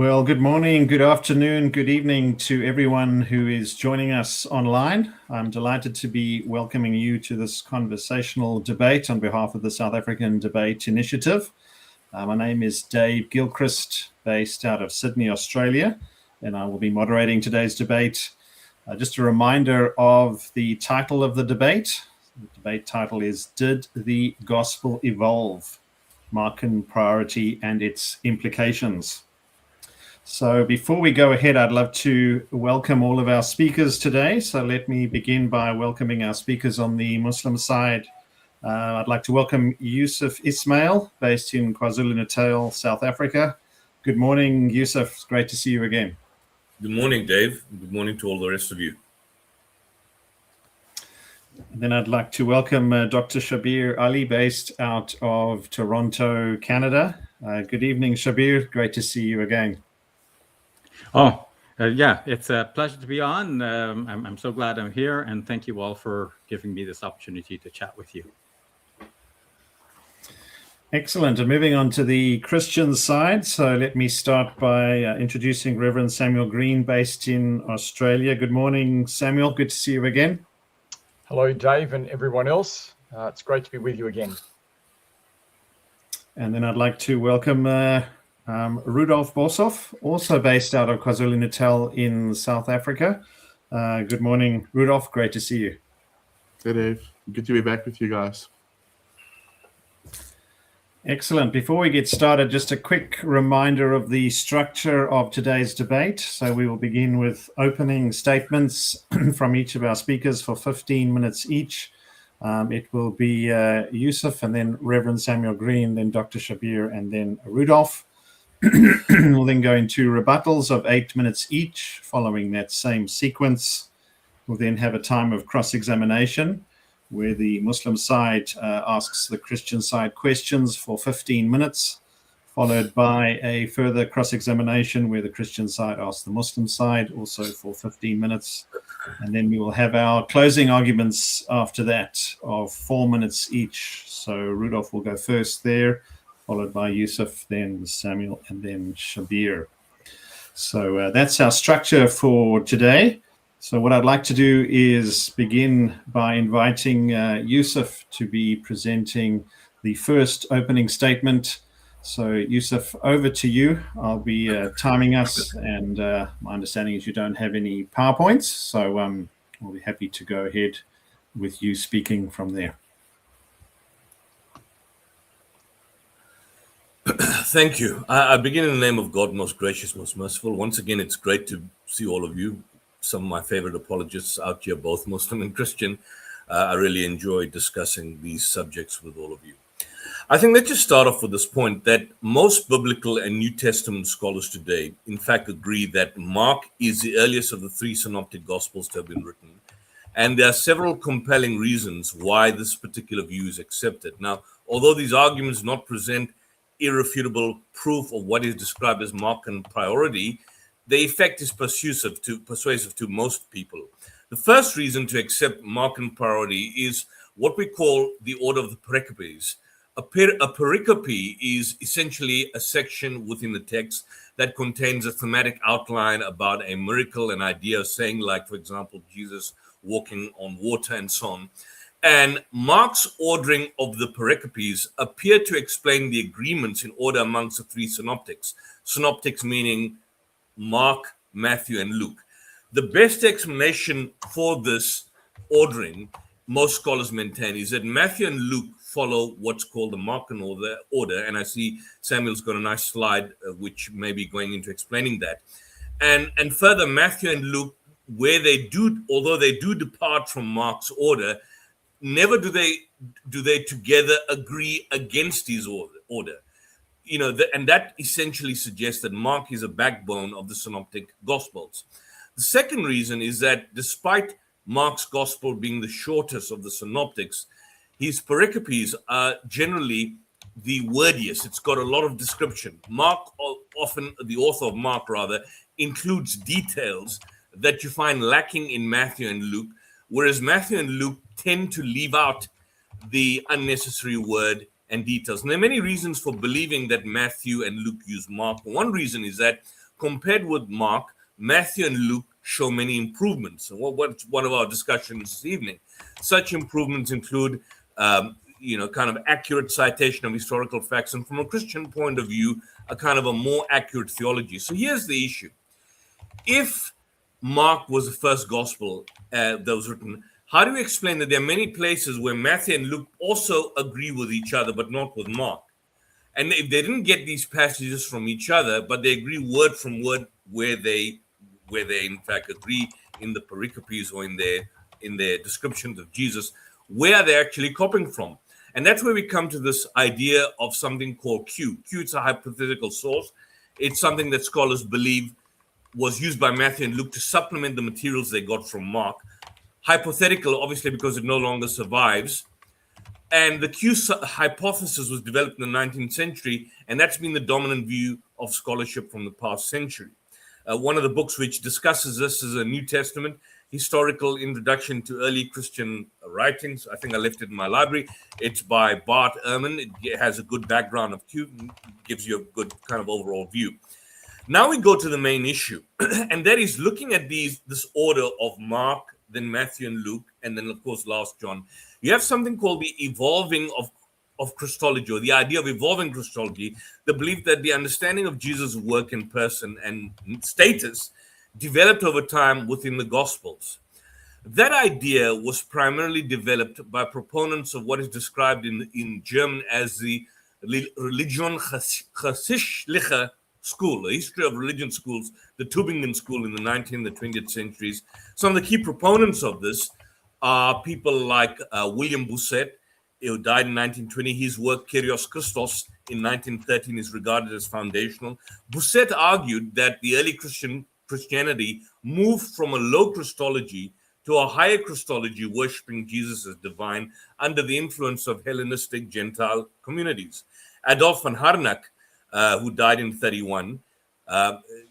Well, good morning, good afternoon, good evening to everyone who is joining us online. I'm delighted to be welcoming you to this conversational debate on behalf of the South African Debate Initiative. My name is Dave Gilchrist, based out of Sydney, Australia, and I will be moderating today's debate. Just a reminder of the title of the debate. The debate title is Did the Gospel Evolve? Markan Priority and its Implications. So before we go ahead, I'd love to welcome all of our speakers today. So let me begin by welcoming our speakers on the Muslim side. I'd like to welcome Yusuf Ismail, based in KwaZulu-Natal, South Africa. Good morning, Yusuf. It's great to see you again. Good morning, Dave. Good morning to all the rest of you. And then I'd like to welcome Dr. Shabir Ali, based out of Toronto, Canada. Good evening, Shabir. Great to see you again. Yeah, it's a pleasure to be on. I'm so glad I'm here, and thank you all for giving me this opportunity to chat with you. Excellent. And moving on to the Christian side. So let me start by introducing Reverend Samuel Green, based in Australia. Good morning, Samuel. Good to see you again. Hello, Dave, and everyone else. It's great to be with you again. And then I'd like to welcome Rudolph Boshoff, also based out of KwaZulu-Natal in South Africa. Good morning, Rudolph. Great to see you. Hey, Dave. Good to be back with you guys. Excellent. Before we get started, just a quick reminder of the structure of today's debate. So we will begin with opening statements from each of our speakers for 15 minutes each. It will be Yusuf, and then Reverend Samuel Green, then Dr. Shabir, and then Rudolph. We'll then go into rebuttals of 8 minutes each, following that same sequence. We'll then have a time of cross-examination, where the Muslim side asks the Christian side questions for 15 minutes, followed by a further cross-examination where the Christian side asks the Muslim side, also for 15 minutes. And then we will have our closing arguments after that of 4 minutes each. So Rudolph will go first there, followed by Yusuf, then Samuel, and then Shabir. So that's our structure for today. So what I'd like to do is begin by inviting Yusuf to be presenting the first opening statement. So Yusuf, over to you. I'll be timing us, and my understanding is you don't have any PowerPoints, so we'll be happy to go ahead with you speaking from there. Thank you. I begin in the name of God, most gracious, most merciful. Once again, it's great to see all of you. Some of my favorite apologists out here, both Muslim and Christian. I really enjoy discussing these subjects with all of you. I think let's just start off with this point that most biblical and New Testament scholars today, in fact, agree that Mark is the earliest of the three synoptic gospels to have been written. And there are several compelling reasons why this particular view is accepted. Now, although these arguments not present irrefutable proof of what is described as Markan priority, the effect is persuasive to most people. The first reason to accept Markan priority is what we call the order of the pericopes. A pericope is essentially a section within the text that contains a thematic outline about a miracle, an idea of saying, like, for example, Jesus walking on water and so on. And Mark's ordering of the pericopes appear to explain the agreements in order amongst the three synoptics. Synoptics meaning Mark, Matthew, and Luke. The best explanation for this ordering, most scholars maintain, is that Matthew and Luke follow what's called the Markan order. And I see Samuel's got a nice slide which may be going into explaining that. And further, Matthew and Luke, although they do depart from Mark's order, never do they together agree against his order. And that essentially suggests that Mark is a backbone of the synoptic gospels. The second reason is that despite Mark's gospel being the shortest of the synoptics, his pericopes are generally the wordiest. It's got a lot of description. The author of Mark includes details that you find lacking in Matthew and Luke, whereas Matthew and Luke tend to leave out the unnecessary word and details. And there are many reasons for believing that Matthew and Luke use Mark. One reason is that compared with Mark, Matthew and Luke show many improvements. And what's one of our discussions this evening? Such improvements include, kind of accurate citation of historical facts, and from a Christian point of view, a kind of a more accurate theology. So here's the issue. If Mark was the first gospel that was written, how do you explain that there are many places where Matthew and Luke also agree with each other, but not with Mark? And if they didn't get these passages from each other, but they agree word from word where they in fact agree in the pericopes or in their descriptions of Jesus, where are they actually copying from? And that's where we come to this idea of something called Q. Q, it's a hypothetical source. It's something that scholars believe was used by Matthew and Luke to supplement the materials they got from Mark. Hypothetical, obviously, because it no longer survives. And the Q hypothesis was developed in the 19th century, and that's been the dominant view of scholarship from the past century. One of the books which discusses this is a New Testament historical introduction to early Christian writings. I think I left it in my library. It's by Bart Ehrman. It has a good background of Q, gives you a good kind of overall view. Now we go to the main issue, and that is looking at this order of Mark, then Matthew and Luke, and then, of course, last John. You have something called the evolving of Christology, or the idea of evolving Christology, the belief that the understanding of Jesus' work in person and status developed over time within the Gospels. That idea was primarily developed by proponents of what is described in German as the Religionsgeschichtliche school, the history of religion schools, the Tübingen school in the 19th and the 20th centuries. Some of the key proponents of this are people like William Boshoff, who died in 1920. His work, Kyrios Christos, in 1913 is regarded as foundational. Boshoff argued that the early Christianity moved from a low Christology to a higher Christology, worshipping Jesus as divine under the influence of Hellenistic Gentile communities. Adolf von Harnack, who died in 31,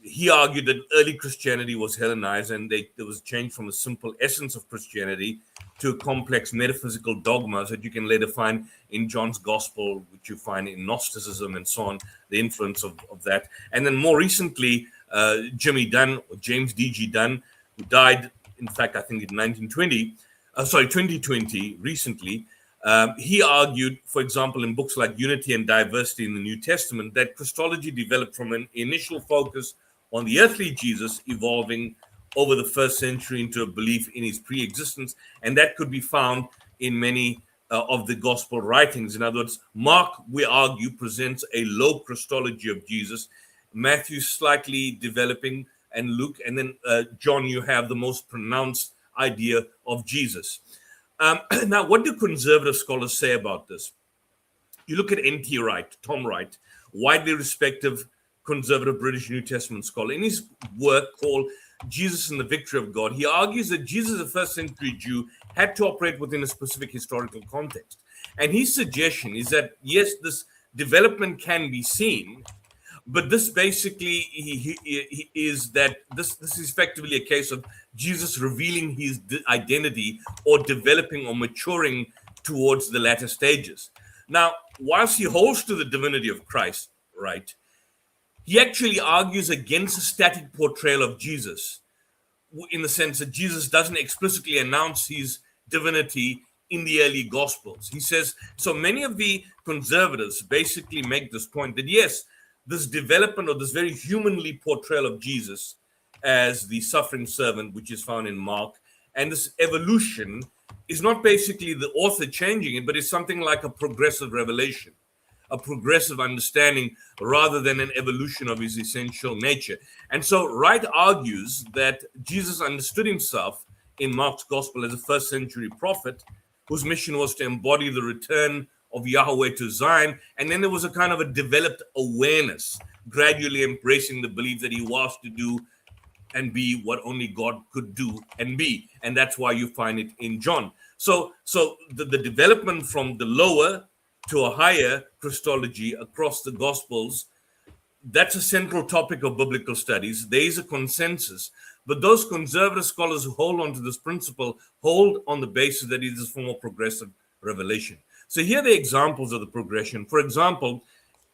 he argued that early Christianity was Hellenized, and there was a change from a simple essence of Christianity to complex metaphysical dogmas that you can later find in John's Gospel, which you find in Gnosticism and so on, the influence of that. And then more recently, James D.G. Dunn, who died, in fact, I think in 2020, recently, he argued, for example, in books like Unity and Diversity in the New Testament, that Christology developed from an initial focus on the earthly Jesus, evolving over the first century into a belief in his pre-existence, and that could be found in many of the gospel writings. In other words, Mark, we argue, presents a low Christology of Jesus, Matthew slightly developing, and Luke, and then John, you have the most pronounced idea of Jesus. Now, what do conservative scholars say about this? You look at N.T. Wright, Tom Wright, widely respected conservative British New Testament scholar. In his work called Jesus and the Victory of God, he argues that Jesus, a first century Jew, had to operate within a specific historical context. And his suggestion is that, yes, this development can be seen, but this basically is that this is effectively a case of Jesus revealing his identity or developing or maturing towards the latter stages. Now, whilst he holds to the divinity of Christ, right, he actually argues against a static portrayal of Jesus, in the sense that Jesus doesn't explicitly announce his divinity in the early Gospels. He says, so many of the conservatives basically make this point that, yes, this development or this very humanly portrayal of Jesus as the suffering servant, which is found in Mark, and this evolution is not basically the author changing it, but it's something like a progressive revelation, a progressive understanding, rather than an evolution of his essential nature. And so Wright argues that Jesus understood himself in Mark's gospel as a first century prophet whose mission was to embody the return of Yahweh to Zion. And then there was a kind of a developed awareness, gradually embracing the belief that he was to do and be what only God could do and be. And that's why you find it in John. So the development from the lower to a higher Christology across the Gospels, that's a central topic of biblical studies. There is a consensus, but those conservative scholars who hold on to this principle hold on the basis that it is a form of progressive revelation. So here are the examples of the progression. For example,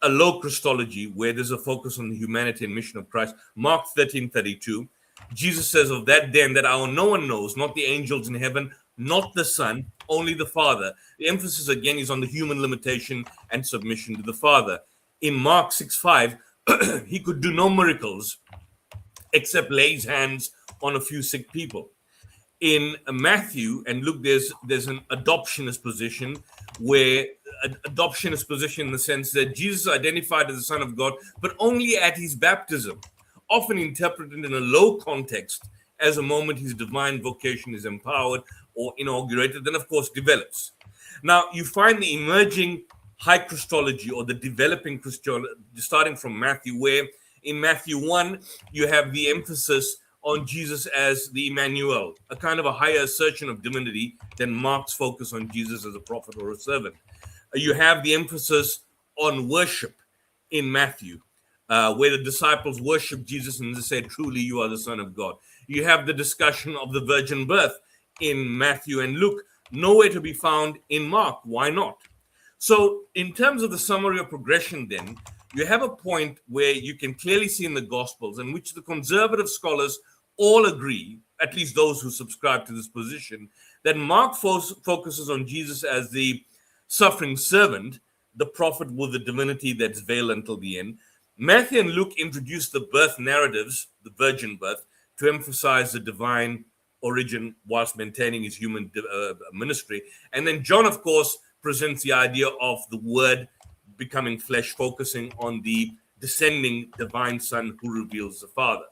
a low Christology where there's a focus on the humanity and mission of Christ. Mark 13:32, Jesus says of that day and that hour no one knows, not the angels in heaven, not the Son, only the Father. The emphasis again is on the human limitation and submission to the Father. In Mark 6:5, he could do no miracles except lay his hands on a few sick people. In Matthew and Luke, there's an adoptionist position where adoptionist position in the sense that Jesus identified as the Son of God, but only at his baptism, often interpreted in a low context as a moment his divine vocation is empowered or inaugurated, then of course develops. Now you find the emerging high Christology or the developing Christology starting from Matthew, where in Matthew 1 you have the emphasis on Jesus as the Emmanuel, a kind of a higher assertion of divinity than Mark's focus on Jesus as a prophet or a servant. You have the emphasis on worship in Matthew, where the disciples worship Jesus and they say, truly you are the Son of God. You have the discussion of the virgin birth in Matthew and Luke, nowhere to be found in Mark. Why not? So in terms of the summary of progression then, you have a point where you can clearly see in the Gospels in which the conservative scholars all agree, at least those who subscribe to this position, that Mark focuses on Jesus as the suffering servant, the prophet with the divinity that's veiled until the end. Matthew and Luke introduce the birth narratives, the virgin birth, to emphasize the divine origin whilst maintaining his human ministry. And then John, of course, presents the idea of the word becoming flesh, focusing on the descending divine Son who reveals the Father.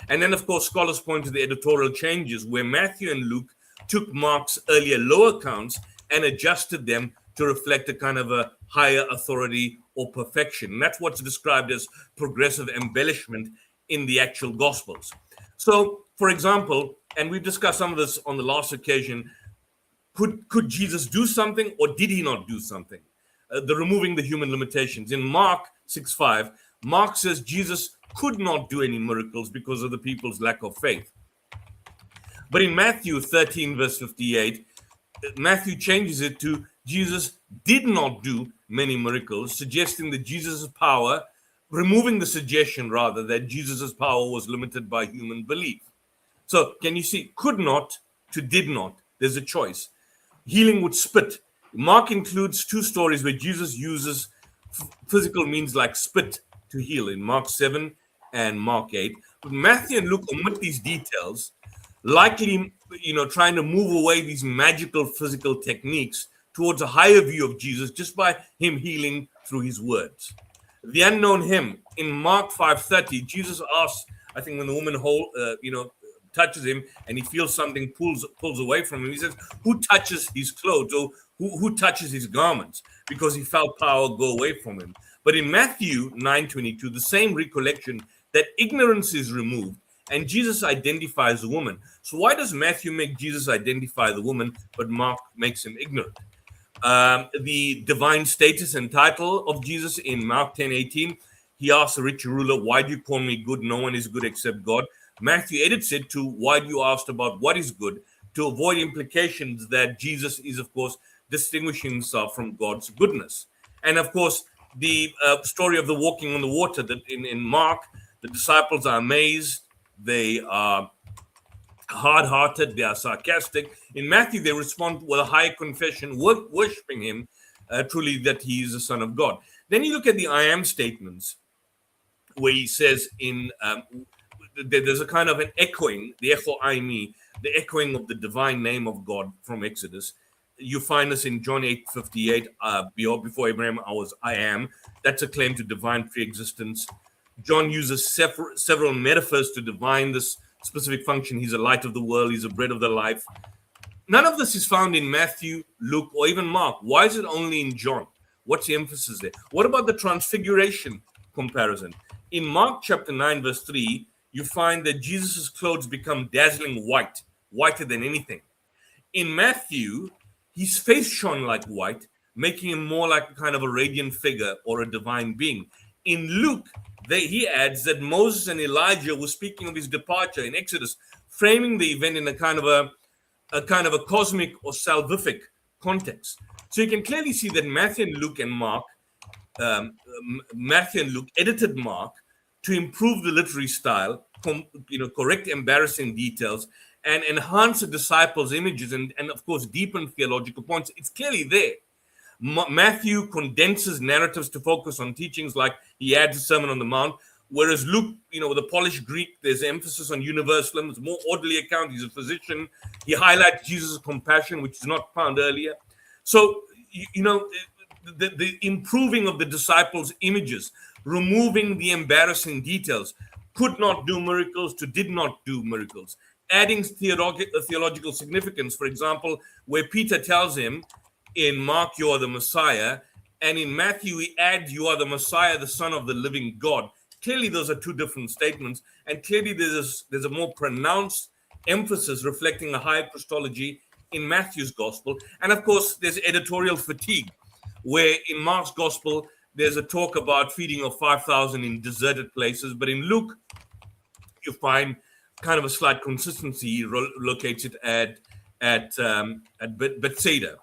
And then, of course, scholars point to the editorial changes where Matthew and Luke took Mark's earlier low accounts and adjusted them to reflect a kind of a higher authority or perfection. And that's what's described as progressive embellishment in the actual Gospels. So, for example, and we've discussed some of this on the last occasion, could Jesus do something or did he not do something? The removing the human limitations. In Mark 6:5, Mark says Jesus could not do any miracles because of the people's lack of faith. But in Matthew 13, verse 58, Matthew changes it to Jesus did not do many miracles, suggesting that Jesus' power, removing the suggestion rather that Jesus' power was limited by human belief. So can you see, could not to did not, there's a choice. Healing with spit. Mark includes two stories where Jesus uses physical means like spit to heal in Mark 7 and Mark 8. But Matthew and Luke omit these details, likely, trying to move away these magical physical techniques towards a higher view of Jesus just by him healing through his words. The unknown hymn in Mark 5:30, Jesus asks, I think when the woman touches him and he feels something pulls away from him, he says, who touches his clothes or who touches his garments? Because he felt power go away from him. But in Matthew 9:22, the same recollection that ignorance is removed and Jesus identifies the woman. So why does Matthew make Jesus identify the woman, but Mark makes him ignorant? The divine status and title of Jesus in Mark 10:18, he asks the rich ruler, why do you call me good? No one is good except God. Matthew edits it to why do you ask about what is good, to avoid implications that Jesus is, of course, distinguishing himself from God's goodness. And of course, the story of the walking on the water, that in Mark, the disciples are amazed, they are hard-hearted, they are sarcastic. In Matthew, they respond with a high confession, worshiping him, truly that he is the Son of God. Then you look at the I am statements, where he says there's a kind of an echoing, the echo aimi, the echoing of the divine name of God from Exodus. You find this in John 8:58, before Abraham I am. That's a claim to divine pre-existence. John uses several metaphors to divine this specific function. He's a light of the world, he's a bread of the life. None of this is found in Matthew, Luke, or even Mark. Why is it only in John? What's the emphasis there? What about the transfiguration comparison? In Mark chapter 9, verse 3, you find that Jesus' clothes become dazzling white, whiter than anything. In Matthew, his face shone like white, making him more like a kind of a radiant figure or a divine being. In Luke, he adds that Moses and Elijah were speaking of his departure in Exodus, framing the event in a kind of a cosmic or salvific context. So you can clearly see that Matthew and Luke and Mark Matthew and Luke edited Mark to improve the literary style, correct embarrassing details, and enhance the disciples' images, and of course deepen theological points. It's clearly there. Matthew condenses narratives to focus on teachings, like he adds a Sermon on the Mount, whereas Luke, with a polished Greek, there's emphasis on universalism. It's a more orderly account. He's a physician. He highlights Jesus' compassion, which is not found earlier. So, the improving of the disciples' images, removing the embarrassing details, could not do miracles to did not do miracles, adding theological significance. For example, where Peter tells him in Mark, you are the Messiah, and in Matthew, he adds, you are the Messiah, the Son of the living God. Clearly, those are two different statements, and clearly there's a more pronounced emphasis reflecting a higher Christology in Matthew's gospel. And of course, there's editorial fatigue, where in Mark's gospel, there's a talk about feeding of 5,000 in deserted places, but in Luke, you find kind of a slight consistency located at Bethsaida.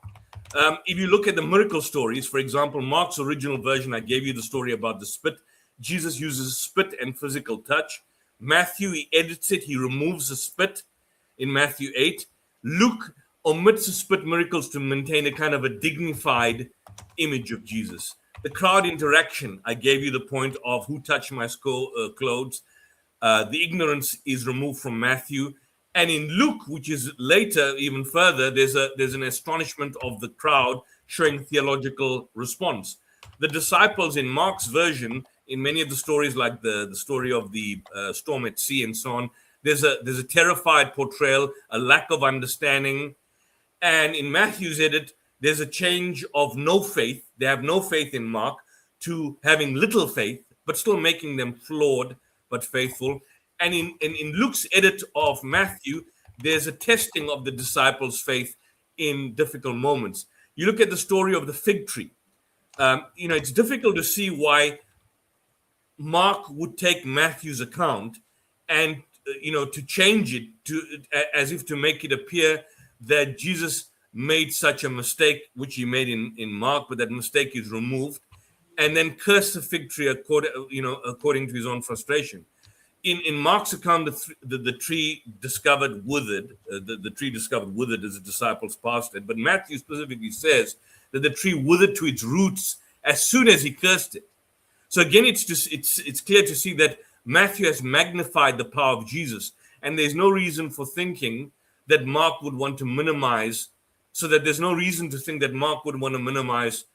If you look at the miracle stories, for example, Mark's original version, I gave you the story about the spit. Jesus uses spit and physical touch. Matthew, he edits it. He removes the spit in Matthew 8. Luke omits the spit miracles to maintain a kind of a dignified image of Jesus. The crowd interaction, I gave you the point of who touched my clothes. The ignorance is removed from Matthew. And in Luke, which is later, even further, there's an astonishment of the crowd showing theological response. The disciples in Mark's version, in many of the stories, like the story of the storm at sea and so on, there's a terrified portrayal, a lack of understanding. And in Matthew's edit, there's a change of no faith. They have no faith in Mark to having little faith, but still making them flawed but faithful. And in Luke's edit of Matthew, there's a testing of the disciples' faith in difficult moments. You look at the story of the fig tree. It's difficult to see why Mark would take Matthew's account and, to change it as if to make it appear that Jesus made such a mistake, which he made in Mark, but that mistake is removed, and then curse the fig tree according to his own frustration. In Mark's account, the tree discovered withered. The tree discovered withered as the disciples passed it. But Matthew specifically says that the tree withered to its roots as soon as he cursed it. So again, it's clear to see that Matthew has magnified the power of Jesus, and there's no reason for thinking that Mark would want to minimize. So that there's no reason to think that Mark would want to minimize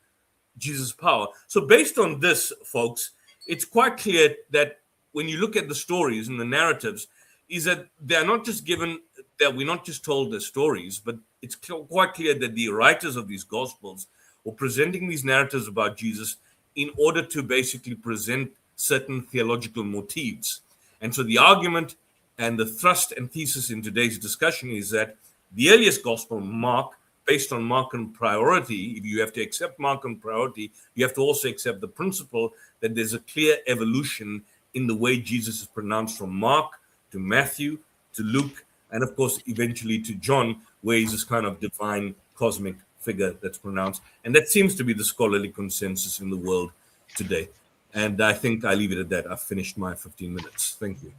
Jesus' power. So based on this, folks, it's quite clear that when you look at the stories and the narratives, is that they're not just given, that we're not just told the stories, but it's quite clear that the writers of these gospels were presenting these narratives about Jesus in order to basically present certain theological motifs. And so the argument and the thrust and thesis in today's discussion is that the earliest gospel, Mark, based on MARKAN priority, if you have to accept MARKAN priority, you have to also accept the principle that there's a clear evolution in the way Jesus is pronounced from Mark to Matthew to Luke, and of course, eventually to John, where he's this kind of divine cosmic figure that's pronounced. And that seems to be the scholarly consensus in the world today. And I think I leave it at that. I've finished my 15 minutes. Thank you.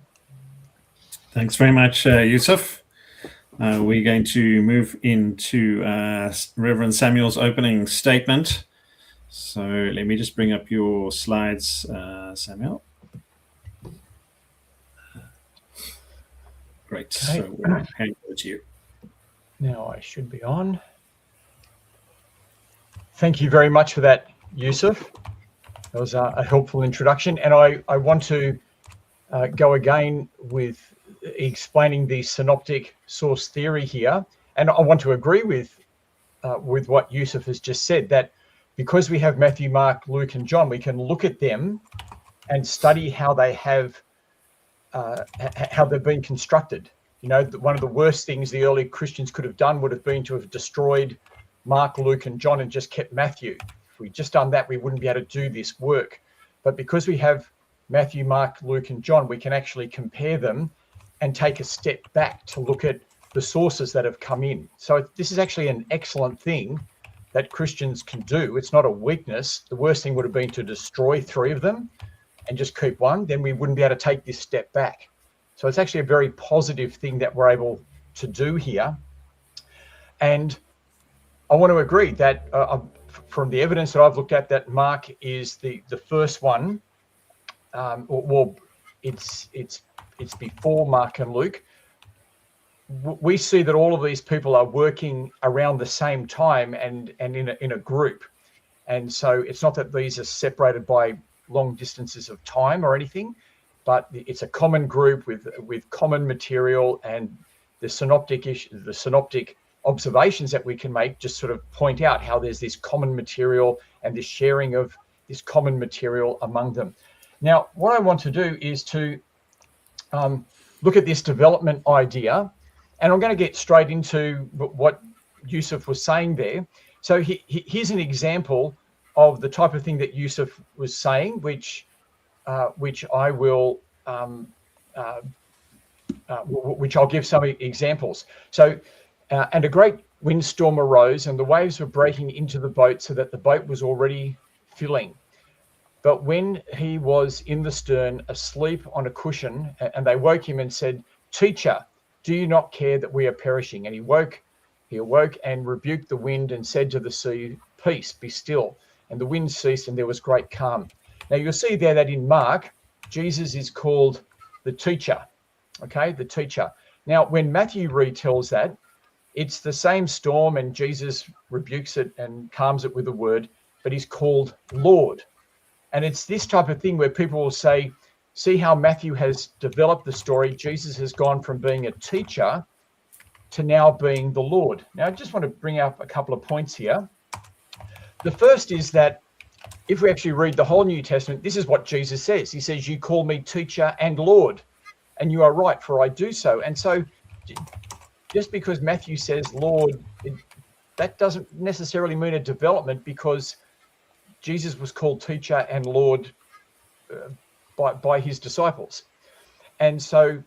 Thanks very much, Yusuf. We're going to move into Reverend Samuel's opening statement. So let me just bring up your slides, Samuel. Great. Okay. So we'll hand over to you. Now I should be on. Thank you very much for that, Yusuf. That was a helpful introduction. And I want to go again with explaining the synoptic source theory here. And I want to agree with what Yusuf has just said, that because we have Matthew, Mark, Luke, and John, we can look at them and study how they have how they've been constructed. One of the worst things the early Christians could have done would have been to have destroyed Mark, Luke, and John and just kept Matthew. If we'd just done that, we wouldn't be able to do this work. But because we have Matthew, Mark, Luke, and John, we can actually compare them and take a step back to look at the sources that have come in. So this is actually an excellent thing that Christians can do. It's not a weakness. The worst thing would have been to destroy 3 of them and just keep one. Then we wouldn't be able to take this step back. So it's actually a very positive thing that we're able to do here. And I want to agree that from the evidence that I've looked at, that Mark is the first one. Well, it's before Mark and Luke. We see that all of these people are working around the same time and in a group. And so it's not that these are separated by long distances of time or anything, but it's a common group with common material, and the synoptic observations that we can make just sort of point out how there's this common material and this sharing of this common material among them. Now, what I want to do is to look at this development idea, and I'm going to get straight into what Yusuf was saying there. So here's an example of the type of thing that Yusuf was saying, which I will, which I'll give some examples. So, and a great windstorm arose, and the waves were breaking into the boat, so that the boat was already filling. But when he was in the stern, asleep on a cushion, and they woke him and said, "Teacher, do you not care that we are perishing?" And he awoke and rebuked the wind and said to the sea, "Peace, be still." And the wind ceased, and there was great calm. Now you'll see there that in Mark, Jesus is called the teacher. Okay, the teacher. Now, when Matthew retells that, it's the same storm, and Jesus rebukes it and calms it with a word, but he's called Lord. And it's this type of thing where people will say, see how Matthew has developed the story. Jesus has gone from being a teacher to now being the Lord. Now, I just want to bring up a couple of points here. The first is that if we actually read the whole New Testament, this is what Jesus says. He says, "You call me teacher and Lord, and you are right, for I do so." And so just because Matthew says Lord, that doesn't necessarily mean a development, because Jesus was called teacher and Lord by his disciples. And so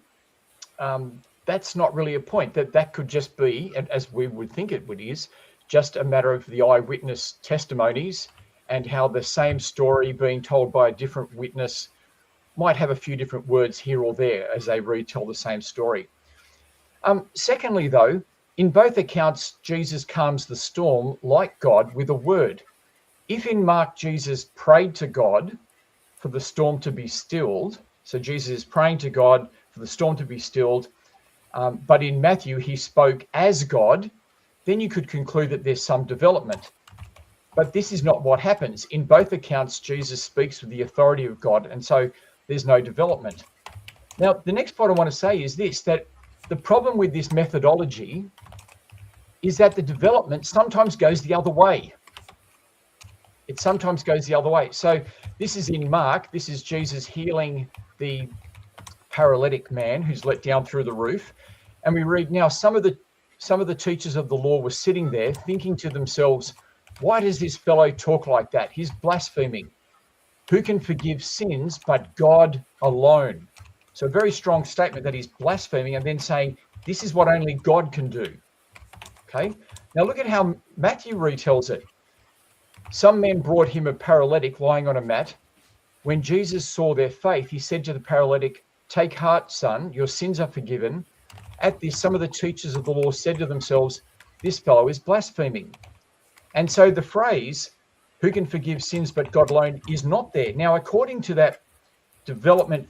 that's not really a point. That could just be, as we would think it is, just a matter of the eyewitness testimonies, and how the same story being told by a different witness might have a few different words here or there as they retell the same story. Secondly, though, in both accounts, Jesus calms the storm like God with a word. If in Mark, Jesus prayed to God for the storm to be stilled, so Jesus is praying to God for the storm to be stilled, but in Matthew, he spoke as God, then you could conclude that there's some development. But this is not what happens. In both accounts, Jesus speaks with the authority of God, and so there's no development. Now, the next point I want to say is this, that the problem with this methodology is that the development sometimes goes the other way. It sometimes goes the other way. So this is in Mark. This is Jesus healing the paralytic man who's let down through the roof. And we read, now some of the teachers of the law were sitting there thinking to themselves, "Why does this fellow talk like that? He's blaspheming. Who can forgive sins but God alone?" So a very strong statement that he's blaspheming, and then saying, this is what only God can do. Okay. Now look at how Matthew retells it. Some men brought him a paralytic lying on a mat. When Jesus saw their faith, he said to the paralytic, "Take heart, son, your sins are forgiven." At this, some of the teachers of the law said to themselves, "This fellow is blaspheming." And so the phrase, "who can forgive sins but God alone," is not there. Now, according to that development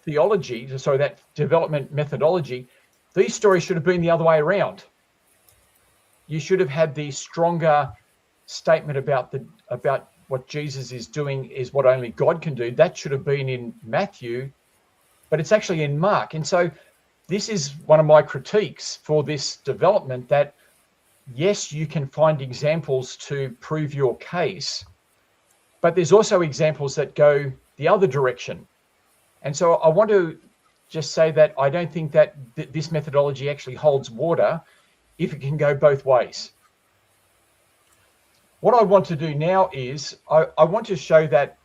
theology, sorry, that development methodology, these stories should have been the other way around. You should have had the stronger statement about what Jesus is doing is what only God can do. That should have been in Matthew, but it's actually in Mark. And so this is one of my critiques for this development, that yes, you can find examples to prove your case, but there's also examples that go the other direction. And so I want to just say that I don't think that this methodology actually holds water if it can go both ways. What I want to do now is I want to show that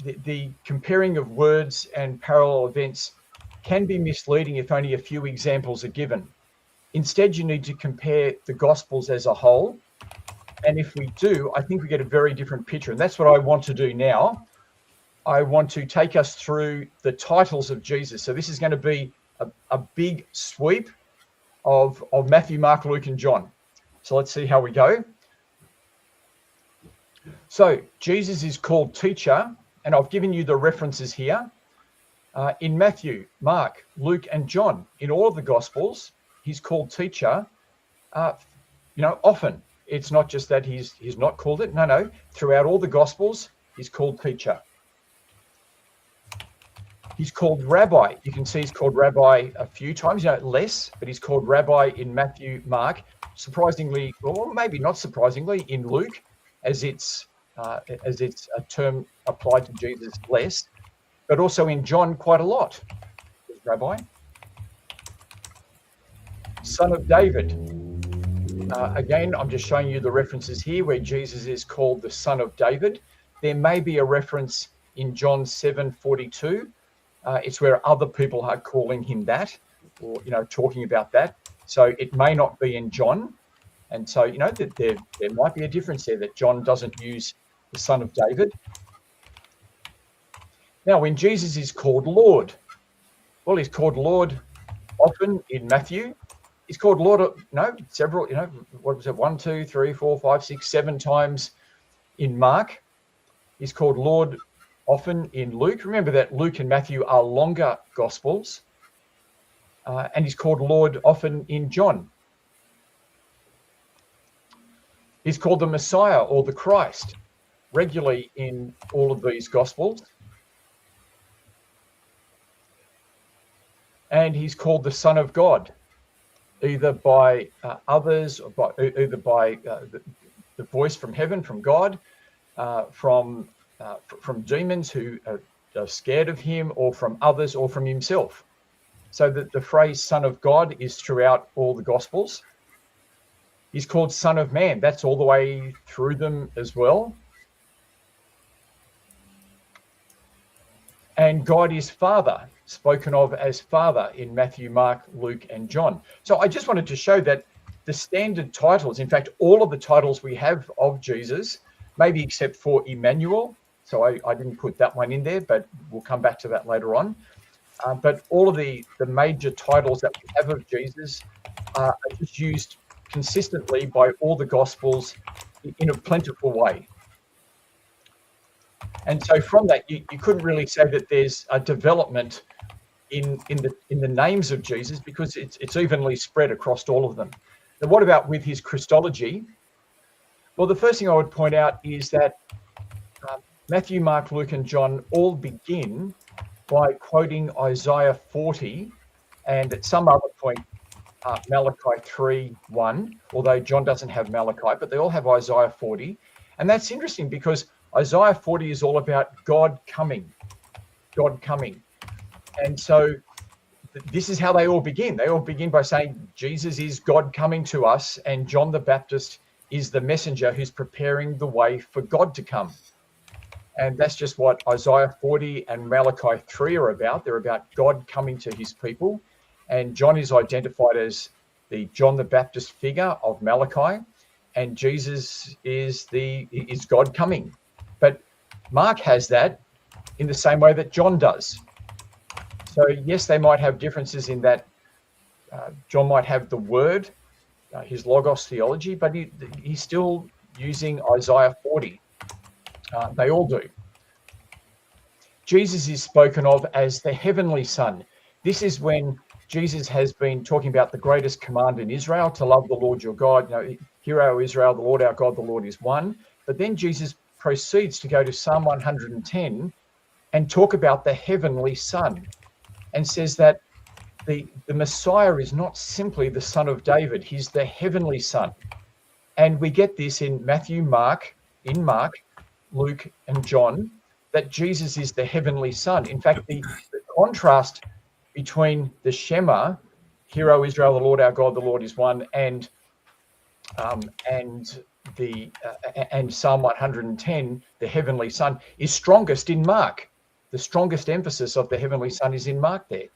the comparing of words and parallel events can be misleading if only a few examples are given. Instead, you need to compare the Gospels as a whole And if we do, I think we get a very different picture. And that's what I want to do now. I want to take us through the titles of Jesus. So this is going to be a big sweep of Matthew, Mark, Luke, and John. So let's see how we go. So Jesus is called teacher, and I've given you the references here. In Matthew, Mark, Luke, and John, in all of the Gospels, he's called teacher, often. It's not just that he's not called it. No. Throughout all the Gospels, he's called teacher. He's called rabbi. You can see he's called rabbi a few times, less, but he's called rabbi in Matthew, Mark. Surprisingly, or maybe not surprisingly, in Luke, as it's a term applied to Jesus less, but also in John quite a lot. Rabbi. Son of David. Again, I'm just showing you the references here where Jesus is called the Son of David. There may be a reference in John 7:42. It's where other people are calling him that, or talking about that. So it may not be in John, and so that there might be a difference there, that John doesn't use the Son of David. Now, when Jesus is called Lord, well, he's called Lord often in Matthew. He's called Lord, several, what was it? 1, 2, 3, 4, 5, 6, 7 times in Mark. He's called Lord often in Luke. Remember that Luke and Matthew are longer Gospels. And he's called Lord often in John. He's called the Messiah or the Christ regularly in all of these Gospels. And he's called the Son of God, either by others, or either by the voice from heaven, from God, from demons who are scared of him, or from others, or from himself. So that the phrase Son of God is throughout all the Gospels. He's called Son of Man. That's all the way through them as well. And God is Father, spoken of as Father in Matthew, Mark, Luke, and John. So I just wanted to show that the standard titles, in fact, all of the titles we have of Jesus, maybe except for Emmanuel, so I didn't put that one in there, but we'll come back to that later on. But all of the major titles that we have of Jesus are just used consistently by all the Gospels in a plentiful way. And so from that, you couldn't really say that there's a development in the names of Jesus, because it's evenly spread across all of them. Now, what about with his Christology? Well, the first thing I would point out is that Matthew, Mark, Luke, and John all begin by quoting Isaiah 40, and at some other point, Malachi 3:1, although John doesn't have Malachi, but they all have Isaiah 40. And that's interesting because Isaiah 40 is all about God coming. And so this is how they all begin. They all begin by saying Jesus is God coming to us, and John the Baptist is the messenger who's preparing the way for God to come. And that's just what Isaiah 40 and Malachi 3 are about. They're about God coming to his people. And John is identified as the John the Baptist figure of Malachi, and Jesus is God coming. But Mark has that in the same way that John does. So yes, they might have differences in that John might have the word, his logos theology, but he's still using Isaiah 40. They all do. Jesus is spoken of as the heavenly Son. This is when Jesus has been talking about the greatest command in Israel, to love the Lord your God. Hear, O Israel, the Lord our God, the Lord is one. But then Jesus proceeds to go to Psalm 110 and talk about the heavenly Son, and says that the Messiah is not simply the Son of David, he's the heavenly Son. And we get this in Matthew, Mark, Luke, and John, that Jesus is the heavenly Son. In fact, the contrast between the Shema, Hear, O Israel, the Lord our God, the Lord is one, and Psalm 110, the heavenly Son, is strongest in Mark. The strongest emphasis of the heavenly Son is in Mark there.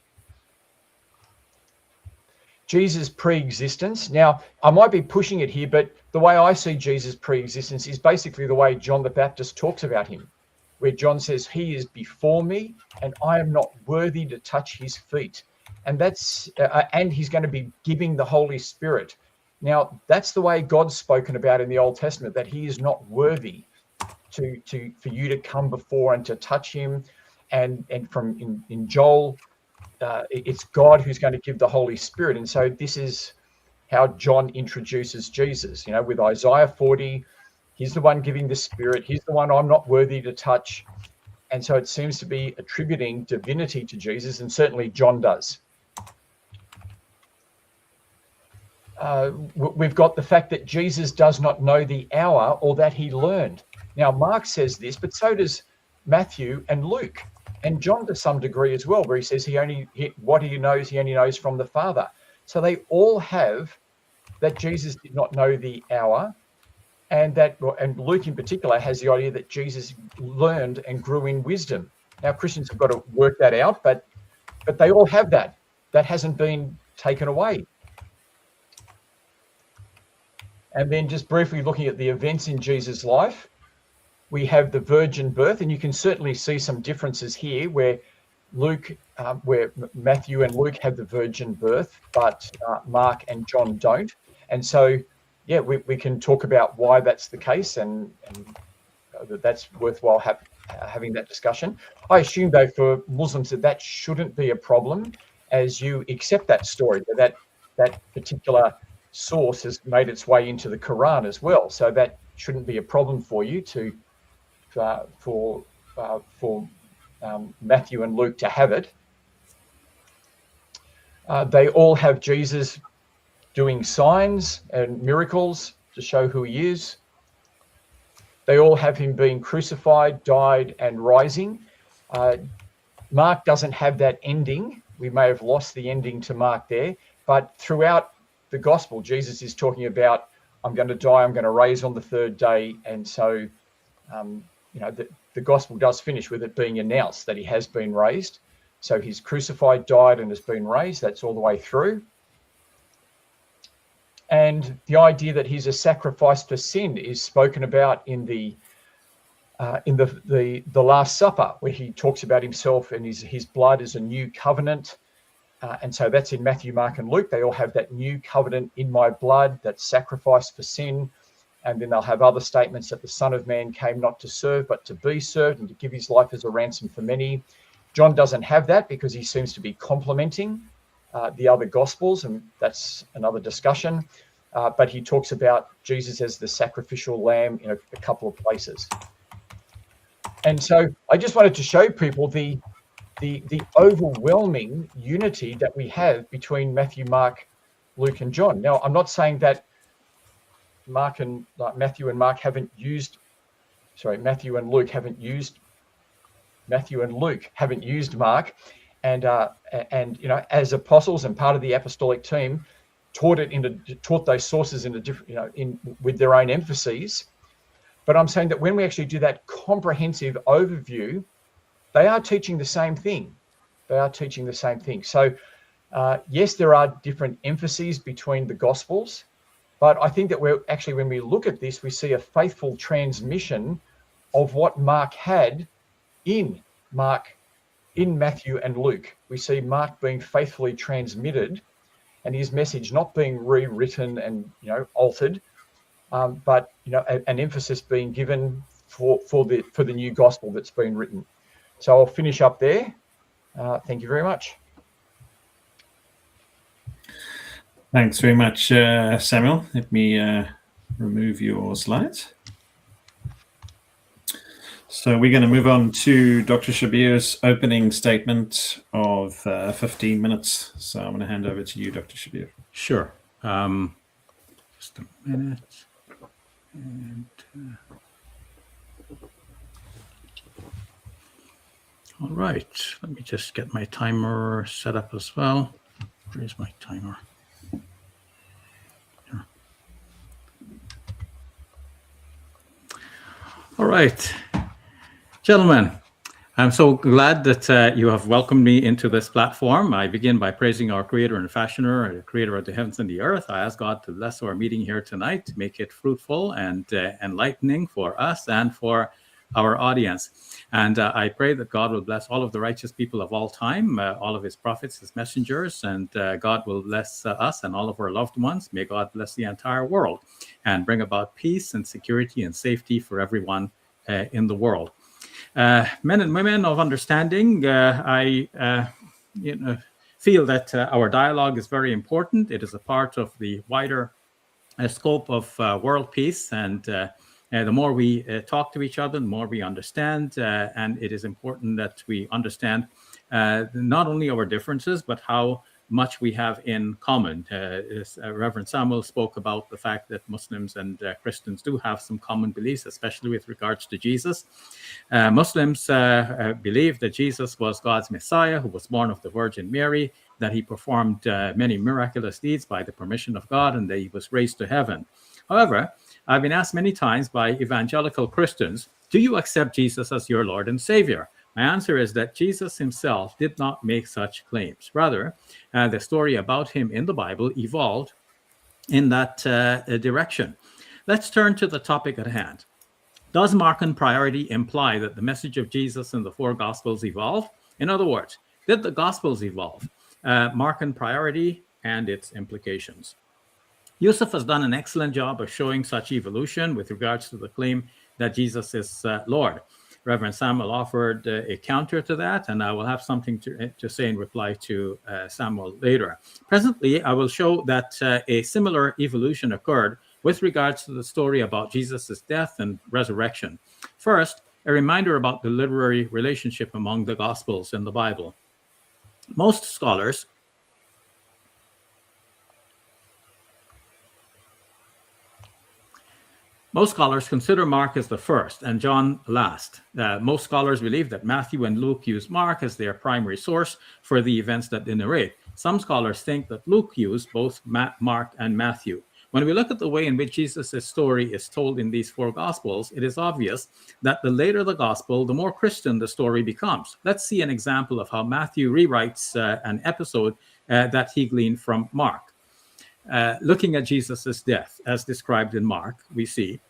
Jesus' pre-existence. Now, I might be pushing it here, but the way I see Jesus' pre-existence is basically the way John the Baptist talks about him, where John says, he is before me and I am not worthy to touch his feet. And that's and he's going to be giving the Holy Spirit. Now, that's the way God's spoken about in the Old Testament, that he is not worthy for you to come before and to touch him. And from in Joel, it's God who's going to give the Holy Spirit. And so this is how John introduces Jesus, with Isaiah 40, he's the one giving the Spirit. He's the one I'm not worthy to touch. And so it seems to be attributing divinity to Jesus, and certainly John does. We've got the fact that Jesus does not know the hour or that he learned. Now, Mark says this, but so does Matthew and Luke, and John to some degree as well, where he says he only knows from the Father. So they all have that Jesus did not know the hour, and Luke in particular has the idea that Jesus learned and grew in wisdom. Now, Christians have got to work that out, but they all have that. That hasn't been taken away. And then just briefly looking at the events in Jesus' life, we have the virgin birth, and you can certainly see some differences here where Matthew and Luke have the virgin birth, but Mark and John don't. And so, yeah, we can talk about why that's the case, and that's worthwhile having that discussion. I assume, though, for Muslims that shouldn't be a problem, as you accept that story, that particular source has made its way into the Quran as well. So that shouldn't be a problem for you for Matthew and Luke to have it. They all have Jesus doing signs and miracles to show who he is. They all have him being crucified, died, and rising. Mark doesn't have that ending. We may have lost the ending to Mark there, but throughout the gospel, Jesus is talking about, I'm going to die, I'm going to raise on the third day. And so, the gospel does finish with it being announced that he has been raised. So he's crucified, died, and has been raised. That's all the way through. And the idea that he's a sacrifice for sin is spoken about in the Last Supper, where he talks about himself and his blood is a new covenant. And so that's in Matthew, Mark, and Luke. They all have that new covenant in my blood, that sacrifice for sin. And then they'll have other statements that the Son of Man came not to serve, but to be served and to give his life as a ransom for many. John doesn't have that because he seems to be complementing the other Gospels, and that's another discussion. But he talks about Jesus as the sacrificial lamb in a couple of places. And so I just wanted to show people the overwhelming unity that we have between Matthew, Mark, Luke, and John. Now, I'm not saying that Matthew and Luke haven't used Mark, and as apostles and part of the apostolic team, taught those sources in a different, with their own emphases. But I'm saying that when we actually do that comprehensive overview, they are teaching the same thing. So, yes, there are different emphases between the Gospels, but I think that we're actually, when we look at this, we see a faithful transmission of what Mark had in Matthew and Luke. We see Mark being faithfully transmitted, and his message not being rewritten and altered, but an emphasis being given for the new gospel that's been written. So I'll finish up there. Thank you very much. Thanks very much, Samuel. Let me remove your slides. So we're going to move on to Dr. Shabir's opening statement of 15 minutes. So I'm going to hand over to you, Dr. Shabir. Sure. Just a minute. And, all right. Let me just get my timer set up as well. Where's my timer? Here. All right. Gentlemen, I'm so glad that you have welcomed me into this platform. I begin by praising our creator and fashioner, the creator of the heavens and the earth. I ask God to bless our meeting here tonight, to make it fruitful and enlightening for us and for our audience. And I pray that God will bless all of the righteous people of all time, all of his prophets, his messengers, and God will bless us and all of our loved ones. May God bless the entire world and bring about peace and security and safety for everyone in the world. Men and women of understanding, I feel that our dialogue is very important. It is a part of the wider scope of world peace, and the more we talk to each other, the more we understand, and it is important that we understand not only our differences, but how much we have in common. Reverend Samuel spoke about the fact that Muslims and Christians do have some common beliefs, especially with regards to Jesus. Muslims believe that Jesus was God's Messiah, who was born of the Virgin Mary, that he performed many miraculous deeds by the permission of God, and that he was raised to heaven. However, I've been asked many times by evangelical Christians, do you accept Jesus as your Lord and Savior? My answer is that Jesus himself did not make such claims. Rather, the story about him in the Bible evolved in that direction. Let's turn to the topic at hand. Does Markan priority imply that the message of Jesus in the four Gospels evolved? In other words, did the Gospels evolve? Markan priority and its implications. Yusuf has done an excellent job of showing such evolution with regards to the claim that Jesus is Lord. Reverend Samuel offered a counter to that, and I will have something to say in reply to Samuel later. Presently, I will show that a similar evolution occurred with regards to the story about Jesus' death and resurrection. First, a reminder about the literary relationship among the Gospels in the Bible. Most scholars consider Mark as the first and John last. Most scholars believe that Matthew and Luke use Mark as their primary source for the events that they narrate. Some scholars think that Luke used both Mark and Matthew. When we look at the way in which Jesus' story is told in these four Gospels, it is obvious that the later the Gospel, the more Christian the story becomes. Let's see an example of how Matthew rewrites an episode that he gleaned from Mark. Looking at Jesus' death, as described in Mark, we see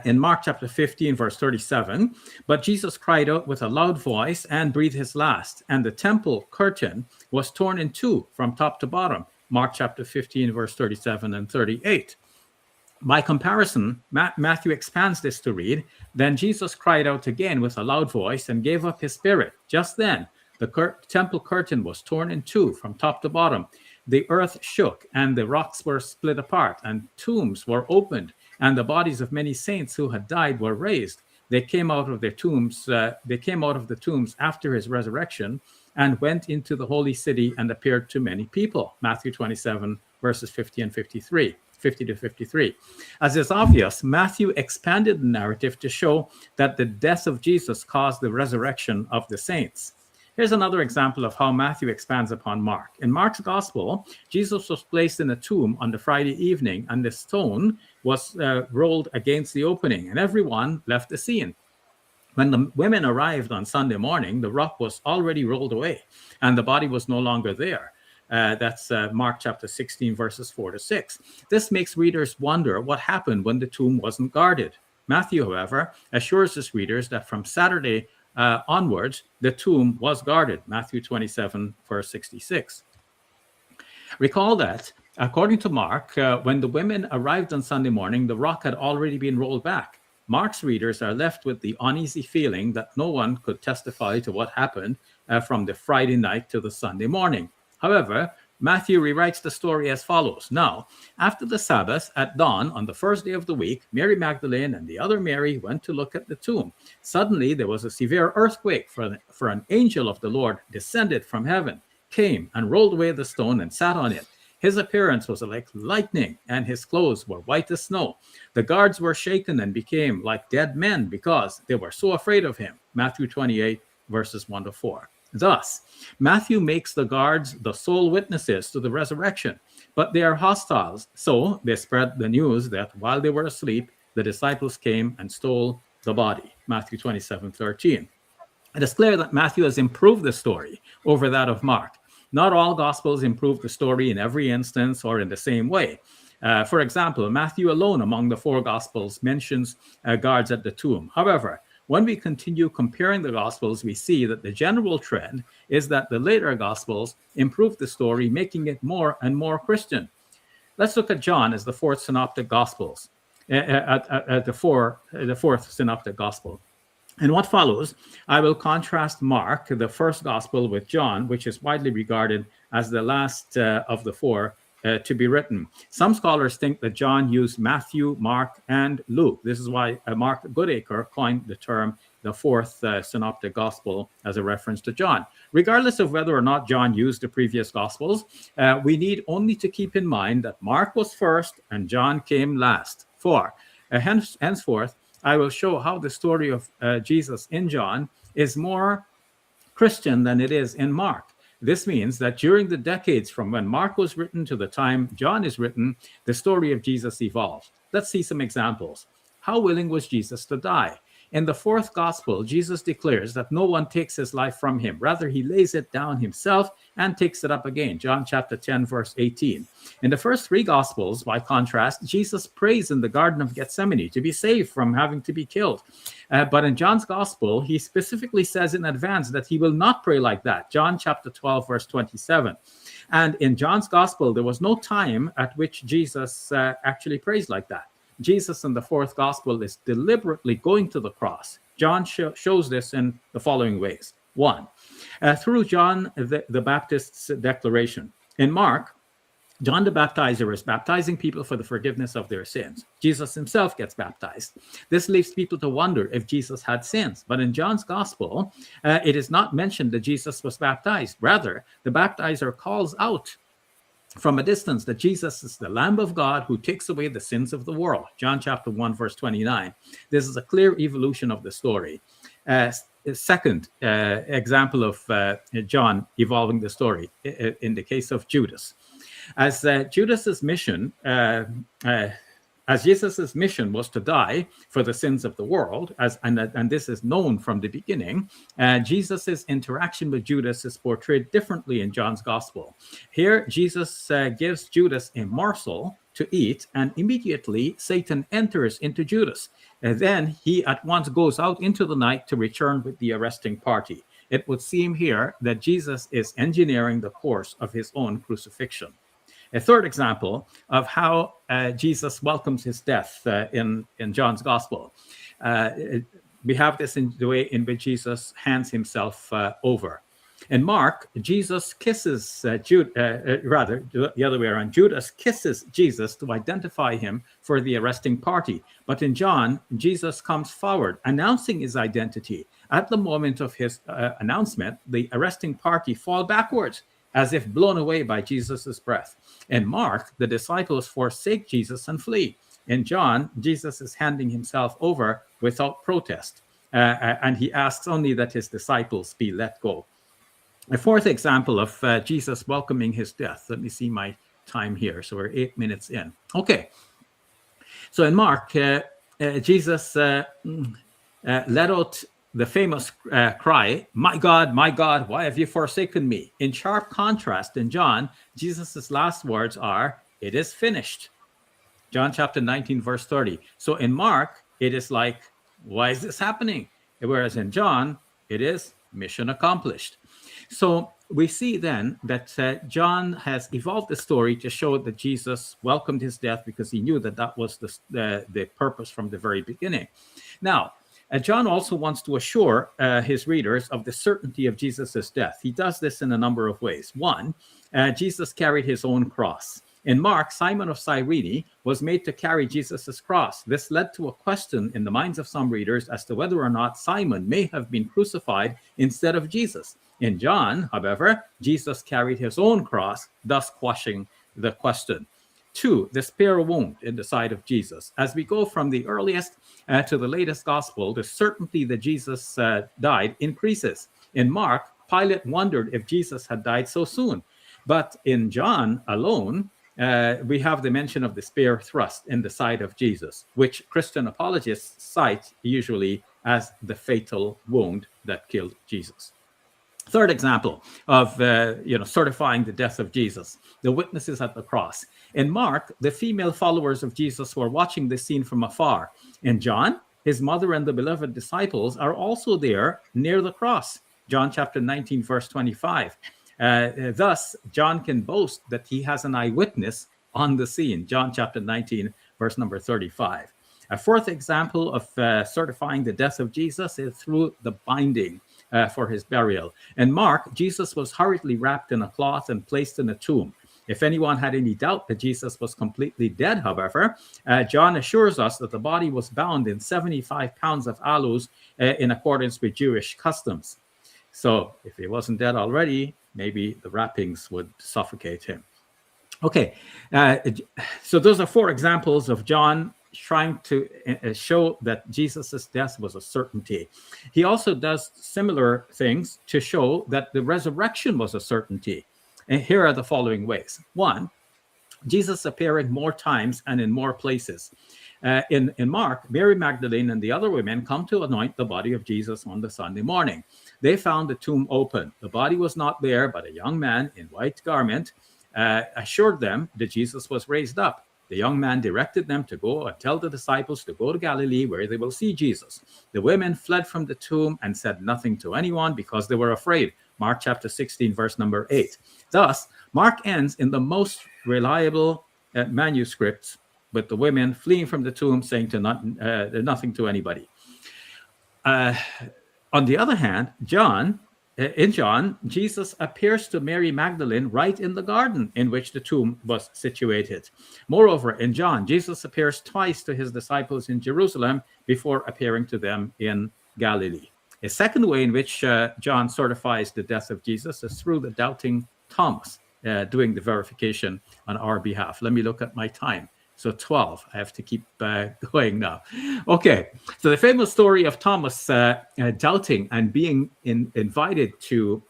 in Mark chapter 15, verse 37, but Jesus cried out with a loud voice and breathed his last, and the temple curtain was torn in two from top to bottom. Mark chapter 15, verse 37 and 38. By comparison, Matthew expands this to read, then Jesus cried out again with a loud voice and gave up his spirit. Just then, the temple curtain was torn in two from top to bottom. The earth shook and the rocks were split apart and tombs were opened and the bodies of many saints who had died were raised. They came out of their tombs. They came out of the tombs after his resurrection and went into the holy city and appeared to many people. Matthew 27, verses 50 to 53. As is obvious, Matthew expanded the narrative to show that the death of Jesus caused the resurrection of the saints. Here's another example of how Matthew expands upon Mark. In Mark's gospel, Jesus was placed in a tomb on the Friday evening, and the stone was rolled against the opening, and everyone left the scene. When the women arrived on Sunday morning, the rock was already rolled away, and the body was no longer there. That's Mark chapter 16, verses 4 to 6. This makes readers wonder what happened when the tomb wasn't guarded. Matthew, however, assures his readers that from Saturday onwards, the tomb was guarded. Matthew 27, verse 66. Recall that, according to Mark, when the women arrived on Sunday morning, the rock had already been rolled back. Mark's readers are left with the uneasy feeling that no one could testify to what happened from the Friday night to the Sunday morning. However, Matthew rewrites the story as follows. Now, after the Sabbath, at dawn on the first day of the week, Mary Magdalene and the other Mary went to look at the tomb. Suddenly, there was a severe earthquake, for an angel of the Lord descended from heaven, came and rolled away the stone and sat on it. His appearance was like lightning, and his clothes were white as snow. The guards were shaken and became like dead men because they were so afraid of him. Matthew 28, verses 1 to 4. Thus, Matthew makes the guards the sole witnesses to the resurrection, but they are hostile. So they spread the news that while they were asleep, the disciples came and stole the body. Matthew 27:13. It is clear that Matthew has improved the story over that of Mark. Not all Gospels improve the story in every instance or in the same way. For example, Matthew alone among the 4 Gospels mentions guards at the tomb. However, when we continue comparing the Gospels, we see that the general trend is that the later Gospels improve the story, making it more and more Christian. Let's look at John as the 4th synoptic Gospels, the fourth synoptic Gospel. In what follows, I will contrast Mark, the first Gospel, with John, which is widely regarded as the last of the 4 to be written. Some scholars think that John used Matthew, Mark, and Luke. This is why Mark Goodacre coined the term the 4th synoptic Gospel as a reference to John. Regardless of whether or not John used the previous Gospels, we need only to keep in mind that Mark was first and John came last. Henceforth, I will show how the story of Jesus in John is more Christian than it is in Mark. This means that during the decades from when Mark was written to the time John is written, the story of Jesus evolved. Let's see some examples. How willing was Jesus to die? In the 4th Gospel, Jesus declares that no one takes his life from him. Rather, he lays it down himself and takes it up again. John chapter 10, verse 18. In the first 3 Gospels, by contrast, Jesus prays in the Garden of Gethsemane to be saved from having to be killed. But in John's Gospel, he specifically says in advance that he will not pray like that. John chapter 12, verse 27. And in John's Gospel, there was no time at which Jesus actually prays like that. Jesus in the 4th Gospel is deliberately going to the cross. John shows this in the following ways. 1, through John the Baptist's declaration. In Mark, John the Baptizer is baptizing people for the forgiveness of their sins. Jesus himself gets baptized. This leaves people to wonder if Jesus had sins. But in John's Gospel, it is not mentioned that Jesus was baptized. Rather, the baptizer calls out from a distance that Jesus is the Lamb of God who takes away the sins of the world. John chapter 1, verse 29. This is a clear evolution of the story. Second example of John evolving the story in the case of Judas. As Judas's mission, as Jesus' mission was to die for the sins of the world, and this is known from the beginning, Jesus' interaction with Judas is portrayed differently in John's Gospel. Here, Jesus gives Judas a morsel to eat, and immediately Satan enters into Judas. And then he at once goes out into the night to return with the arresting party. It would seem here that Jesus is engineering the course of his own crucifixion. A third example of how Jesus welcomes his death in John's Gospel. We have this in the way in which Jesus hands himself over. In Mark, Jesus kisses rather the other way around. Judas kisses Jesus to identify him for the arresting party. But in John, Jesus comes forward, announcing his identity. At the moment of his announcement, the arresting party fall backwards, as if blown away by Jesus' breath. In Mark, the disciples forsake Jesus and flee. In John, Jesus is handing himself over without protest, and he asks only that his disciples be let go. A fourth example of Jesus welcoming his death. Let me see my time here. So we're 8 minutes in. Okay. So in Mark, Jesus let out the famous cry, my God, why have you forsaken me? In sharp contrast, in John, Jesus' last words are, it is finished. John chapter 19, verse 30. So in Mark, it is like, why is this happening? Whereas in John, it is mission accomplished. So we see then that John has evolved the story to show that Jesus welcomed his death because he knew that that was the purpose from the very beginning. Now, John also wants to assure his readers of the certainty of Jesus' death. He does this in a number of ways. One, Jesus carried his own cross. In Mark, Simon of Cyrene was made to carry Jesus' cross. This led to a question in the minds of some readers as to whether or not Simon may have been crucified instead of Jesus. In John, however, Jesus carried his own cross, thus quashing the question. Two, the spear wound in the side of Jesus. As we go from the earliest to the latest gospel, the certainty that Jesus died increases. In Mark, Pilate wondered if Jesus had died so soon. But in John alone, we have the mention of the spear thrust in the side of Jesus, which Christian apologists cite usually as the fatal wound that killed Jesus. Third example of certifying the death of Jesus, the witnesses at the cross. In Mark, the female followers of Jesus were watching this scene from afar. In John, his mother and the beloved disciples are also there near the cross. John chapter 19, verse 25. Thus, John can boast that he has an eyewitness on the scene. John chapter 19, verse number 35. A fourth example of certifying the death of Jesus is through the binding for his burial. In Mark, Jesus was hurriedly wrapped in a cloth and placed in a tomb. If anyone had any doubt that Jesus was completely dead, however, John assures us that the body was bound in 75 pounds of aloes in accordance with Jewish customs. So if he wasn't dead already, maybe the wrappings would suffocate him. Okay, so those are four examples of John trying to show that Jesus' death was a certainty. He also does similar things to show that the resurrection was a certainty. And here are the following ways. One, Jesus appearing more times and in more places. In Mark, Mary Magdalene and the other women come to anoint the body of Jesus on the Sunday morning. They found the tomb open. The body was not there, but a young man in white garment assured them that Jesus was raised up. The young man directed them to go and tell the disciples to go to Galilee where they will see Jesus. The women fled from the tomb and said nothing to anyone because they were afraid. Mark chapter 16, verse number 8. Thus, Mark ends in the most reliable manuscripts with the women fleeing from the tomb saying nothing to anybody. On the other hand, in John, Jesus appears to Mary Magdalene right in the garden in which the tomb was situated. Moreover, in John, Jesus appears twice to his disciples in Jerusalem before appearing to them in Galilee. A second way in which John certifies the death of Jesus is through the doubting Thomas doing the verification on our behalf. Let me look at my time. So 12, I have to keep going now. Okay, so the famous story of Thomas doubting and being invited to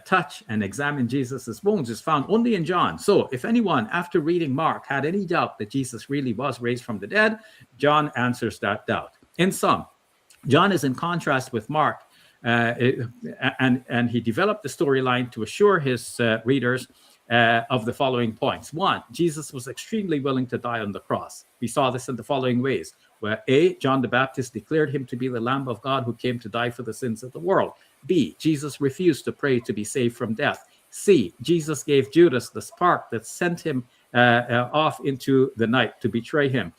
touch and examine Jesus's wounds is found only in John. So if anyone, after reading Mark, had any doubt that Jesus really was raised from the dead, John answers that doubt. In sum, John is in contrast with Mark, and he developed the storyline to assure his readers of the following points. One, Jesus was extremely willing to die on the cross. We saw this in the following ways, where A, John the Baptist declared him to be the Lamb of God who came to die for the sins of the world. B, Jesus refused to pray to be saved from death. C, Jesus gave Judas the spark that sent him off into the night to betray him.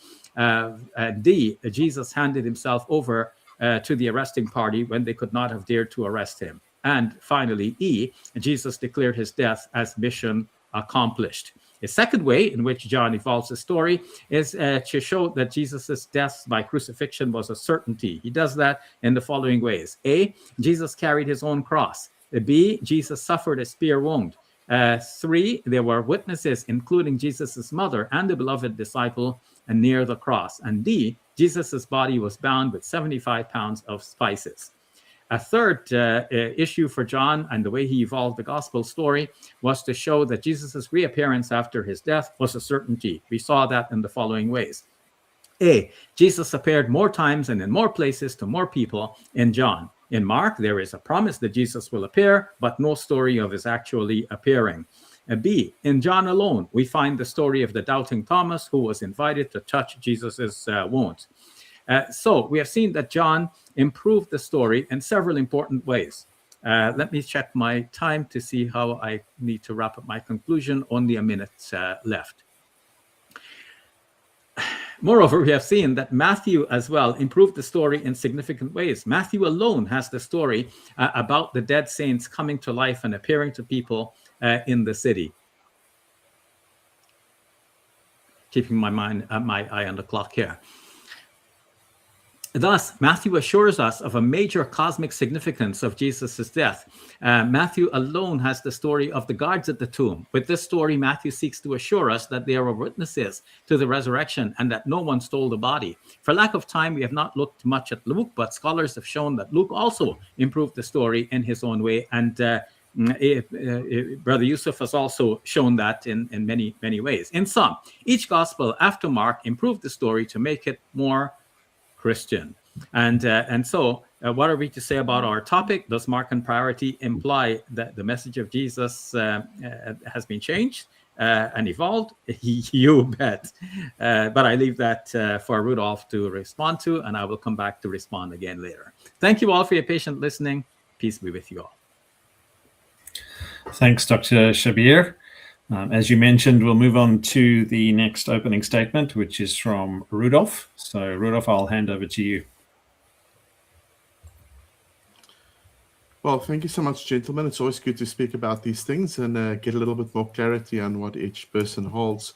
D, Jesus handed himself over to the arresting party when they could not have dared to arrest him. And finally, E, Jesus declared his death as mission accomplished. A second way in which John evolves the story is to show that Jesus' death by crucifixion was a certainty. He does that in the following ways. A, Jesus carried his own cross. B, Jesus suffered a spear wound. 3, there were witnesses, including Jesus' mother and the beloved disciple, near the cross. And D, Jesus' body was bound with 75 pounds of spices. A third issue for John and the way he evolved the gospel story was to show that Jesus' reappearance after his death was a certainty. We saw that in the following ways. A, Jesus appeared more times and in more places to more people in John. In Mark, there is a promise that Jesus will appear, but no story of his actually appearing. B, in John alone, we find the story of the doubting Thomas who was invited to touch Jesus' wounds. So we have seen that John improved the story in several important ways. Let me check my time to see how I need to wrap up my conclusion. Only a minute left. Moreover, we have seen that Matthew as well improved the story in significant ways. Matthew alone has the story about the dead saints coming to life and appearing to people in the city. Keeping my eye on the clock here. Thus, Matthew assures us of a major cosmic significance of Jesus' death. Matthew alone has the story of the guards at the tomb. With this story, Matthew seeks to assure us that there are witnesses to the resurrection and that no one stole the body. For lack of time, we have not looked much at Luke, but scholars have shown that Luke also improved the story in his own way. And Brother Yusuf has also shown that in many, many ways. In sum, each gospel after Mark improved the story to make it more Christian. And so what are we to say about our topic? Does Markan priority imply that the message of Jesus has been changed and evolved? You bet. But I leave that for Rudolph to respond to, and I will come back to respond again later. Thank you all for your patient listening. Peace be with you all. Thanks, Dr. Shabir. As you mentioned, we'll move on to the next opening statement, which is from Rudolph. So, Rudolph, I'll hand over to you. Well, thank you so much, gentlemen. It's always good to speak about these things and get a little bit more clarity on what each person holds.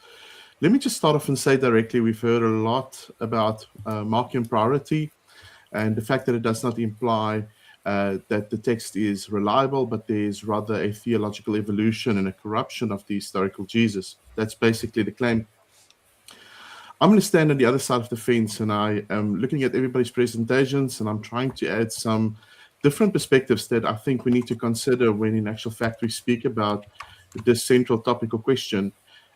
Let me just start off and say directly, we've heard a lot about Markan priority and the fact that it does not imply that the text is reliable, but there's rather a theological evolution and a corruption of the historical Jesus. That's basically the claim. I'm going to stand on the other side of the fence, and I am looking at everybody's presentations, and I'm trying to add some different perspectives that I think we need to consider when in actual fact we speak about this central topic or question.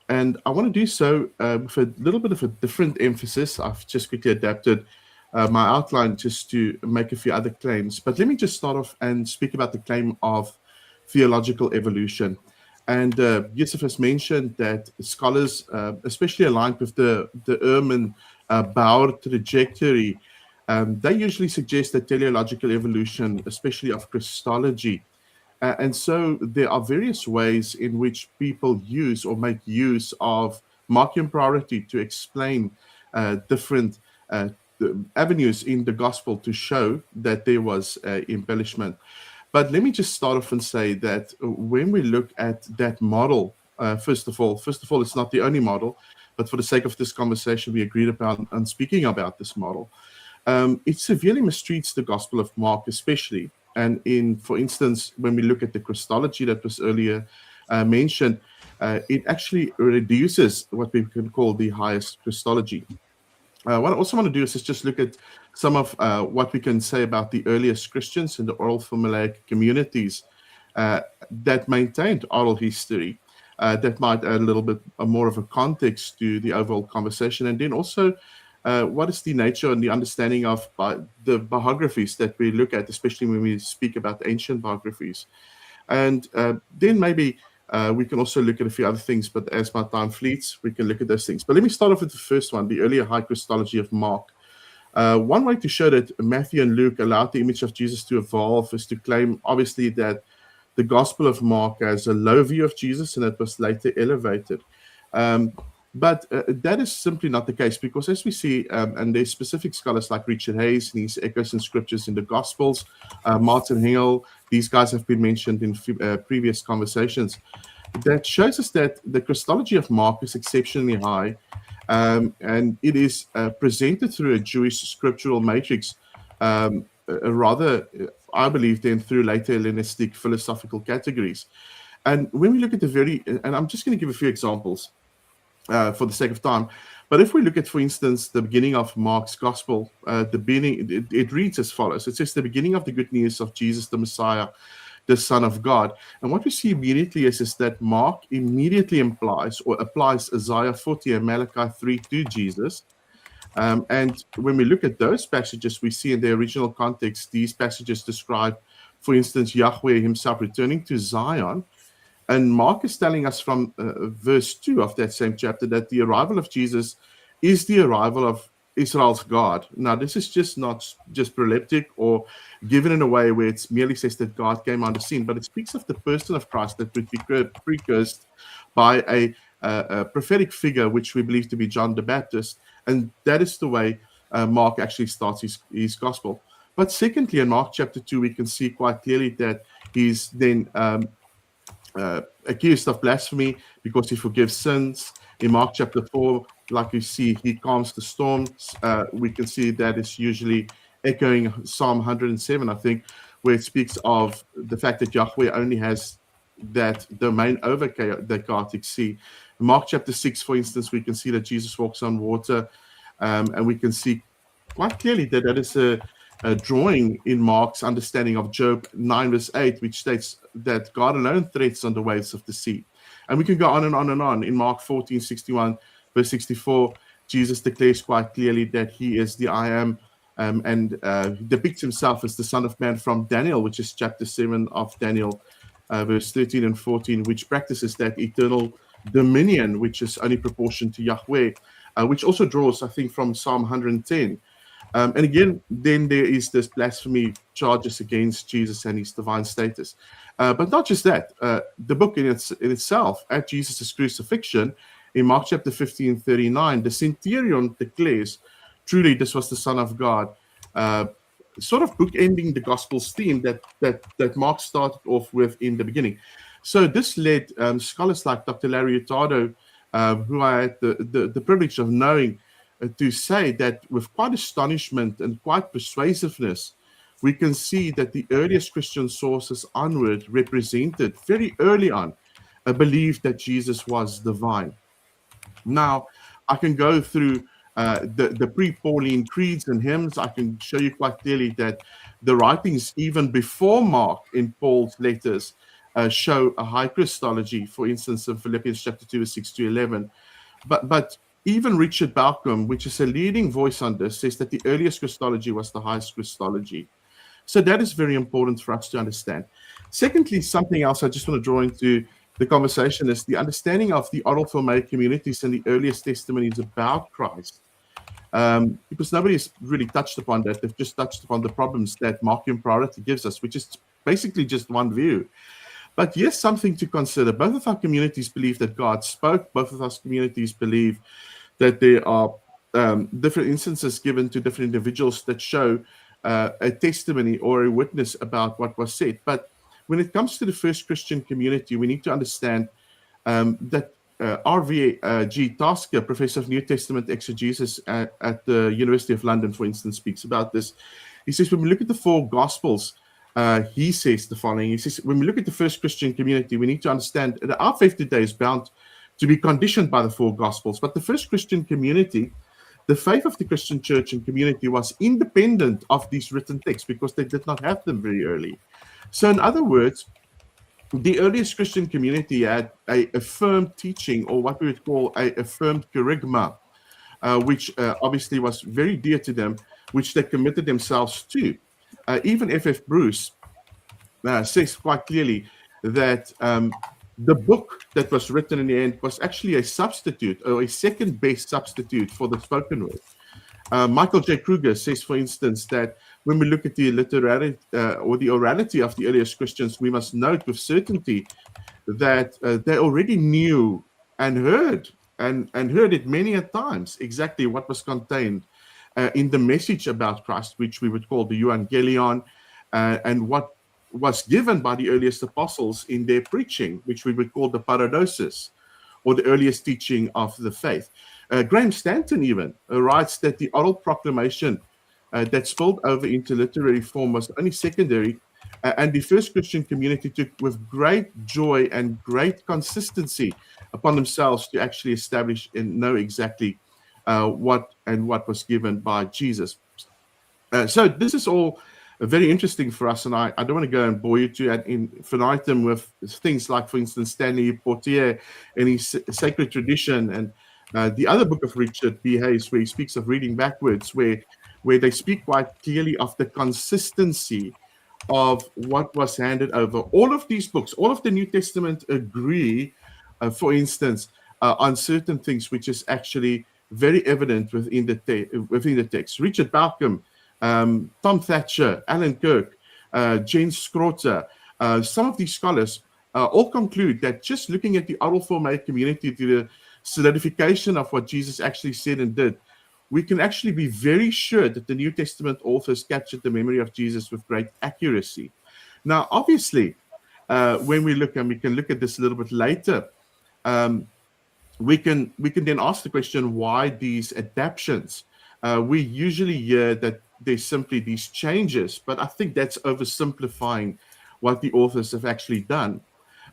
And I want to do so with a little bit of a different emphasis. I've just quickly adapted my outline just to make a few other claims. But let me just start off and speak about the claim of theological evolution. And Yusuf has mentioned that scholars, especially aligned with the Ehrman Bauer trajectory, they usually suggest that teleological evolution, especially of Christology. And so there are various ways in which people use or make use of Markan priority to explain different avenues in the gospel to show that there was embellishment. But let me just start off and say that when we look at that model, first of all, it's not the only model, but for the sake of this conversation, we agreed upon on speaking about this model. It severely mistreats the Gospel of Mark, especially. And for instance, when we look at the Christology that was earlier mentioned, it actually reduces what we can call the highest Christology. What I also want to do is just look at some of what we can say about the earliest Christians in the oral formulaic communities that maintained oral history. That might add a little bit more of a context to the overall conversation. And then also, what is the nature and the understanding of the biographies that we look at, especially when we speak about ancient biographies. And then maybe we can also look at a few other things, but as my time fleets, we can look at those things. But let me start off with the first one, the earlier high Christology of Mark. One way to show that Matthew and Luke allowed the image of Jesus to evolve is to claim, obviously, that the Gospel of Mark has a low view of Jesus and it was later elevated. But that is simply not the case, because as we see, and there's specific scholars like Richard Hayes and his Echoes and Scriptures in the Gospels, Martin Hengel, these guys have been mentioned in previous conversations, that shows us that the Christology of Mark is exceptionally high, and it is presented through a Jewish scriptural matrix, rather, I believe, than through later Hellenistic philosophical categories. And when we look at and I'm just going to give a few examples, for the sake of time. But if we look at, for instance, the beginning of Mark's gospel, it reads as follows. It says, the beginning of the good news of Jesus, the Messiah, the Son of God. And what we see immediately is that Mark immediately implies or applies Isaiah 40 and Malachi 3 to Jesus. And when we look at those passages, we see in the original context, these passages describe, for instance, Yahweh himself returning to Zion. And Mark is telling us from verse 2 of that same chapter that the arrival of Jesus is the arrival of Israel's God. Now, this is just not just proleptic or given in a way where it merely says that God came on the scene, but it speaks of the person of Christ that would be precursed by a prophetic figure, which we believe to be John the Baptist. And that is the way Mark actually starts his gospel. But secondly, in Mark chapter 2, we can see quite clearly that he's then accused of blasphemy because he forgives sins. In Mark chapter 4, like you see, he calms the storms. We can see that is usually echoing Psalm 107, I think, where it speaks of the fact that Yahweh only has that domain over the Chaotic Sea. In Mark chapter 6, for instance, we can see that Jesus walks on water, and we can see quite clearly that that is a drawing in Mark's understanding of Job 9 verse 8, which states that God alone treads on the waves of the sea. And we can go on and on and on. In Mark 14:61 verse 64, Jesus declares quite clearly that he is the I am and depicts himself as the Son of Man from Daniel, which is chapter 7 of Daniel, verse 13 and 14, which practices that eternal dominion, which is only proportioned to Yahweh, which also draws, I think, from Psalm 110. And again, then there is this blasphemy charges against Jesus and his divine status. But not just that. The book in itself, at Jesus' crucifixion, in Mark chapter 15:39, the centurion declares, truly this was the Son of God, sort of bookending the Gospel's theme that Mark started off with in the beginning. So this led scholars like Dr. Larry Hurtado, who I had the privilege of knowing, to say that with quite astonishment and quite persuasiveness, we can see that the earliest Christian sources onward represented very early on a belief that Jesus was divine. Now, I can go through the pre-Pauline creeds and hymns. I can show you quite clearly that the writings even before Mark in Paul's letters show a high Christology, for instance, in Philippians chapter 2, verse 6 to 11. But even Richard Balcom, which is a leading voice on this, says that the earliest Christology was the highest Christology. So that is very important for us to understand. Secondly, something else I just want to draw into the conversation is the understanding of the oral Formate communities and the earliest testimonies about Christ. Because nobody has really touched upon that. They've just touched upon the problems that MARKAN Priority gives us, which is basically just one view. But here's something to consider. Both of our communities believe that God spoke. Both of our communities believe that there are different instances given to different individuals that show a testimony or a witness about what was said. But when it comes to the first Christian community, we need to understand that R.V.G. Tasker, professor of New Testament exegesis at the University of London, for instance, speaks about this. He says, when we look at the four Gospels, he says the following. He says, when we look at the first Christian community, we need to understand that our faith today is bound to be conditioned by the four Gospels. But the first Christian community, the faith of the Christian church and community was independent of these written texts because they did not have them very early. So in other words, the earliest Christian community had a affirmed teaching, or what we would call a affirmed kerygma, which obviously was very dear to them, which they committed themselves to. Even F.F. Bruce says quite clearly that the book that was written in the end was actually a substitute, or a second best substitute for the spoken word. Michael J. Kruger says, for instance, that when we look at the literary or the orality of the earliest Christians, we must note with certainty that they already knew and heard it many a times exactly what was contained in the message about Christ, which we would call the Evangelion, and what was given by the earliest apostles in their preaching, which we would call the paradosis, or the earliest teaching of the faith. Graham Stanton even writes that the oral proclamation that spilled over into literary form was only secondary, and the first Christian community took with great joy and great consistency upon themselves to actually establish and know exactly what was given by Jesus. So this is all very interesting for us, and I don't want to go and bore you to ad infinitum with things like, for instance, Stanley Portier and his Sacred Tradition, and the other book of Richard B. Hayes, where he speaks of reading backwards, where they speak quite clearly of the consistency of what was handed over. All of these books, all of the New Testament agree, for instance, on certain things, which is actually very evident within the text. Richard Balcom, Tom Thatcher, Alan Kirk, Jens Scrotter, some of these scholars all conclude that just looking at the oral Formate community to the solidification of what Jesus actually said and did, we can actually be very sure that the New Testament authors captured the memory of Jesus with great accuracy. Now, obviously, when we look, and we can look at this a little bit later, we can then ask the question, why these adaptations? We usually hear that there's simply these changes, but I think that's oversimplifying what the authors have actually done.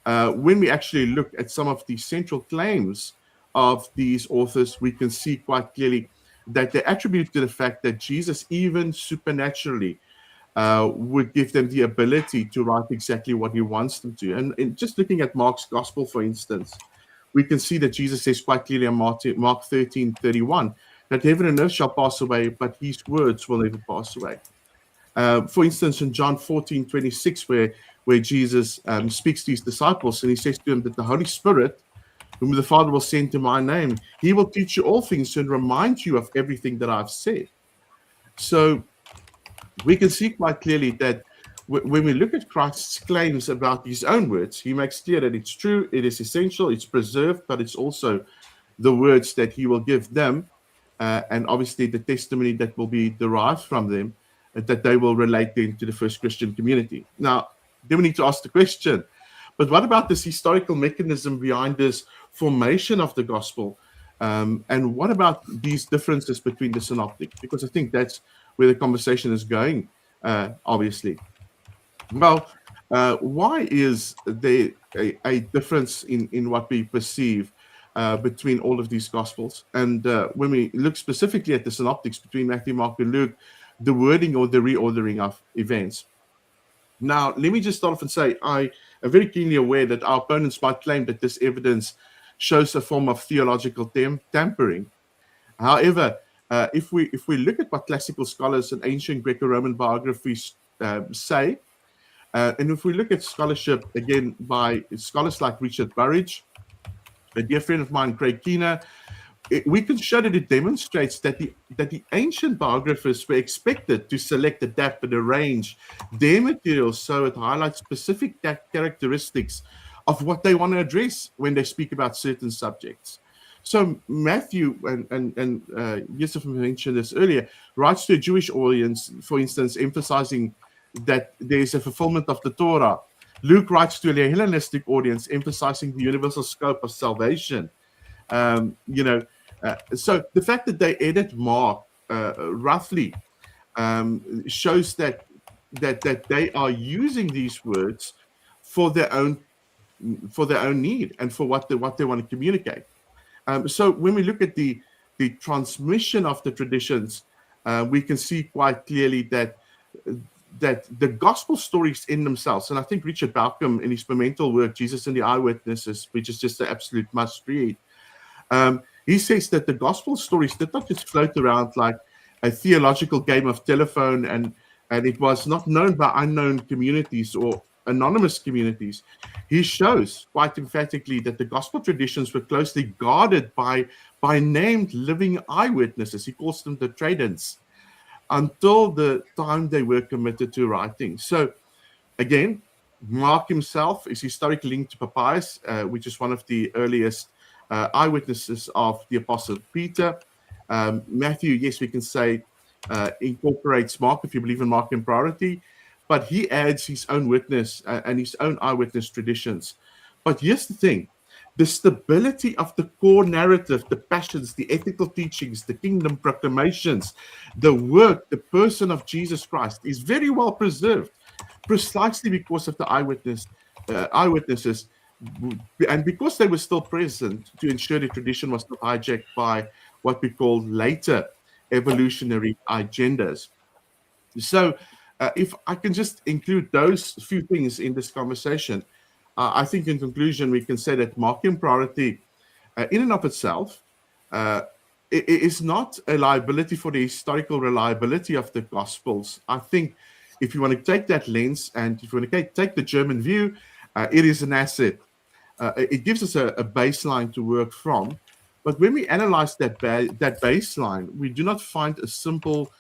When we actually look at some of the central claims of these authors, we can see quite clearly that they attribute to the fact that Jesus, even supernaturally, would give them the ability to write exactly what he wants them to. And just looking at Mark's gospel, for instance, we can see that Jesus says quite clearly in Mark 13:31 that heaven and earth shall pass away, but his words will never pass away. For instance, in John 14:26, where Jesus speaks to his disciples, and he says to them that the Holy Spirit, whom the Father will send in my name, he will teach you all things and remind you of everything that I've said. So we can see quite clearly that when we look at Christ's claims about his own words, he makes clear that it's true, it is essential, it's preserved, but it's also the words that he will give them, and obviously the testimony that will be derived from them, that they will relate then to the first Christian community. Now, then we need to ask the question, but what about this historical mechanism behind this formation of the gospel? And what about these differences between the synoptics? Because I think that's where the conversation is going, obviously. Well, why is there a difference in what we perceive between all of these gospels? And when we look specifically at the synoptics between Matthew, Mark, and Luke, the wording or the reordering of events. Now, let me just start off and say, I am very keenly aware that our opponents might claim that this evidence shows a form of theological tampering. However, if we look at what classical scholars and ancient Greco-Roman biographies say, and if we look at scholarship, again, by scholars like Richard Burridge, a dear friend of mine, Craig Keener, we can show that it demonstrates that the ancient biographers were expected to select, adapt, and arrange their materials so it highlights specific characteristics of what they want to address when they speak about certain subjects. So Matthew, and Yusuf mentioned this earlier, writes to a Jewish audience, for instance, emphasizing that there is a fulfillment of the Torah. Luke writes to a Hellenistic audience, emphasizing the universal scope of salvation. So the fact that they edit Mark roughly shows that they are using these words for their own need and for what they want to communicate. So when we look at the transmission of the traditions, we can see quite clearly that the gospel stories in themselves, and I think Richard Balcom in his monumental work, Jesus and the Eyewitnesses, which is just an absolute must read, he says that the gospel stories did not just float around like a theological game of telephone, and it was not known by unknown communities or anonymous communities. He shows quite emphatically that the gospel traditions were closely guarded by named living eyewitnesses. He calls them the tradents, until the time they were committed to writing. So again, Mark himself is historically linked to Papias, which is one of the earliest eyewitnesses of the Apostle Peter. Matthew, yes, we can say incorporates Mark if you believe in MARKAN priority, but he adds his own witness and his own eyewitness traditions. But here's the thing. The stability of the core narrative, the passions, the ethical teachings, the kingdom proclamations, the work, the person of Jesus Christ is very well preserved, precisely because of the eyewitnesses, and because they were still present to ensure the tradition was not hijacked by what we call later evolutionary agendas. So if I can just include those few things in this conversation, I think in conclusion, we can say that MARKAN priority in and of itself it is not a liability for the historical reliability of the Gospels. I think if you want to take that lens and if you want to take the German view, it is an asset. It gives us a baseline to work from. But when we analyze that baseline, we do not find a simple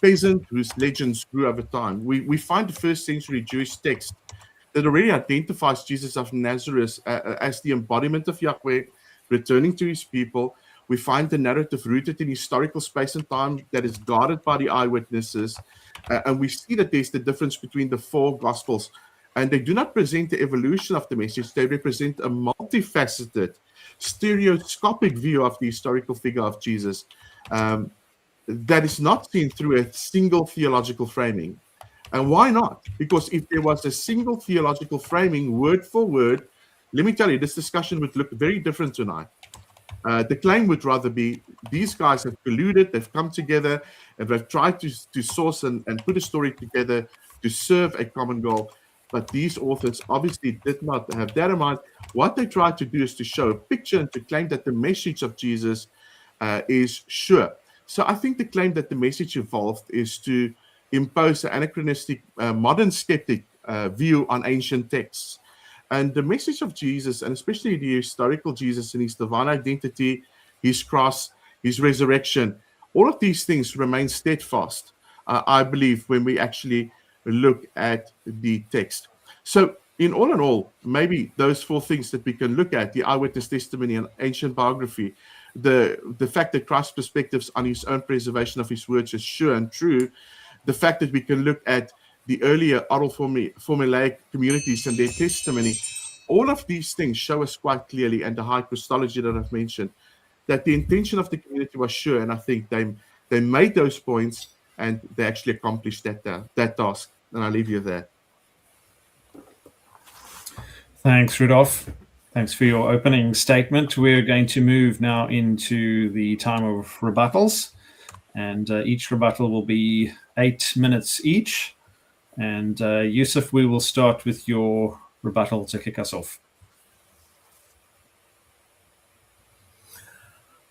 peasant whose legends grew over time. We find the first century Jewish text that already identifies Jesus of Nazareth as the embodiment of Yahweh, returning to his people. We find the narrative rooted in historical space and time that is guarded by the eyewitnesses. And we see that there's the difference between the four Gospels. And they do not present the evolution of the message. They represent a multifaceted, stereoscopic view of the historical figure of Jesus that is not seen through a single theological framing. And why not? Because if there was a single theological framing, word for word, let me tell you, this discussion would look very different tonight. The claim would rather be, these guys have colluded, they've come together, and they've tried to source and put a story together to serve a common goal. But these authors obviously did not have that in mind. What they tried to do is to show a picture and to claim that the message of Jesus is sure. So I think the claim that the message evolved is to impose an anachronistic, modern skeptic view on ancient texts. And the message of Jesus, and especially the historical Jesus and his divine identity, his cross, his resurrection, all of these things remain steadfast, I believe, when we actually look at the text. So in all, maybe those four things that we can look at: the eyewitness testimony and ancient biography, the fact that Christ's perspectives on his own preservation of his words is sure and true, the fact that we can look at the earlier oral formulaic communities and their testimony, all of these things show us quite clearly, and the high Christology that I've mentioned, that the intention of the community was sure. And I think they made those points and they actually accomplished that task. And I'll leave you there. Thanks, Rudolph. Thanks for your opening statement. We're going to move now into the time of rebuttals, and each rebuttal will be 8 minutes each. And Yusuf, we will start with your rebuttal to kick us off.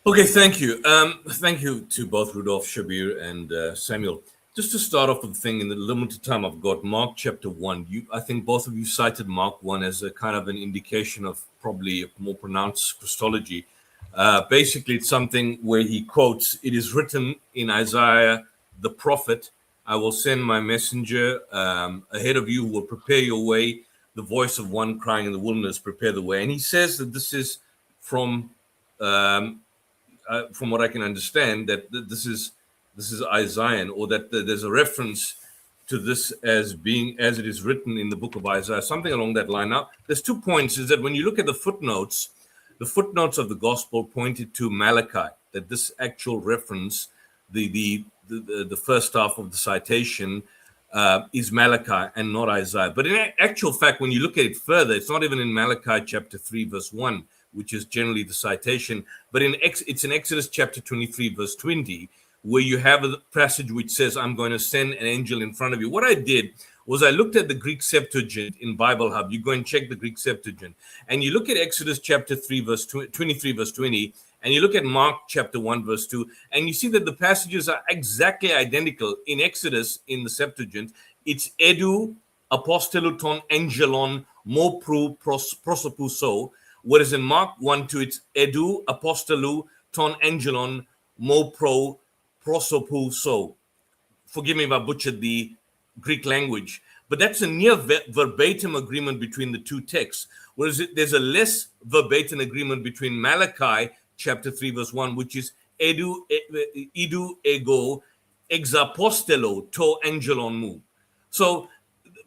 Okay, thank you. Thank you to both Rudolph, Shabir, and Samuel. Just to start off with the thing, in the limited time I've got, Mark chapter 1. I think both of you cited Mark 1 as a kind of an indication of probably a more pronounced Christology. Basically, it's something where he quotes, "It is written in Isaiah the prophet, I will send my messenger ahead of you who will prepare your way, the voice of one crying in the wilderness, prepare the way." And he says that this is from what I can understand, that this is Isaiah, or that there's a reference to this as being as it is written in the book of Isaiah, something along that line. Now, there's 2 points. Is that when you look at the footnotes of the gospel pointed to Malachi, that this actual reference, the first half of the citation, is Malachi and not Isaiah. But in actual fact, when you look at it further, it's not even in Malachi chapter 3, verse 1, which is generally the citation, but it's in Exodus chapter 23, verse 20, where you have a passage which says, "I'm going to send an angel in front of you." What I did was I looked at the Greek Septuagint in Bible Hub. You go and check the Greek Septuagint, and you look at Exodus chapter 3, verse 23, verse 20, and you look at Mark chapter 1, verse 2, and you see that the passages are exactly identical. In Exodus, in the Septuagint, it's edu apostolou ton angelon mo pro prosopouso, whereas in Mark 1, 2, it's edu apostolou ton angelon mo pro prosopouso. Forgive me if I butchered the Greek language, but that's a near verbatim agreement between the two texts, whereas there's a less verbatim agreement between Malachi chapter 3, verse 1, which is idu ego exapostelo to angelon mu. So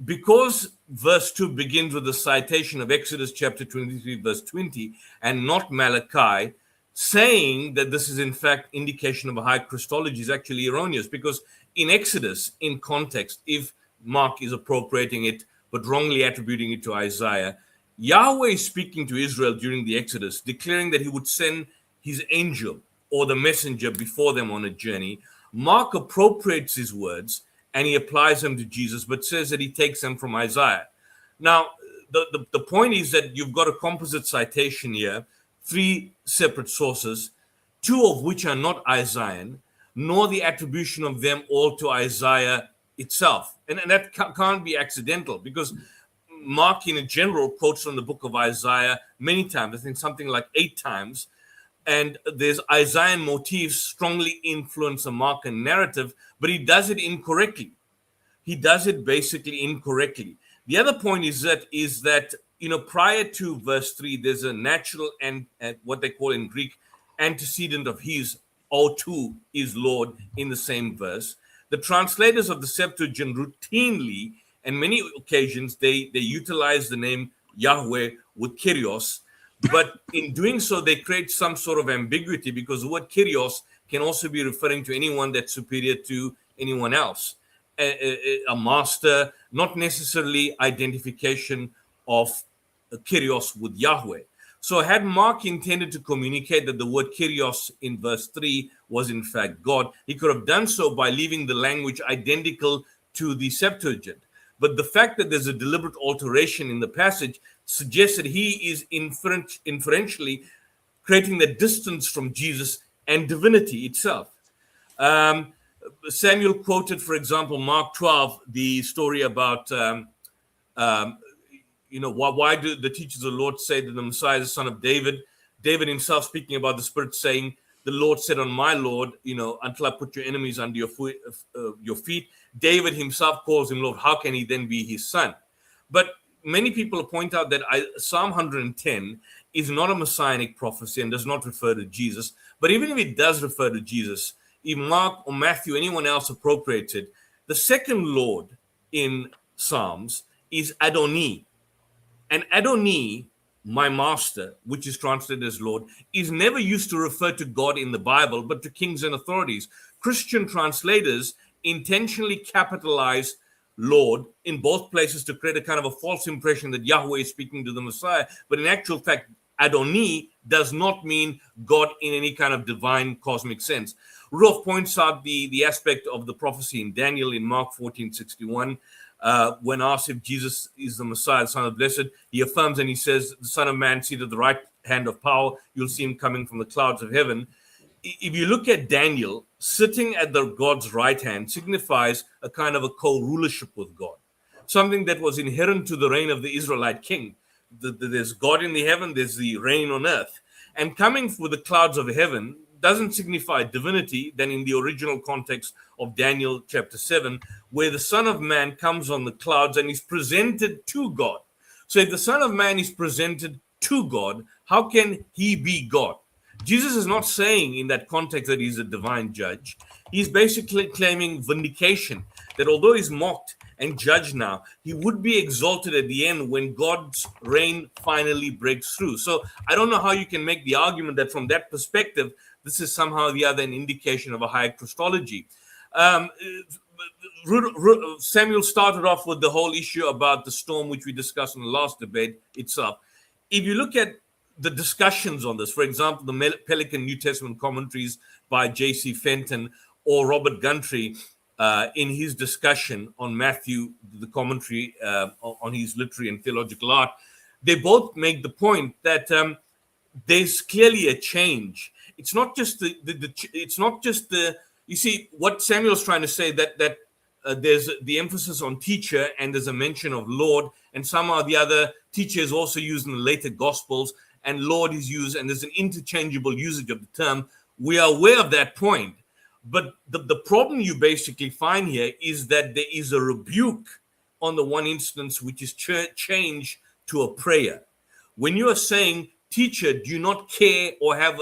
because verse 2 begins with the citation of Exodus chapter 23, verse 20, and not Malachi, saying that this is in fact indication of a high Christology is actually erroneous, because in Exodus, in context, if Mark is appropriating it but wrongly attributing it to Isaiah, Yahweh is speaking to Israel during the Exodus, declaring that he would send his angel or the messenger before them on a journey. Mark appropriates his words and he applies them to Jesus, but says that he takes them from Isaiah. Now, the point is that you've got a composite citation here, 3 separate sources, 2 of which are not Isaiah, nor the attribution of them all to Isaiah itself. And that can't be accidental, because Mark in general quotes from the book of Isaiah many times, I think something like 8 times, and there's Isaiah motifs strongly influence the Markan narrative, but he does it incorrectly. He does it basically incorrectly. The other point is that prior to verse 3, there's a natural and what they call in Greek antecedent of his, O2 is Lord, in the same verse. The translators of the Septuagint routinely, and many occasions, they utilize the name Yahweh with Kyrios, but in doing so, they create some sort of ambiguity, because the word Kyrios can also be referring to anyone that's superior to anyone else, a master, not necessarily identification of Kyrios with Yahweh. So had Mark intended to communicate that the word Kyrios in verse 3 was in fact God, he could have done so by leaving the language identical to the Septuagint. But the fact that there's a deliberate alteration in the passage suggests that he is inferentially creating the distance from Jesus and divinity itself. Samuel quoted, for example, Mark 12, the story about, why do the teachers of the Lord say that the Messiah is the son of David? David himself speaking about the Spirit saying, the Lord said on my Lord, until I put your enemies under your feet. David himself calls him Lord. How can he then be his son? But many people point out that Psalm 110 is not a messianic prophecy and does not refer to Jesus. But even if it does refer to Jesus, if Mark or Matthew, anyone else appropriates it, the second Lord in Psalms is Adoni. And Adoni, my master, which is translated as Lord, is never used to refer to God in the Bible, but to kings and authorities. Christian translators intentionally capitalize Lord in both places to create a kind of a false impression that Yahweh is speaking to the Messiah. But in actual fact, Adoni does not mean God in any kind of divine cosmic sense. Rudolph points out the aspect of the prophecy in Daniel in Mark 14:61. When asked if Jesus is the Messiah, the Son of the Blessed, he affirms and he says, the Son of Man seated at the right hand of power, you'll see him coming from the clouds of heaven. If you look at Daniel, sitting at the God's right hand signifies a kind of a co-rulership with God, something that was inherent to the reign of the Israelite king. There's God in the heaven, there's the reign on earth. And coming with the clouds of heaven doesn't signify divinity than in the original context of Daniel chapter 7, where the Son of Man comes on the clouds and is presented to God. So if the Son of Man is presented to God, how can he be God? Jesus is not saying in that context that he's a divine judge. He's basically claiming vindication, that although he's mocked and judged now, he would be exalted at the end when God's reign finally breaks through. So I don't know how you can make the argument that from that perspective, this is somehow the other an indication of a higher Christology. Samuel started off with the whole issue about the storm, which we discussed in the last debate itself. If you look at the discussions on this, for example, the Pelican New Testament commentaries by J.C. Fenton or Robert Gundry in his discussion on Matthew, the commentary on his literary and theological art, they both make the point that there's clearly a change. It's not just you see what Samuel's trying to say, that there's the emphasis on teacher and there's a mention of Lord, and somehow the other teacher is also used in the later Gospels and Lord is used, and there's an interchangeable usage of the term. We are aware of that point. But the problem you basically find here is that there is a rebuke on the one instance, which is changed to a prayer. When you are saying, teacher, do you not care or have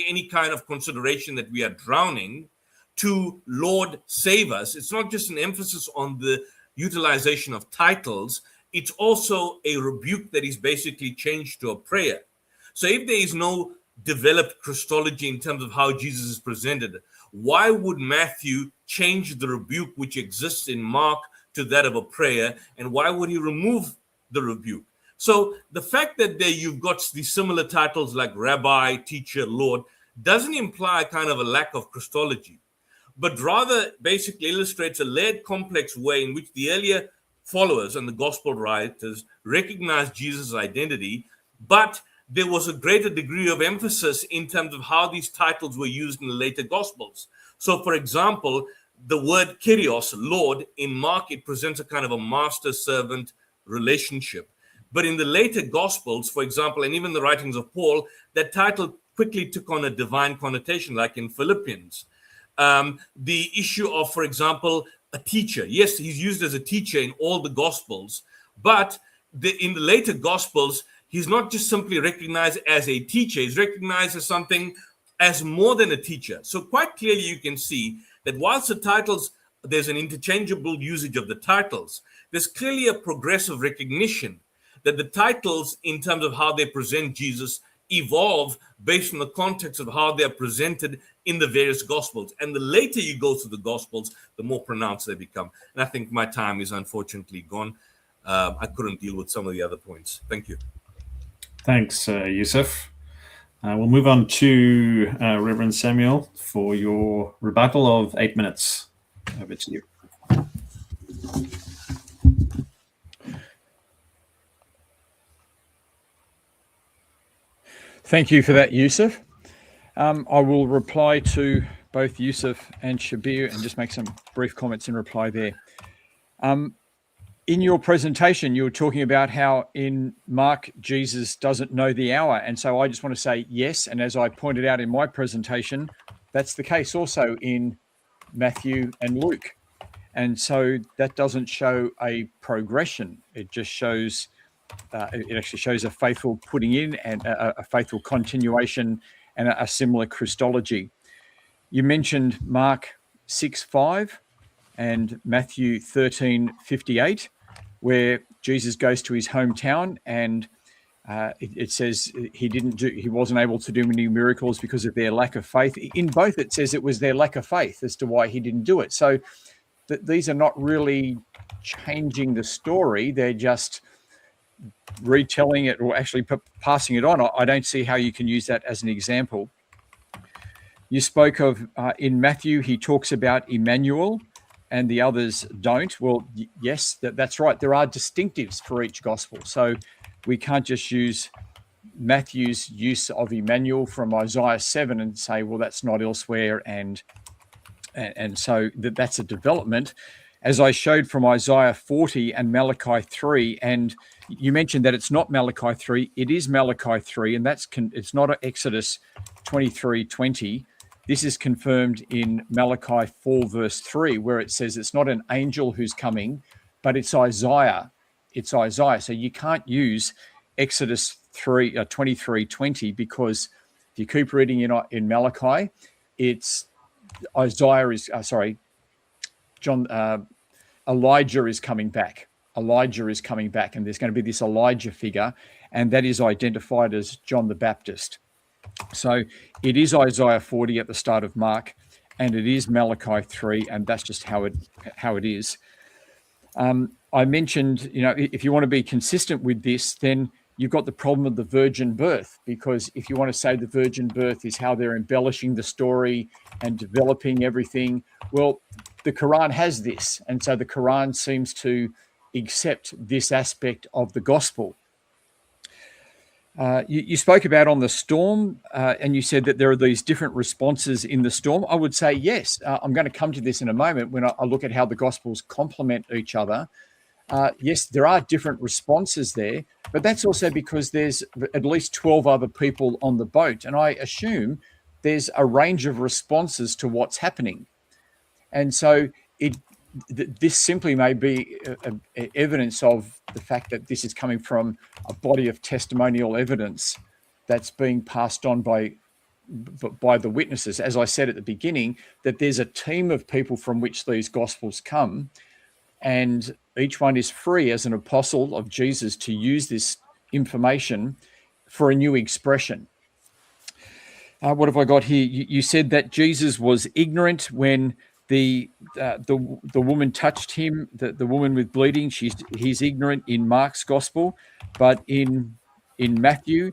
any kind of consideration that we are drowning, to Lord, save us, it's not just an emphasis on the utilization of titles, it's also a rebuke that is basically changed to a prayer. So if there is no developed Christology in terms of how Jesus is presented, why would Matthew change the rebuke which exists in Mark to that of a prayer? And why would he remove the rebuke? So the fact that there you've got these similar titles like Rabbi, Teacher, Lord, doesn't imply a kind of a lack of Christology, but rather basically illustrates a layered, complex way in which the earlier followers and the gospel writers recognized Jesus' identity, but there was a greater degree of emphasis in terms of how these titles were used in the later Gospels. So, for example, the word Kyrios, Lord, in Mark, it presents a kind of a master-servant relationship. But in the later Gospels, for example, and even the writings of Paul, that title quickly took on a divine connotation, like in Philippians. The issue of, for example, a teacher. Yes, he's used as a teacher in all the Gospels, but in the later Gospels, he's not just simply recognized as a teacher, he's recognized as something as more than a teacher. So quite clearly you can see that whilst the titles, there's an interchangeable usage of the titles, there's clearly a progressive recognition that the titles, in terms of how they present Jesus, evolve based on the context of how they're presented in the various Gospels. And the later you go through the Gospels, the more pronounced they become. And I think my time is unfortunately gone. I couldn't deal with some of the other points. Thank you. Thanks, Yusuf. We'll move on to Reverend Samuel for your rebuttal of 8 minutes. Over to you. Thank you for that, Yusuf. I will reply to both Yusuf and Shabir and just make some brief comments in reply there. In your presentation, you were talking about how in Mark, Jesus doesn't know the hour. And so I just want to say yes. And as I pointed out in my presentation, that's the case also in Matthew and Luke. And so that doesn't show a progression. It just shows, it actually shows a faithful putting in and a faithful continuation and a similar Christology. You mentioned Mark 6:5 and Matthew 13:58, where Jesus goes to his hometown and it says he wasn't able to do many miracles because of their lack of faith. In both, it says it was their lack of faith as to why he didn't do it. So these are not really changing the story. They're just retelling it or actually passing it on. I don't see how you can use that as an example. You spoke of in Matthew, he talks about Emmanuel and the others don't. Well, yes, that's right. There are distinctives for each gospel. So we can't just use Matthew's use of Emmanuel from Isaiah 7 and say, well, that's not elsewhere. And so that's a development. As I showed from Isaiah 40 and Malachi 3, and you mentioned that it's not Malachi 3, it is Malachi 3, and it's not Exodus 23:20. This is confirmed in Malachi 4, verse 3, where it says it's not an angel who's coming, but it's Isaiah. It's Isaiah. So you can't use Exodus 23:20 because if you keep reading in Malachi, it's Isaiah is, Elijah is coming back. Elijah is coming back, and there's going to be this Elijah figure, and that is identified as John the Baptist. So it is Isaiah 40 at the start of Mark, and it is Malachi 3, and that's just how it is. I mentioned, if you want to be consistent with this, then you've got the problem of the virgin birth, because if you want to say the virgin birth is how they're embellishing the story and developing everything, well, the Quran has this, and so the Quran seems to accept this aspect of the gospel. You spoke about on the storm, and you said that there are these different responses in the storm. I would say yes. I'm going to come to this in a moment when I look at how the Gospels complement each other. Yes, there are different responses there, but that's also because there's at least 12 other people on the boat, and I assume there's a range of responses to what's happening. And so this simply may be evidence of the fact that this is coming from a body of testimonial evidence that's being passed on by the witnesses. As I said at the beginning, that there's a team of people from which these gospels come, and each one is free as an apostle of Jesus to use this information for a new expression. What have I got here? You said that Jesus was ignorant when the woman touched him, the woman with bleeding. He's ignorant in Mark's gospel, but in Matthew,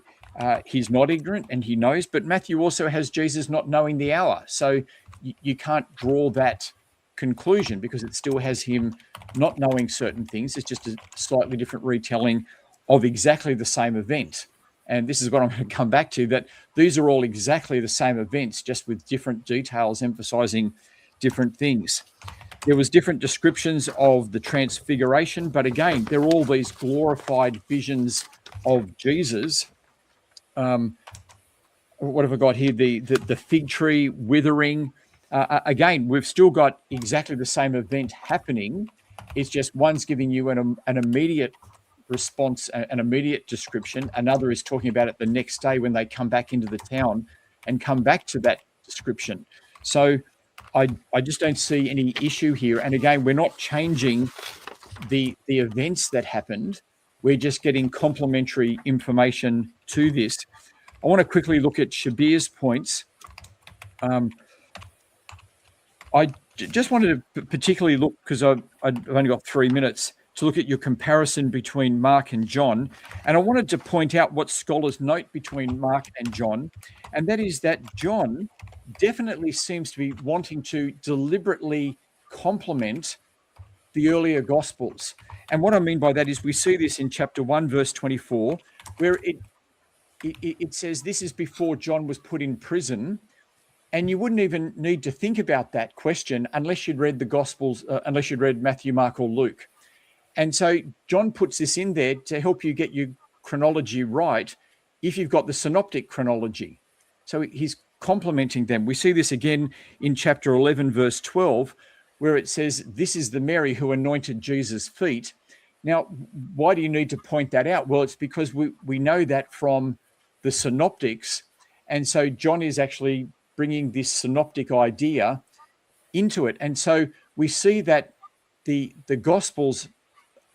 he's not ignorant and he knows. But Matthew also has Jesus not knowing the hour, so you can't draw that conclusion because it still has him not knowing certain things. It's just a slightly different retelling of exactly the same event. And this is what I'm going to come back to, that these are all exactly the same events, just with different details emphasizing different things. There was different descriptions of the transfiguration, but again, they're all these glorified visions of Jesus. What have I got here? The fig tree withering. Again, we've still got exactly the same event happening. It's just one's giving you an immediate response, an immediate description. Another is talking about it the next day when they come back into the town and come back to that description. So I just don't see any issue here. And again, we're not changing the events that happened. We're just getting complementary information to this. I want to quickly look at Shabir's points. I just wanted to particularly look, because I've only got 3 minutes, to look at your comparison between Mark and John. And I wanted to point out what scholars note between Mark and John, and that is that John definitely seems to be wanting to deliberately complement the earlier Gospels. And what I mean by that is we see this in chapter 1, verse 24, where it says this is before John was put in prison. And you wouldn't even need to think about that question unless you'd read the Gospels, unless you'd read Matthew, Mark, or Luke. And so John puts this in there to help you get your chronology right if you've got the synoptic chronology. So he's complementing them. We see this again in chapter 11, verse 12, where it says, this is the Mary who anointed Jesus' feet. Now, why do you need to point that out? Well, it's because we know that from the synoptics. And so John is actually bringing this synoptic idea into it. And so we see that the Gospels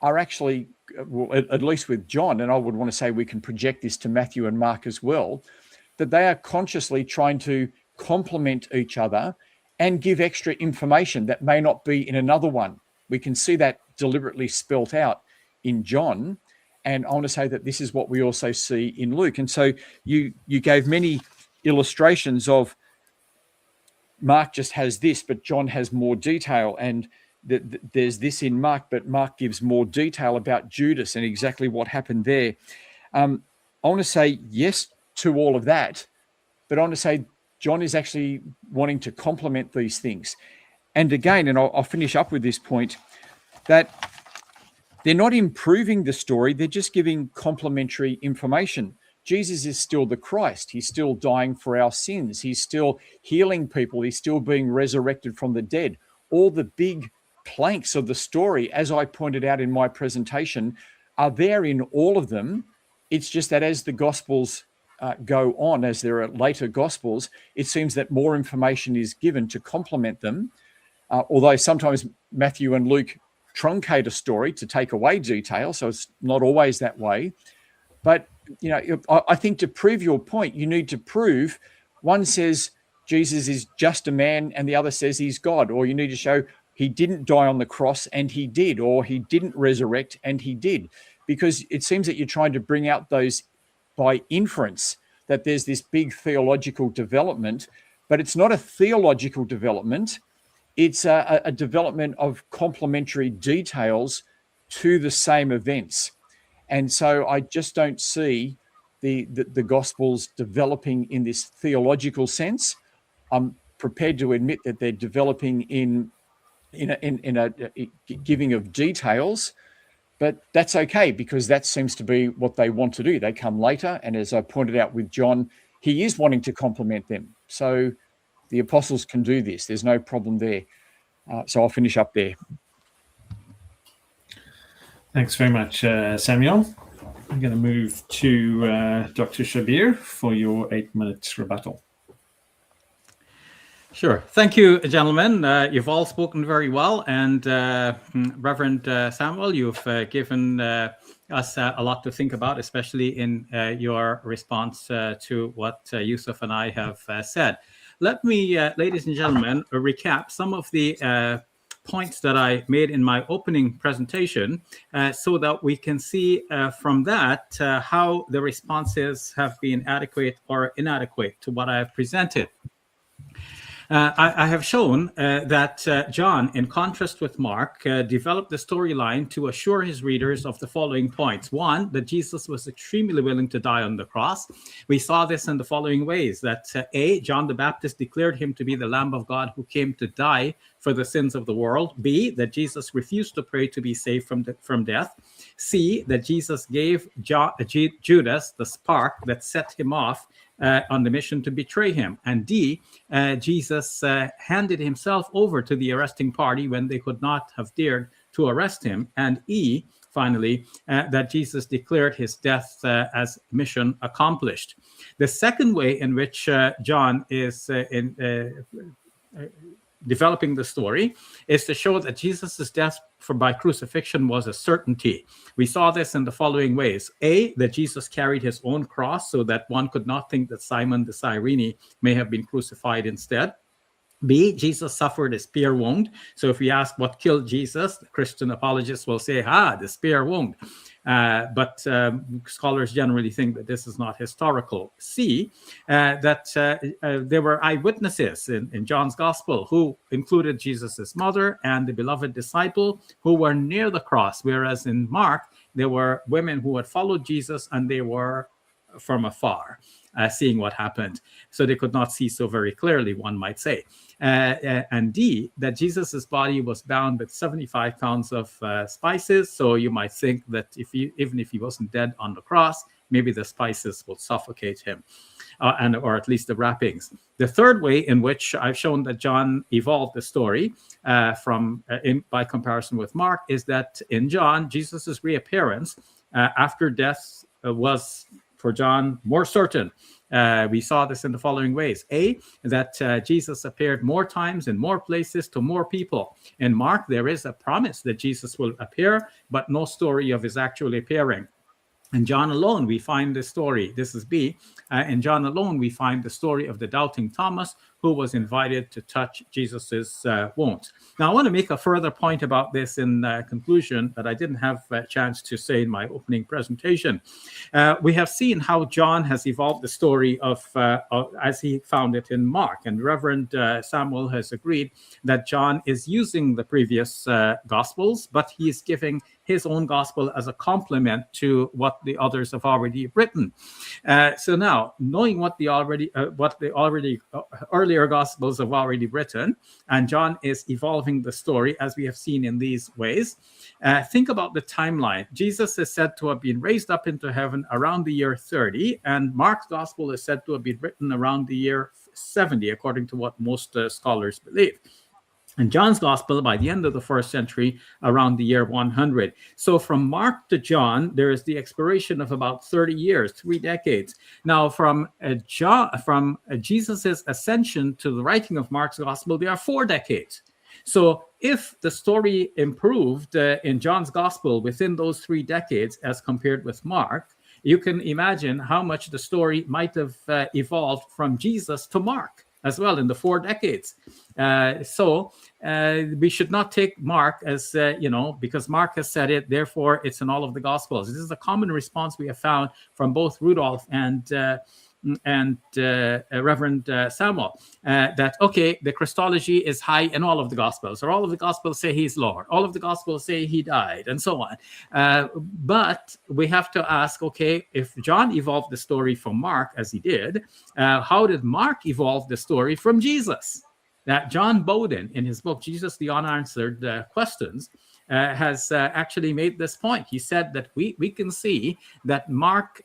are actually, well, at least with John, and I would want to say we can project this to Matthew and Mark as well, that they are consciously trying to complement each other and give extra information that may not be in another one. We can see that deliberately spelt out in John. And I want to say that this is what we also see in Luke. And so you gave many illustrations of Mark just has this, but John has more detail. And there's this in Mark, but Mark gives more detail about Judas and exactly what happened there. I want to say yes to all of that, but I want to say John is actually wanting to complement these things. And again, and I'll finish up with this point, that they're not improving the story, they're just giving complementary information. Jesus is still the Christ. He's still dying for our sins. He's still healing people. He's still being resurrected from the dead. All the big planks of the story, as I pointed out in my presentation, are there in all of them. It's just that as the Gospels go on, as there are later Gospels, it seems that more information is given to complement them. Although sometimes Matthew and Luke truncate a story to take away detail, so it's not always that way. But, you know, I think to prove your point, you need to prove, one says Jesus is just a man and the other says he's God, or you need to show he didn't die on the cross and he did, or he didn't resurrect and he did, because it seems that you're trying to bring out those by inference, that there's this big theological development, but it's not a theological development. It's a development of complementary details to the same events. And so I just don't see the Gospels developing in this theological sense. I'm prepared to admit that they're developing in a giving of details, but that's okay, because that seems to be what they want to do. They come later, and as I pointed out with John, he is wanting to complement them. So the apostles can do this. There's no problem there. So I'll finish up there. Thanks very much, Samuel. I'm going to move to Dr. Shabir for your 8-minute rebuttal. Sure. Thank you, gentlemen. You've all spoken very well. And Reverend Samuel, you've given us a lot to think about, especially in your response to what Yusuf and I have said. Let me, ladies and gentlemen, recap some of the points that I made in my opening presentation so that we can see from that how the responses have been adequate or inadequate to what I have presented. I have shown that John, in contrast with Mark, developed the storyline to assure his readers of the following points. One, that Jesus was extremely willing to die on the cross. We saw this in the following ways, that A, John the Baptist declared him to be the Lamb of God who came to die for the sins of the world. B, that Jesus refused to pray to be saved from death. C, that Jesus gave Judas the spark that set him off on the mission to betray him. And D, Jesus handed himself over to the arresting party when they could not have dared to arrest him. And E, finally, that Jesus declared his death as mission accomplished. The second way in which John is developing the story is to show that Jesus' death by crucifixion was a certainty. We saw this in the following ways. A, that Jesus carried his own cross so that one could not think that Simon the Cyrene may have been crucified instead. B, Jesus suffered a spear wound. So if we ask what killed Jesus, the Christian apologists will say, the spear wound. But scholars generally think that this is not historical. C, that there were eyewitnesses in John's gospel who included Jesus's mother and the beloved disciple who were near the cross, whereas in Mark, there were women who had followed Jesus and they were from afar, seeing what happened. So they could not see so very clearly, one might say. And D, that Jesus's body was bound with 75 pounds of spices. So you might think that even if he wasn't dead on the cross, maybe the spices would suffocate him, or at least the wrappings. The third way in which I've shown that John evolved the story by comparison with Mark is that in John, Jesus's reappearance after death was, for John, more certain. We saw this in the following ways. A, that Jesus appeared more times in more places to more people. In Mark, there is a promise that Jesus will appear, but no story of his actually appearing. In John alone, we find the story. This is B. In John alone, we find the story of the doubting Thomas, who was invited to touch Jesus's wounds. Now, I want to make a further point about this in conclusion that I didn't have a chance to say in my opening presentation. We have seen how John has evolved the story of as he found it in Mark, and Reverend Samuel has agreed that John is using the previous Gospels, but he is giving his own gospel as a complement to what the others have already written. So now, knowing what the earlier gospels have already written, and John is evolving the story as we have seen in these ways, think about the timeline. Jesus is said to have been raised up into heaven around the year 30, and Mark's gospel is said to have been written around the year 70, according to what most scholars believe. And John's gospel by the end of the first century, around the year 100. So from Mark to John, there is the expiration of about 30 years, 3 decades. Now, from Jesus's ascension to the writing of Mark's gospel, there are 4 decades. So if the story improved in John's gospel within those 3 decades as compared with Mark, you can imagine how much the story might have evolved from Jesus to Mark as well in the 4 decades. So we should not take Mark as, because Mark has said it, therefore it's in all of the Gospels. This is a common response we have found from both Rudolph and Reverend Samuel, that, okay, the Christology is high in all of the Gospels, or all of the Gospels say he's Lord, all of the Gospels say he died, and so on. But we have to ask, okay, if John evolved the story from Mark, as he did, how did Mark evolve the story from Jesus? That John Bowden, in his book, Jesus, the Unanswered Questions, has actually made this point. He said that we can see that Mark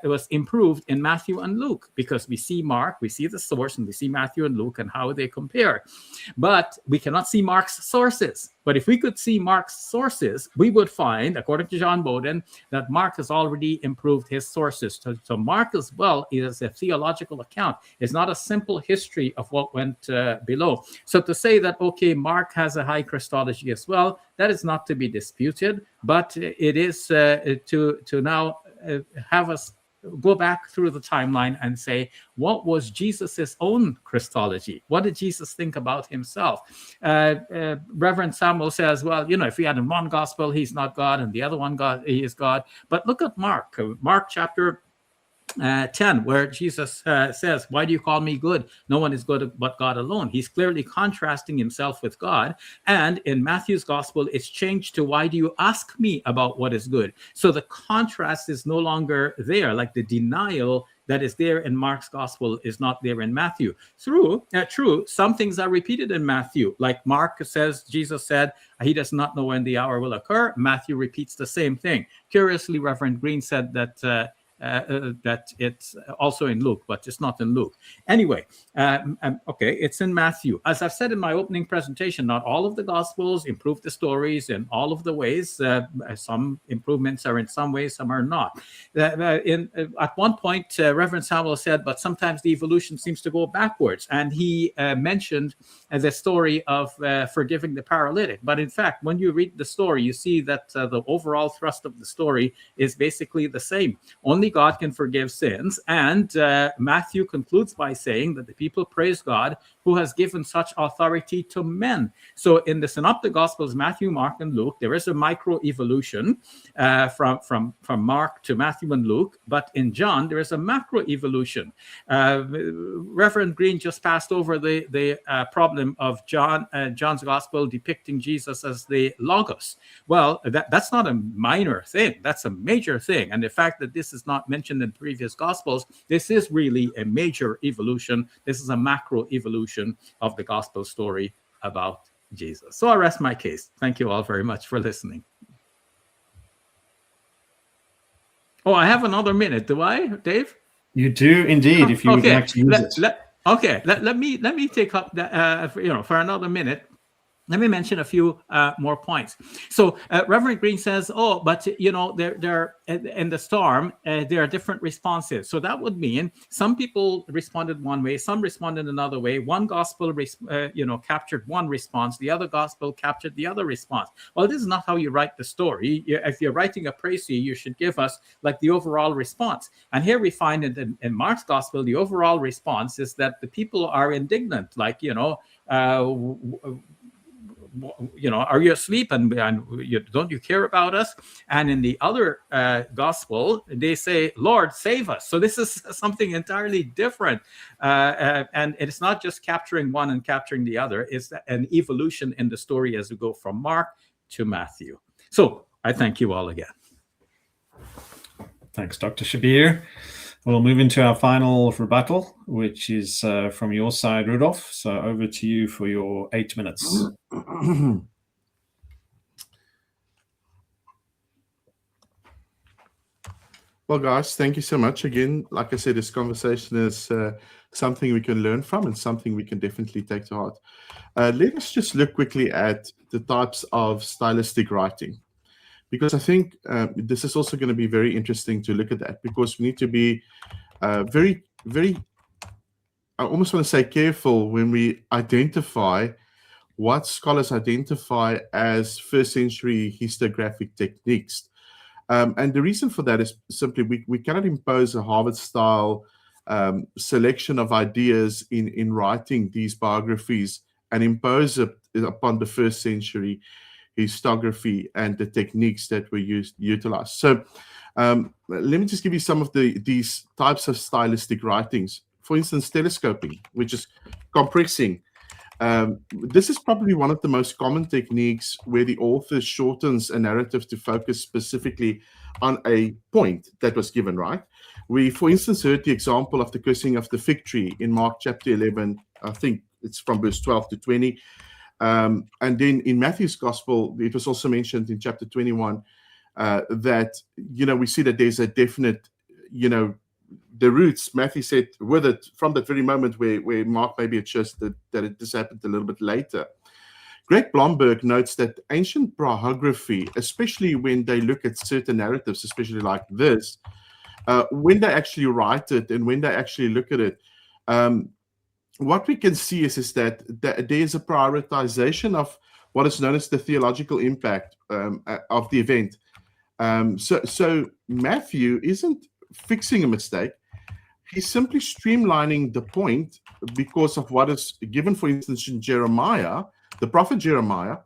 was improved in Matthew and Luke, because we see Mark, we see the source, and we see Matthew and Luke and how they compare. But we cannot see Mark's sources. But if we could see Mark's sources, we would find, according to John Bowden, that Mark has already improved his sources. So Mark as well is a theological account. It's not a simple history of what went below. So to say that, okay, Mark has a high Christology as well, that is not to be disputed, but it is to now have us go back through the timeline and say, what was Jesus's own Christology? What did Jesus think about himself? Reverend Samuel says, well, if we had in one gospel, he's not God, and the other one, he is God. But look at Mark chapter 10, where Jesus says, why do you call me good? No one is good but God alone. He's clearly contrasting himself with God. And in Matthew's gospel, it's changed to, why do you ask me about what is good? So the contrast is no longer there, like the denial that is there in Mark's gospel is not there in Matthew. True, some things are repeated in Matthew. Like Mark says, Jesus said, he does not know when the hour will occur. Matthew repeats the same thing. Curiously, Reverend Green said that it's also in Luke, but it's not in Luke. Anyway, okay, it's in Matthew. As I've said in my opening presentation, not all of the Gospels improve the stories in all of the ways. Some improvements are in some ways, some are not. At one point, Reverend Samuel said, but sometimes the evolution seems to go backwards. And he mentioned the story of forgiving the paralytic. But in fact, when you read the story, you see that the overall thrust of the story is basically the same. Only God can forgive sins. And Matthew concludes by saying that the people praise God who has given such authority to men. So in the Synoptic Gospels, Matthew, Mark, and Luke, there is a micro-evolution from Mark to Matthew and Luke. But in John, there is a macro-evolution. Reverend Green just passed over the problem of John's Gospel depicting Jesus as the Logos. Well, that's not a minor thing. That's a major thing. And the fact that this is not not mentioned in previous Gospels, this is really a major evolution. This is a macro evolution of the Gospel story about Jesus. So I rest my case. Thank you all very much for listening. Oh, I have another minute, do I, Dave? You do indeed, if you would like to use it. Let me take up that, for another minute. Let me mention a few more points. So Reverend Green says, "Oh, but they're in the storm. There are different responses. So that would mean some people responded one way, some responded another way. One gospel, captured one response. The other gospel captured the other response. Well, this is not how you write the story. If you're writing a précis, you should give us like the overall response. And here we find in Mark's gospel, the overall response is that the people are indignant, like are you asleep and don't you care about us? And in the other gospel, they say, Lord, save us. So this is something entirely different. And it's not just capturing one and capturing the other. It's an evolution in the story as we go from Mark to Matthew. So I thank you all again. Thanks, Dr. Shabir. We'll move into our final rebuttal, which is from your side, Rudolph. So over to you for your 8 minutes. Well, guys, thank you so much. Again, like I said, this conversation is something we can learn from and something we can definitely take to heart. Let us just look quickly at the types of stylistic writing, because I think this is also going to be very interesting to look at that, because we need to be very, very, I almost want to say careful when we identify what scholars identify as first century historiographic techniques. And the reason for that is simply we cannot impose a Harvard-style selection of ideas in writing these biographies and impose it upon the first century historiography and the techniques that were utilized. So let me just give you some of these types of stylistic writings. For instance, telescoping, which is compressing. This is probably one of the most common techniques where the author shortens a narrative to focus specifically on a point that was given, right? We, for instance, heard the example of the cursing of the fig tree in Mark chapter 11. I think it's from verse 12 to 20. And then in Matthew's gospel, it was also mentioned in chapter 21 that, we see that there's a definite, the roots, Matthew said, with it from that very moment where Mark maybe adjusted that this happened a little bit later. Greg Blomberg notes that ancient biography, especially when they look at certain narratives, especially like this, when they actually write it and when they actually look at it, what we can see is that there's a prioritization of what is known as the theological impact of the event. So Matthew isn't fixing a mistake. He's simply streamlining the point because of what is given, for instance, in Jeremiah, the prophet Jeremiah,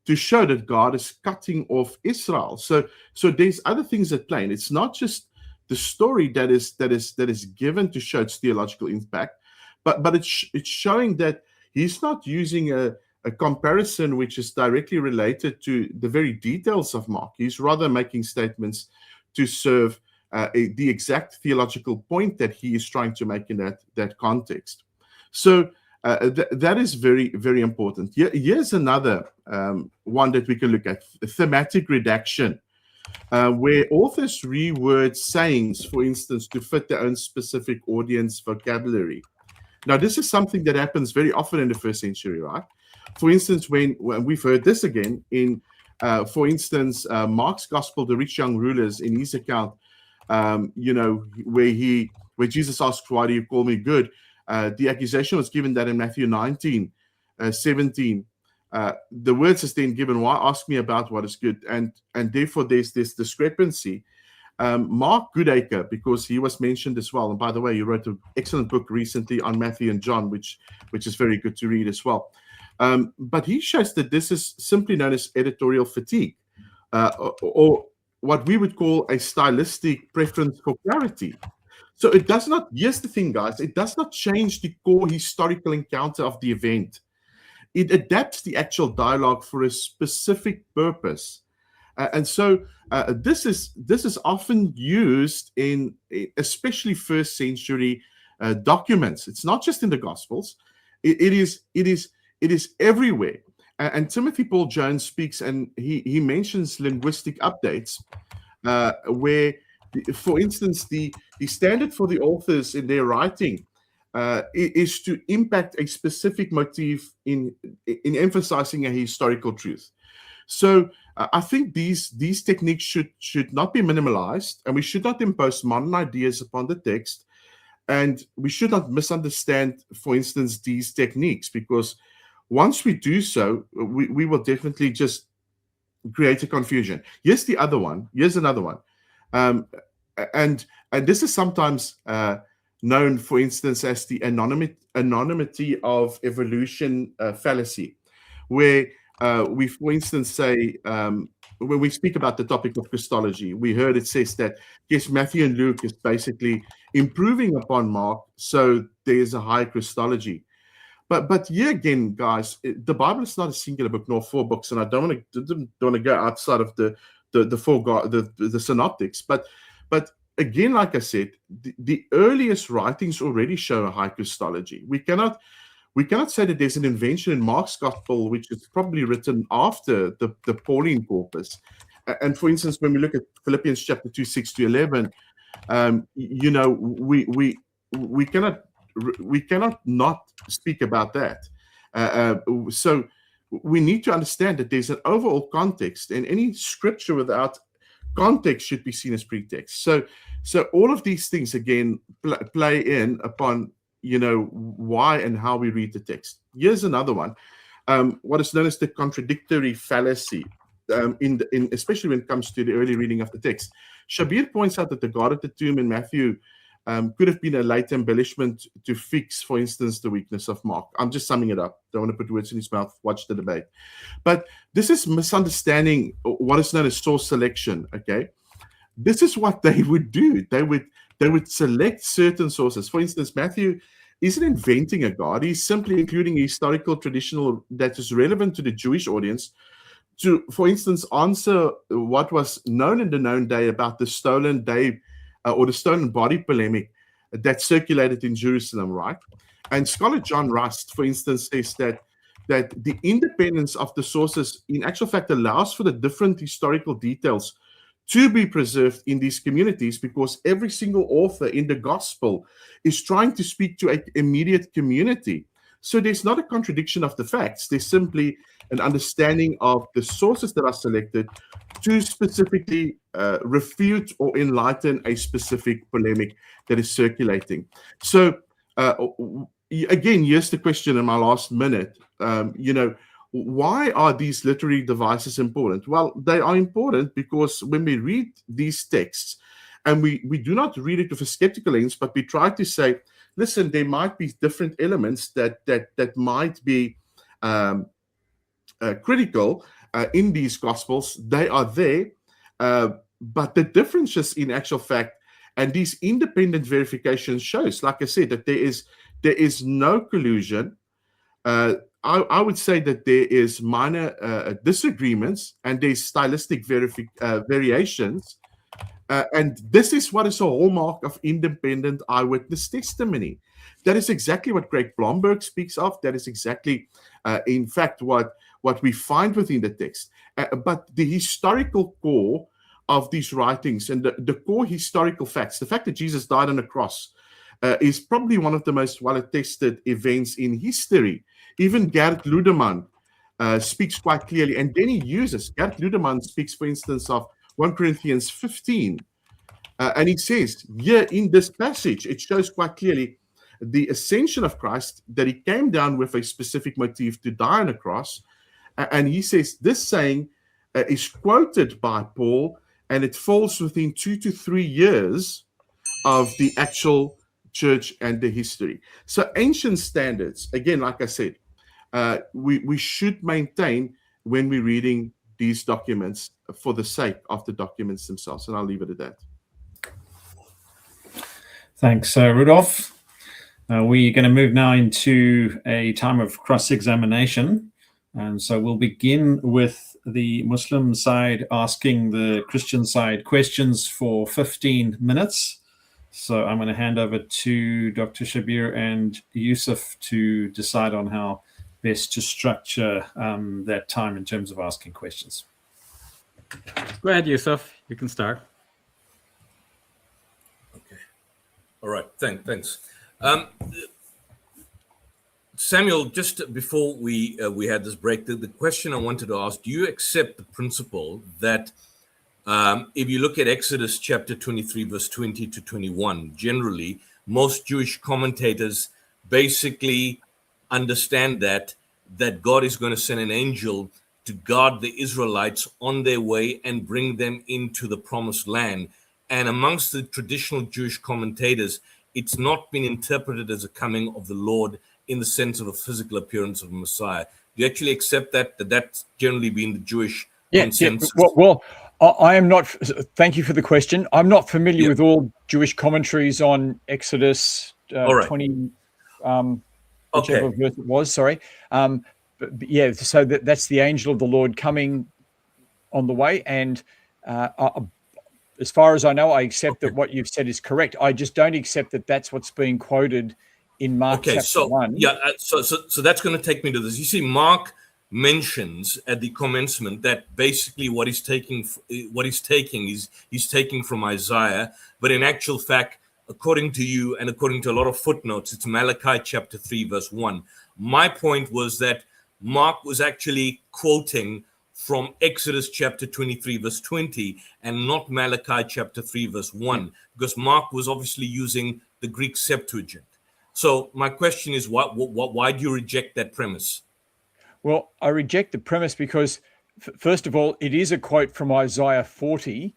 to show that God is cutting off Israel. So there's other things at play. And it's not just the story that is given to show its theological impact, but it's showing that he's not using a comparison which is directly related to the very details of Mark. He's rather making statements to serve the exact theological point that he is trying to make in that context. So that is very, very important. Here's another one that we can look at, thematic redaction, where authors reword sayings, for instance, to fit their own specific audience vocabulary. Now, this is something that happens very often in the first century, right? For instance, when we've heard this again in, for instance, Mark's gospel, the rich young rulers, in his account, where Jesus asks, "Why do you call me good?" The accusation was given that in Matthew 19, 17, the words is then given, "Why ask me about what is good?" And therefore there's this discrepancy. Mark Goodacre, because he was mentioned as well, and by the way, he wrote an excellent book recently on Matthew and John, which is very good to read as well. But he shows that this is simply known as editorial fatigue, or what we would call a stylistic preference for clarity. So it does not, here's the thing, guys, it does not change the core historical encounter of the event. It adapts the actual dialogue for a specific purpose. And so this is often used in especially first century documents. It's not just in the Gospels. It is everywhere. And Timothy Paul Jones speaks, and he mentions linguistic updates, where, for instance, the standard for the authors in their writing is to impact a specific motif in emphasizing a historical truth. So I think these techniques should not be minimalized, and we should not impose modern ideas upon the text, and we should not misunderstand, for instance, these techniques, because once we do so, we will definitely just create a confusion. Here's another one. And this is sometimes known, for instance, as the anonymity of evolution fallacy, where we, for instance, say, when we speak about the topic of Christology, we heard it says that, yes, Matthew and Luke is basically improving upon Mark, so there is a high Christology. But here again, guys, the Bible is not a singular book nor four books, and I don't want to go outside of the synoptics. But again, like I said, the earliest writings already show a high Christology. We cannot say that there's an invention in Mark's gospel which is probably written after the Pauline corpus. And for instance, when we look at Philippians chapter 2, 6-11, we cannot not speak about that. So we need to understand that there's an overall context, and any scripture without context should be seen as pretext. So all of these things again play in upon why and how we read the text. Here's another one, what is known as the contradictory fallacy, especially when it comes to the early reading of the text. Shabir points out that the God at the tomb in Matthew could have been a late embellishment to fix, for instance, the weakness of Mark. I'm just summing it up. Don't want to put words in his mouth. Watch the debate. But this is misunderstanding what is known as source selection. Okay, this is what they would do. They would select certain sources. For instance, Matthew isn't inventing a God. He's simply including a historical traditional that is relevant to the Jewish audience to, for instance, answer what was known in the known day about the stolen day or the stolen body polemic that circulated in Jerusalem, right? And scholar John Rust, for instance, says that the independence of the sources in actual fact allows for the different historical details to be preserved in these communities, because every single author in the gospel is trying to speak to an immediate community. So there's not a contradiction of the facts. There's simply an understanding of the sources that are selected to specifically refute or enlighten a specific polemic that is circulating. So again, here's the question in my last minute. Why are these literary devices important? Well, they are important because when we read these texts, and we do not read it with a skeptical lens, but we try to say, listen, there might be different elements that might be critical in these gospels. They are there, but the differences in actual fact and these independent verifications shows, like I said, that there is no collusion. I would say that there is minor disagreements and there's stylistic variations. And this is what is a hallmark of independent eyewitness testimony. That is exactly what Greg Blomberg speaks of. That is exactly, in fact, what we find within the text. But the historical core of these writings and the core historical facts, the fact that Jesus died on the cross, is probably one of the most well-attested events in history. Even Gerd Ludemann speaks quite clearly, and then Gerd Ludemann speaks, for instance, of 1 Corinthians 15, and he says, here in this passage, it shows quite clearly the ascension of Christ, that he came down with a specific motive to die on a cross, and he says this saying is quoted by Paul, and it falls within 2 to 3 years of the actual church and the history. So ancient standards, again, like I said, we should maintain when we're reading these documents for the sake of the documents themselves. And I'll leave it at that. Thanks, Rudolph. We're going to move now into a time of cross-examination. And so we'll begin with the Muslim side asking the Christian side questions for 15 minutes. So I'm going to hand over to Dr. Shabir and Yusuf to decide on how best to structure that time in terms of asking questions. Go ahead, Yusuf. You can start. Okay. All right. Thanks. Samuel, just before we had this break, the question I wanted to ask: do you accept the principle that if you look at Exodus chapter 23, verse 20 to 21, generally most Jewish commentators basically understand that God is going to send an angel to guard the Israelites on their way and bring them into the promised land. And amongst the traditional Jewish commentators, it's not been interpreted as a coming of the Lord in the sense of a physical appearance of a Messiah. Do you actually accept that's generally been the Jewish consensus? Yeah. Well, I am not. Thank you for the question. I'm not familiar with all Jewish commentaries on Exodus 20, whichever verse it was. Sorry. But yeah, so that's the angel of the Lord coming on the way. And as far as I know, I accept that what you've said is correct. I just don't accept that that's what's being quoted in Mark chapter 1. Yeah, so that's going to take me to this. You see, Mark mentions at the commencement that basically what he's taking is he's taking from Isaiah, but in actual fact, according to you and according to a lot of footnotes, it's Malachi chapter 3, verse 1. My point was that Mark was actually quoting from Exodus chapter 23, verse 20, and not Malachi chapter 3, verse 1, because Mark was obviously using the Greek Septuagint. So my question is, why do you reject that premise? Well, I reject the premise because, first of all, it is a quote from Isaiah 40.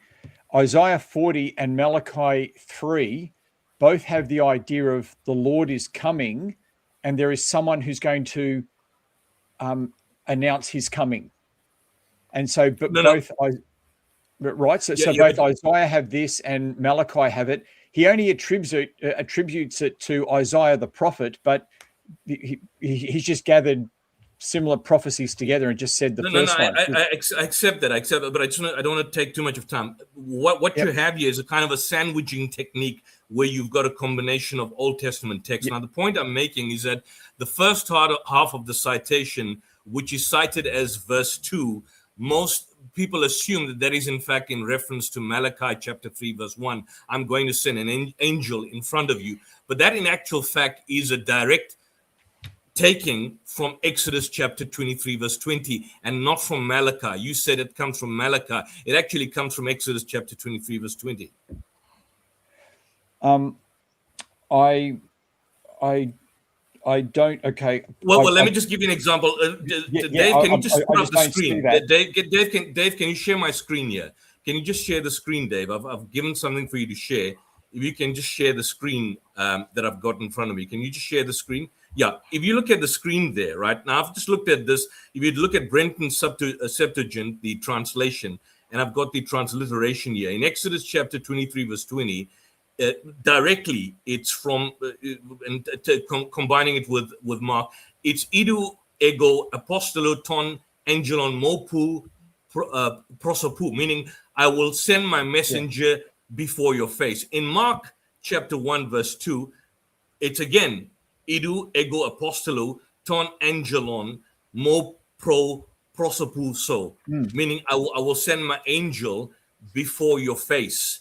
Isaiah 40 and Malachi 3 both have the idea of the Lord is coming and there is someone who's going to announce his coming. And so, but both Isaiah have this and Malachi have it. He only attributes it to Isaiah the prophet, but he's just gathered similar prophecies together and just said the first one. I accept that, but I don't want to take too much of time. What you have here is a kind of a sandwiching technique where you've got a combination of Old Testament text. Now, the point I'm making is that the first half of the citation, which is cited as verse 2, most people assume that is in fact in reference to Malachi chapter 3, verse 1. I'm going to send an angel in front of you. But that in actual fact is a direct taking from Exodus chapter 23, verse 20, and not from Malachi. You said it comes from Malachi. It actually comes from Exodus chapter 23, verse 20. I don't. Okay. Well, let me just give you an example. Dave, can you just put up the screen? Dave, can you share my screen here? Can you just share the screen, Dave? I've given something for you to share. If you can just share the screen that I've got in front of me. Can you just share the screen? Yeah. If you look at the screen there, right now, I've just looked at this. If you look at Brenton's Septuagint, the translation, and I've got the transliteration here in Exodus chapter 23, verse 20. Directly, it's from combining it with Mark. It's idu ego apostolo ton angelon mopu prosopu, meaning I will send my messenger before your face. In Mark chapter 1, verse 2, it's again idu ego apostolo ton angelon mo prosopu so, meaning I will send my angel before your face.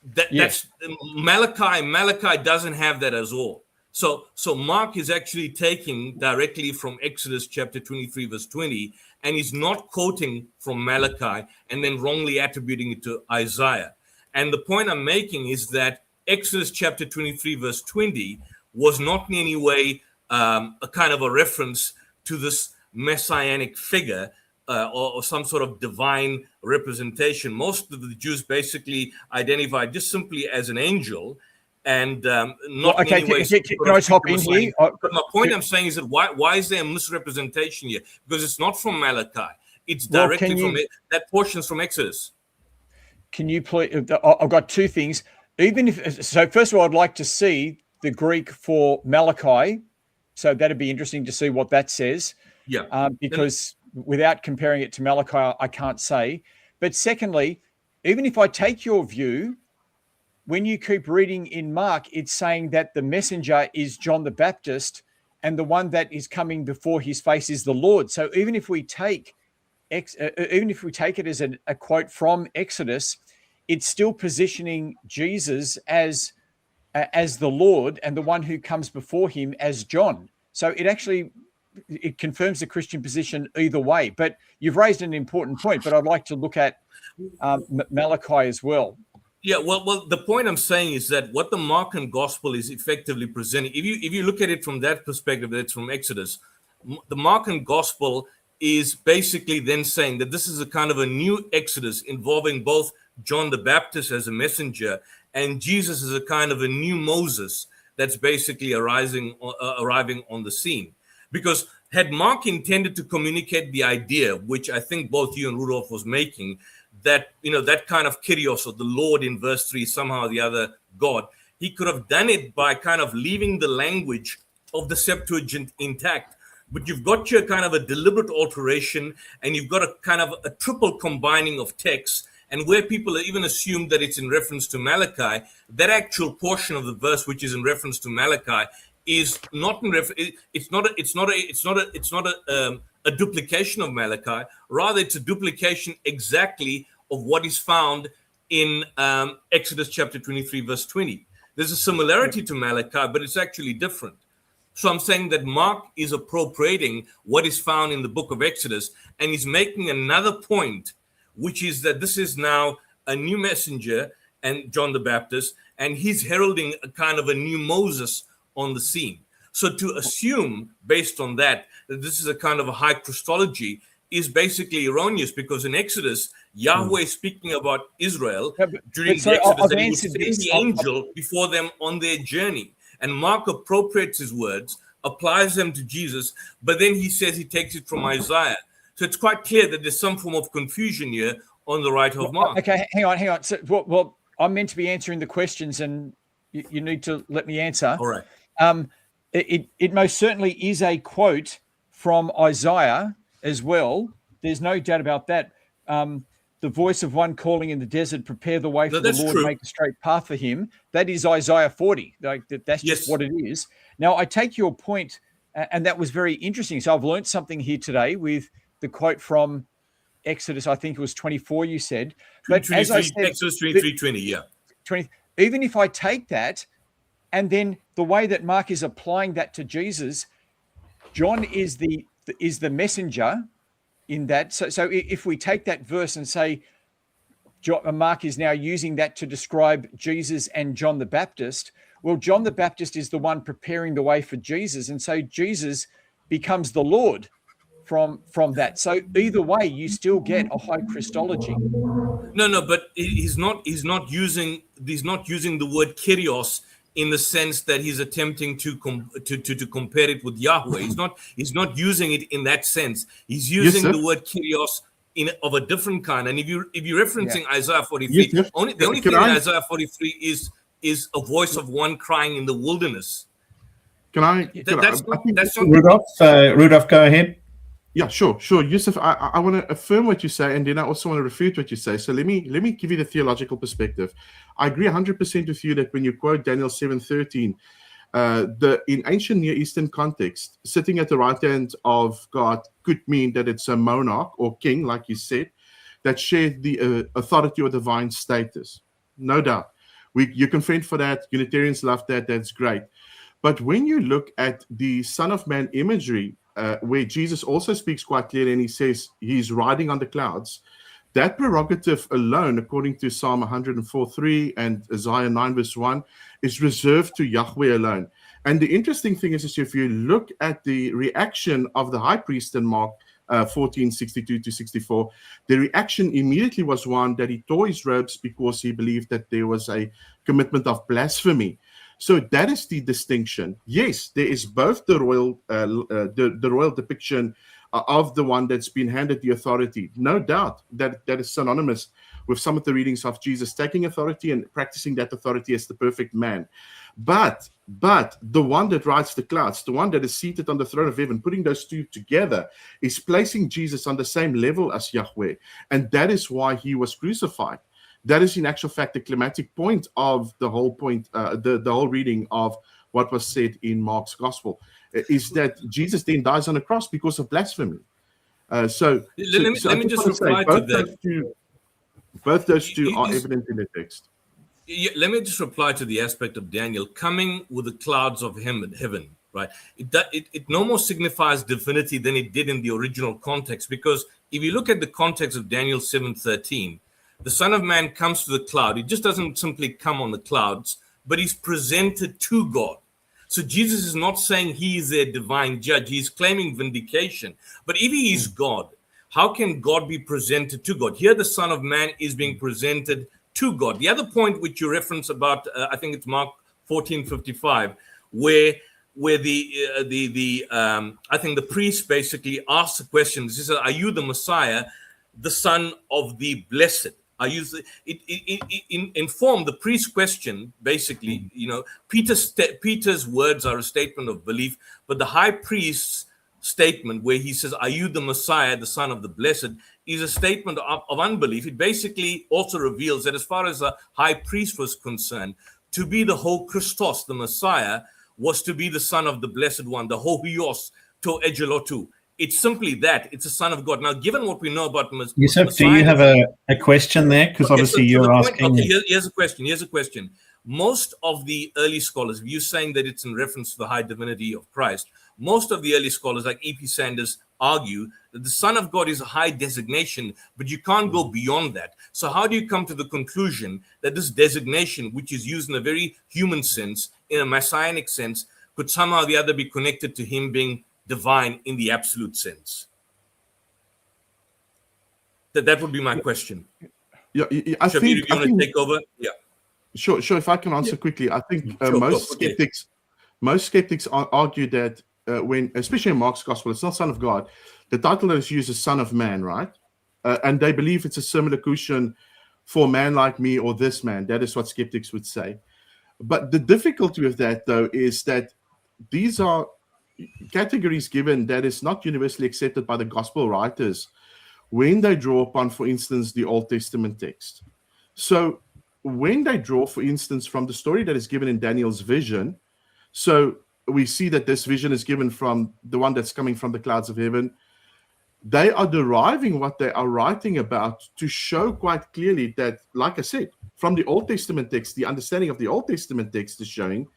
That's Malachi. Malachi doesn't have that as all. So Mark is actually taking directly from Exodus chapter 23, verse 20, and he's not quoting from Malachi and then wrongly attributing it to Isaiah. And the point I'm making is that Exodus chapter 23, verse 20 was not in any way a kind of a reference to this messianic figure or some sort of divine representation. Most of the Jews basically identified just simply as an angel and not in any way. Can I hop in here? But my point I'm saying is that why is there a misrepresentation here? Because it's not from Malachi. It's directly from it. That portion's from Exodus. Can you please? I've got two things. So first of all, I'd like to see the Greek for Malachi. So that'd be interesting to see what that says. Yeah. Because without comparing it to Malachi, I can't say. But secondly, even if I take your view, when you keep reading in Mark, it's saying that the messenger is John the Baptist, and the one that is coming before his face is the Lord. So even if we take it as a quote from Exodus, it's still positioning Jesus as the Lord and the one who comes before him as John. So it confirms the Christian position either way. But you've raised an important point, but I'd like to look at Malachi as well. Yeah, well, the point I'm saying is that what the Markan gospel is effectively presenting, if you look at it from that perspective, that's from Exodus, the Markan gospel is basically then saying that this is a kind of a new Exodus involving both John the Baptist as a messenger and Jesus as a kind of a new Moses that's basically arriving on the scene. Because had Mark intended to communicate the idea, which I think both you and Rudolph was making, that, that kind of kyrios of the Lord in verse 3, somehow or the other God, he could have done it by kind of leaving the language of the Septuagint intact. But you've got your kind of a deliberate alteration, and you've got a kind of a triple combining of texts, and where people even assume that it's in reference to Malachi, that actual portion of the verse which is in reference to Malachi is not in it's not a duplication of Malachi. Rather, it's a duplication exactly of what is found in Exodus chapter 23, verse 20. There's a similarity to Malachi, but it's actually different. So I'm saying that Mark is appropriating what is found in the book of Exodus, and he's making another point, which is that this is now a new messenger, and John the Baptist, and he's heralding a kind of a new Moses on the scene. So to assume, based on that this is a kind of a high Christology is basically erroneous, because in Exodus, Yahweh is speaking about Israel during the Exodus, that he would send the angel before them on their journey. And Mark appropriates his words, applies them to Jesus, but then he says he takes it from Isaiah. So it's quite clear that there's some form of confusion here on the right of Mark. Okay, hang on. So, well, I'm meant to be answering the questions, and you need to let me answer. All right. It most certainly is a quote from Isaiah as well. There's no doubt about that. The voice of one calling in the desert, prepare the way for the Lord, true. make a straight path for him. That is Isaiah 40. That's just what it is. Now, I take your point, and that was very interesting. So I've learned something here today with the quote from Exodus. I think it was 24, you said. But as I said, Exodus 23:20, yeah. 20. Even if I take that, and then the way that Mark is applying that to Jesus, John is the messenger in that. So if we take that verse and say Mark is now using that to describe Jesus and John the Baptist, well, John the Baptist is the one preparing the way for Jesus, and so Jesus becomes the Lord from that. So either way, you still get a high Christology. No, but he's not using the word kyrios in the sense that he's attempting to compare it with Yahweh. He's not using it in that sense. He's using the word kyrios of a different kind. And if you're referencing Isaiah 43, the only thing in Isaiah 43 is a voice of one crying in the wilderness. That's not Rudolph, go ahead. Yeah, sure. Yusuf, I want to affirm what you say, and then I also want to refute what you say. So let me give you the theological perspective. I agree 100% with you that when you quote Daniel 7:13, in ancient Near Eastern context, sitting at the right hand of God could mean that it's a monarch or king, like you said, that shared the authority or divine status. No doubt. You can fend for that. Unitarians love that. That's great. But when you look at the Son of Man imagery, where Jesus also speaks quite clearly, and he says he's riding on the clouds, that prerogative alone, according to Psalm 104:3 and Isaiah 9 verse 1, is reserved to Yahweh alone. And the interesting thing is if you look at the reaction of the high priest in Mark 14:62-64, the reaction immediately was one that he tore his robes because he believed that there was a commitment of blasphemy. So that is the distinction. Yes, there is both the royal depiction of the one that's been handed the authority. No doubt that is synonymous with some of the readings of Jesus taking authority and practicing that authority as the perfect man. But the one that rides the clouds, the one that is seated on the throne of heaven, putting those two together, is placing Jesus on the same level as Yahweh. And that is why he was crucified. That is in actual fact the climatic point of the whole point, the whole reading of what was said in Mark's gospel, is that Jesus then dies on the cross because of blasphemy. Let me just reply to that. Both those two are evident in the text. Let me just reply to the aspect of Daniel coming with the clouds of heaven, right? It no more signifies divinity than it did in the original context, because if you look at the context of Daniel 7:13, the Son of Man comes to the cloud. He just doesn't simply come on the clouds, but he's presented to God. So Jesus is not saying he is a divine judge. He's claiming vindication. But if he is God, how can God be presented to God? Here the Son of Man is being presented to God. The other point which you reference about, I think it's Mark 14:55, where I think the priest basically asks the question. He says, "Are you the Messiah, the Son of the Blessed?" In form, the priest's question, basically, Peter's words are a statement of belief, but the high priest's statement where he says, "Are you the Messiah, the Son of the Blessed?" is a statement of unbelief. It basically also reveals that as far as the high priest was concerned, to be the whole Christos, the Messiah, was to be the Son of the Blessed One, the Hohios to Egelotu. It's simply that. It's a Son of God. Now, given what we know about Yusuf, do you have a question there? Because obviously you're asking. Okay, here's a question. Most of the early scholars, if you're saying that it's in reference to the high divinity of Christ, most of the early scholars, like E.P. Sanders, argue that the Son of God is a high designation, but you can't go beyond that. So how do you come to the conclusion that this designation, which is used in a very human sense, in a messianic sense, could somehow or the other be connected to him being divine in the absolute sense? That would be my question. Yeah, Shabir, if you want to take over? Yeah. Sure. If I can answer quickly, I think most skeptics argue that when, especially in Mark's gospel, it's not Son of God. The title that is used is Son of Man, right? And they believe it's a circumlocution for a man like me or this man. That is what skeptics would say. But the difficulty with that, though, is that these are categories given that is not universally accepted by the gospel writers when they draw upon, for instance, the Old Testament text. So when they draw, for instance, from the story that is given in Daniel's vision, so we see that this vision is given from the one that's coming from the clouds of heaven. They are deriving what they are writing about to show quite clearly that, like I said, from the Old Testament text, the understanding of the Old Testament text is showing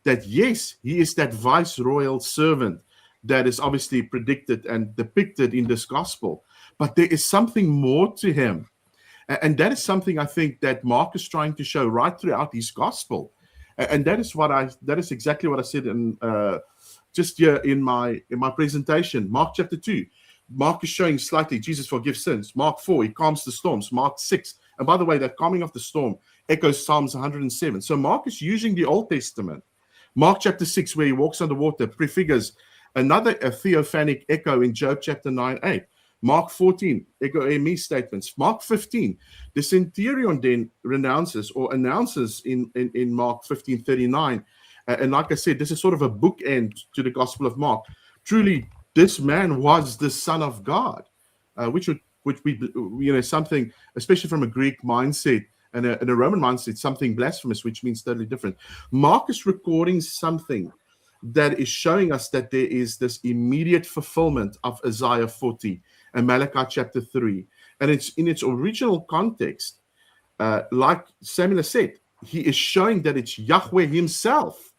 that, yes, he is that viceroyal servant that is obviously predicted and depicted in this gospel. But there is something more to him. And that is something I think that Mark is trying to show right throughout his gospel. And that is exactly what I said in just here in my presentation. Mark chapter 2. Mark is showing slightly Jesus forgives sins. Mark 4, he calms the storms. Mark 6. And by the way, that calming of the storm echoes Psalms 107. So Mark is using the Old Testament. Mark chapter 6, where he walks on the water, prefigures another theophanic echo in Job chapter 9:8. Mark 14, ego eimi statements. Mark 15, the centurion then renounces or announces in Mark 15:39. And like I said, this is sort of a bookend to the Gospel of Mark. Truly, this man was the Son of God, which we something, especially from a Greek mindset and a Roman mindset, something blasphemous, which means totally different. Mark is recording something that is showing us that there is this immediate fulfillment of Isaiah 40 and Malachi chapter 3. And it's in its original context, like Samuel said, he is showing that it's Yahweh himself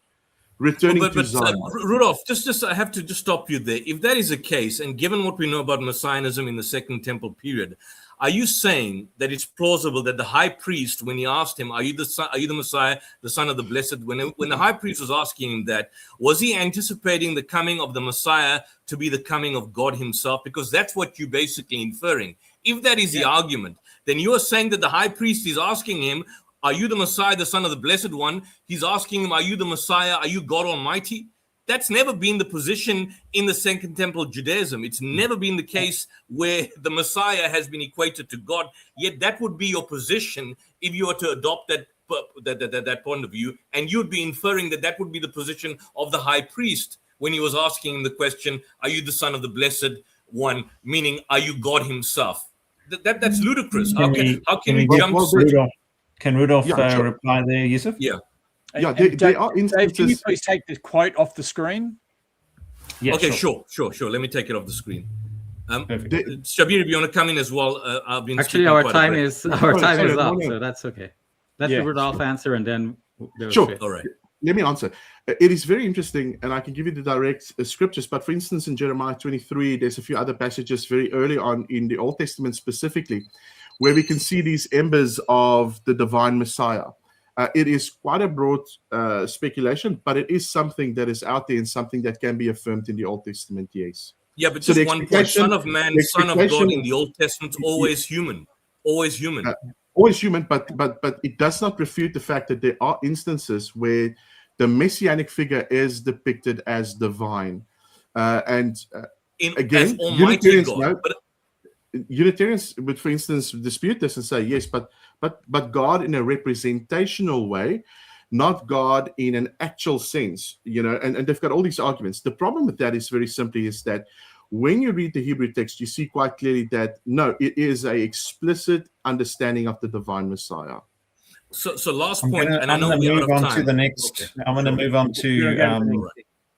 returning to Zion. Rudolph, I have to just stop you there. If that is the case, and given what we know about Messianism in the Second Temple period, are you saying that it's plausible that the high priest, when he asked him, are you the Messiah, the Son of the Blessed, when the high priest was asking him that, was he anticipating the coming of the Messiah to be the coming of God himself? Because that's what you're basically inferring. If that is the argument, then you are saying that the high priest is asking him, are you the Messiah, the Son of the Blessed One? He's asking him, are you the Messiah? Are you God Almighty? That's never been the position in the Second Temple Judaism. It's never been the case where the Messiah has been equated to God. Yet that would be your position if you were to adopt that that point of view, and you'd be inferring that would be the position of the high priest when he was asking him the question, "Are you the Son of the Blessed One?" Meaning, are you God Himself? That's ludicrous. How can we jump? Can Rudolph sure. reply there, Yusuf? Yeah. Yeah, there are instances. Dave, can you please take the quote off the screen? Yeah, okay, sure. Let me take it off the screen. Perfect. Shabir, if you want to come in as well, I've been Actually, our time is up, no. so that's okay. Let Yeah, Rudolph answer, and then Sure. All right. Let me answer. It is very interesting, and I can give you the direct scriptures. But for instance, in Jeremiah 23, there's a few other passages very early on in the Old Testament specifically, where we can see these embers of the divine Messiah. It is quite a broad speculation, but it is something that is out there and something that can be affirmed in the Old Testament, yes. Yeah, but So just the one point. expectation- Son of Man, the Son of God expectation- in the Old Testament, always human. Always human. Always human, but it does not refute the fact that there are instances where the messianic figure is depicted as divine. Again, as Almighty Unitarians God. know, Unitarians would, for instance, dispute this and say, yes, but God in a representational way, not God in an actual sense, and they've got all these arguments. The problem with that is very simply is that when you read the Hebrew text, you see quite clearly that, no, it is a explicit understanding of the divine Messiah. So last I'm point, gonna, and I I'm know gonna we're out move of on time. to the next. Okay. I'm going to move on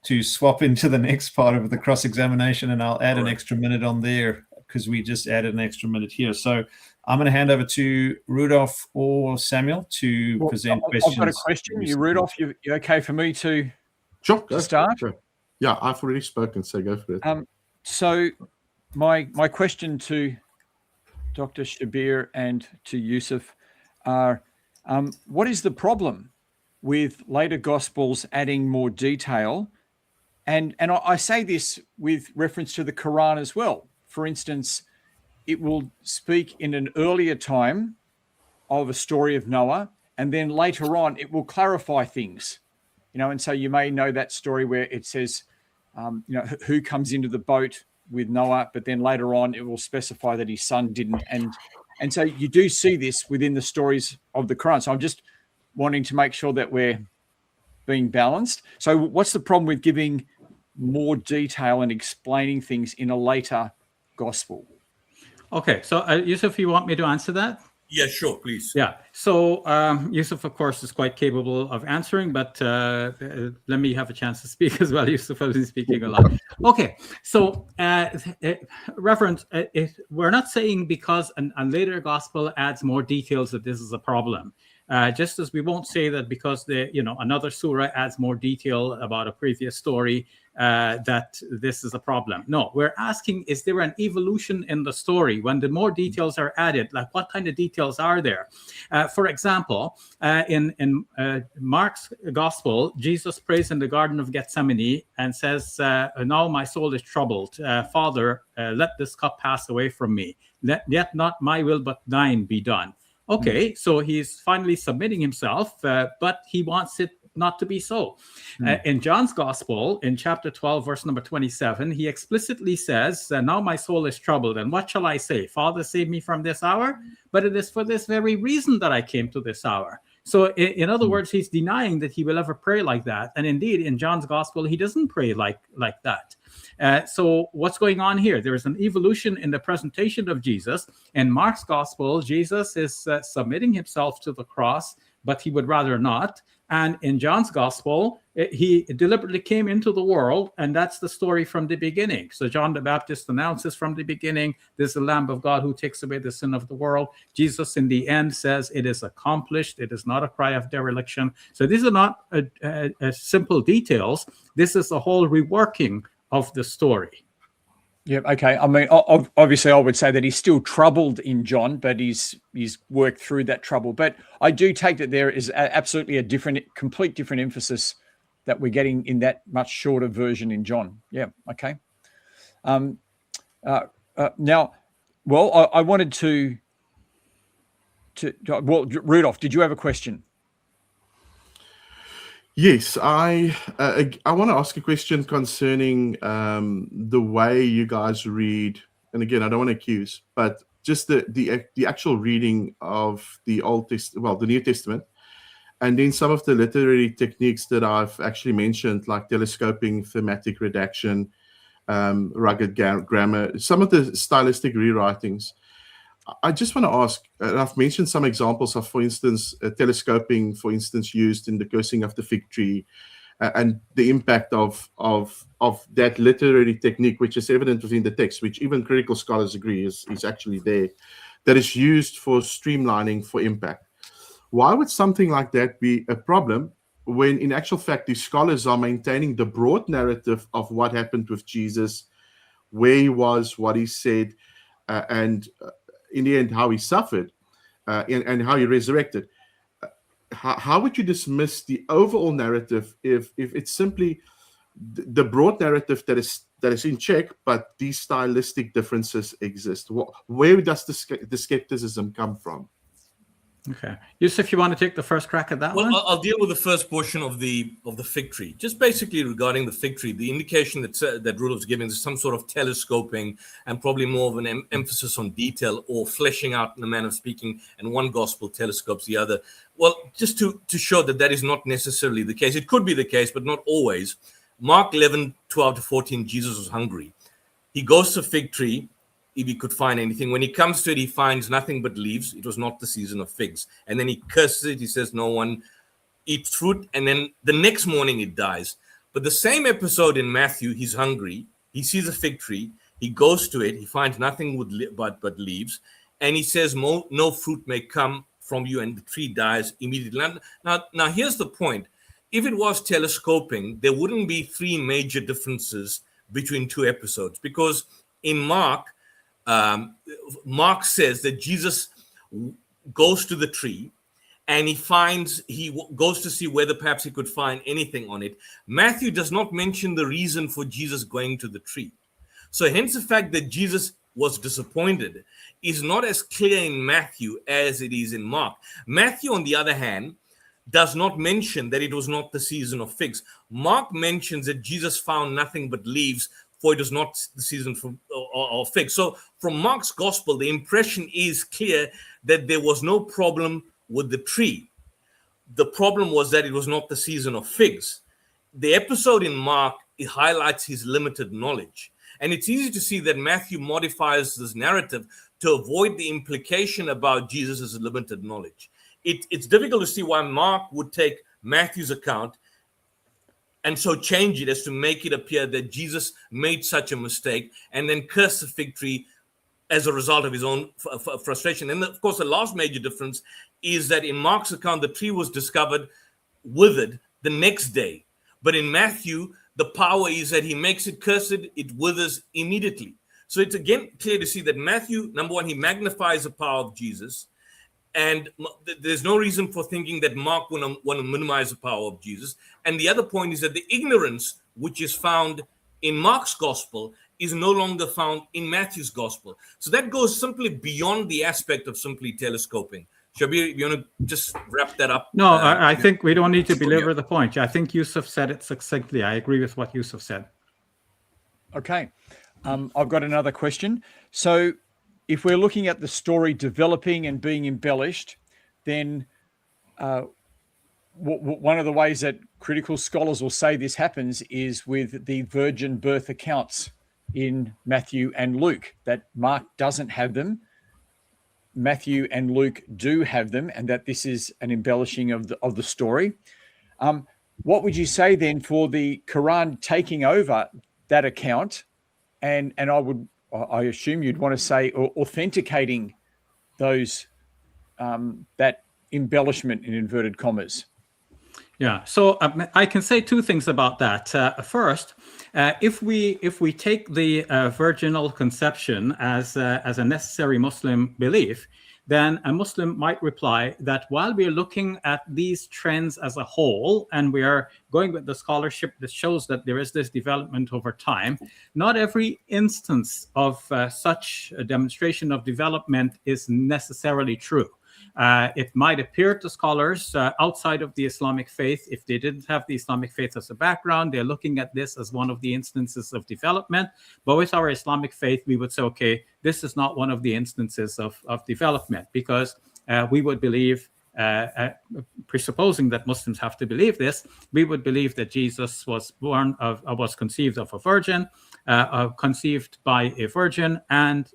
to swap into the next part of the cross-examination, and I'll add an extra minute on there because we just added an extra minute here. So I'm going to hand over to Rudolph or Samuel to present questions. I've got a question. Rudolph, you okay for me to start? Sure. Yeah, I've already spoken, so go for it. So my question to Dr. Shabir and to Yusuf are, what is the problem with later Gospels adding more detail? And I say this with reference to the Quran as well. For instance, it will speak in an earlier time of a story of Noah, and then later on it will clarify things, and so you may know that story where it says, who comes into the boat with Noah, but then later on it will specify that his son didn't. And so you do see this within the stories of the Quran. So I'm just wanting to make sure that we're being balanced. So what's the problem with giving more detail and explaining things in a later gospel? Okay, so Yusuf, you want me to answer that? Yeah, sure, please. Yeah. So Yusuf, of course, is quite capable of answering, but let me have a chance to speak as well. Yusuf has been speaking a lot. Okay. So, Reverend, we're not saying because a later gospel adds more details that this is a problem. Just as we won't say that because another surah adds more detail about a previous story, that this is a problem. No, we're asking, is there an evolution in the story when the more details are added? Like, what kind of details are there? For example, in Mark's gospel, Jesus prays in the Garden of Gethsemane and says, "Now my soul is troubled. Father, let this cup pass away from me. Yet not my will, but thine be done." Okay, so he's finally submitting himself, but he wants it not to be so. In John's gospel, in chapter 12, verse number 27, he explicitly says, "Now my soul is troubled, and what shall I say? Father, save me from this hour? But it is for this very reason that I came to this hour." So in other words, he's denying that he will ever pray like that. And indeed, in John's gospel, he doesn't pray like that. So what's going on here? There is an evolution in the presentation of Jesus. In Mark's gospel, Jesus is submitting himself to the cross, but he would rather not. And in John's gospel, he deliberately came into the world, and that's the story from the beginning. So John the Baptist announces from the beginning, "This is the Lamb of God who takes away the sin of the world." Jesus in the end says, "It is accomplished." It is not a cry of dereliction. So these are not simple details. This is a whole reworking of the story. Yeah, okay. I mean, obviously, I would say that he's still troubled in John, but he's worked through that trouble. But I do take that there is absolutely a complete different emphasis that we're getting in that much shorter version in John. Yeah, okay. Now, well, I wanted to Rudolph, did you have a question? Yes, I want to ask a question concerning the way you guys read, and again, I don't want to accuse, but just the actual reading of the New Testament, And then some of the literary techniques that I've actually mentioned, like telescoping, thematic redaction, rugged grammar, some of the stylistic rewritings. I just want to ask, and I've mentioned some examples of, for instance, telescoping, for instance, used in the cursing of the fig tree, and the impact of that literary technique, which is evident within the text, which even critical scholars agree is actually there, that is used for streamlining, for impact. Why would something like that be a problem when, in actual fact, the scholars are maintaining the broad narrative of what happened with Jesus, where he was, what he said, and in the end, how he suffered and how he resurrected? How would you dismiss the overall narrative if it's simply the broad narrative that is in check, but these stylistic differences exist? Where does the skepticism come from? Okay, Yusuf, you want to take the first crack at that one? Well, I'll deal with the first portion of the fig tree. Just basically regarding the fig tree, the indication that Rudolph's giving is some sort of telescoping and probably more of an emphasis on detail or fleshing out in a manner of speaking, and one gospel telescopes the other. Well, just to show that is not necessarily the case. It could be the case, but not always. Mark 11:12-14, Jesus was hungry. He goes to a fig tree, if he could find anything. When he comes to it, he finds nothing but leaves. It was not the season of figs. And then he curses it. He says, no one eats fruit. And then the next morning it dies. But the same episode in Matthew, he's hungry. He sees a fig tree. He goes to it. He finds nothing but leaves. And he says, no fruit may come from you. And the tree dies immediately. Now here's the point. If it was telescoping, there wouldn't be three major differences between two episodes. Because in Mark says that Jesus goes to the tree and he goes to see whether perhaps he could find anything on it. Matthew does not mention the reason for Jesus going to the tree. So hence the fact that Jesus was disappointed is not as clear in Matthew as it is in Mark. Matthew, on the other hand, does not mention that it was not the season of figs. Mark mentions that Jesus found nothing but leaves, for it was not the season of figs. So from Mark's gospel, the impression is clear that there was no problem with the tree. The problem was that it was not the season of figs. The episode in Mark, it highlights his limited knowledge. And it's easy to see that Matthew modifies this narrative to avoid the implication about Jesus' limited knowledge. It's difficult to see why Mark would take Matthew's account and so change it as to make it appear that Jesus made such a mistake and then curse the fig tree as a result of his own frustration. And of course, the last major difference is that in Mark's account, the tree was discovered withered the next day. But in Matthew, the power is that he makes it cursed, it withers immediately. So it's again clear to see that Matthew, number one, he magnifies the power of Jesus. And there's no reason for thinking that Mark want to minimize the power of Jesus. And the other point is that the ignorance which is found in Mark's gospel is no longer found in Matthew's gospel. So that goes simply beyond the aspect of simply telescoping. Shabir, you want to just wrap that up? No, I think we don't need to belabor the point. I think Yusuf said it succinctly. I agree with what Yusuf said. Okay. I've got another question. So if we're looking at the story developing and being embellished, then one of the ways that critical scholars will say this happens is with the virgin birth accounts in Matthew and Luke, that Mark doesn't have them. Matthew and Luke do have them, and that this is an embellishing of the story. What would you say then for the Quran taking over that account? And I assume you'd want to say authenticating those that embellishment in inverted commas. Yeah, so I can say two things about that. First, if we take the virginal conception as a necessary Muslim belief, then a Muslim might reply that while we are looking at these trends as a whole, and we are going with the scholarship that shows that there is this development over time, not every instance of such a demonstration of development is necessarily true. It might appear to scholars outside of the Islamic faith, if they didn't have the Islamic faith as a background, they're looking at this as one of the instances of development. But with our Islamic faith, we would say, okay, this is not one of the instances of development, because we would believe presupposing that Muslims have to believe this, we would believe that Jesus was conceived of a virgin, conceived by a virgin, and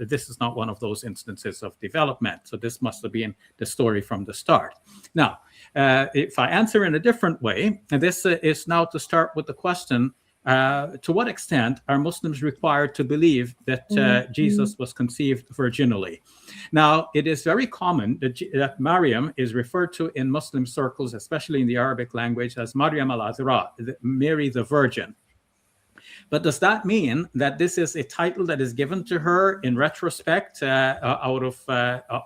this is not one of those instances of development. So this must have been the story from the start. Now, if I answer in a different way, and this is now to start with the question, to what extent are Muslims required to believe that Jesus was conceived virginally? Now, it is very common that Maryam is referred to in Muslim circles, especially in the Arabic language, as Maryam al-Azra, Mary the Virgin. But does that mean that this is a title that is given to her in retrospect out of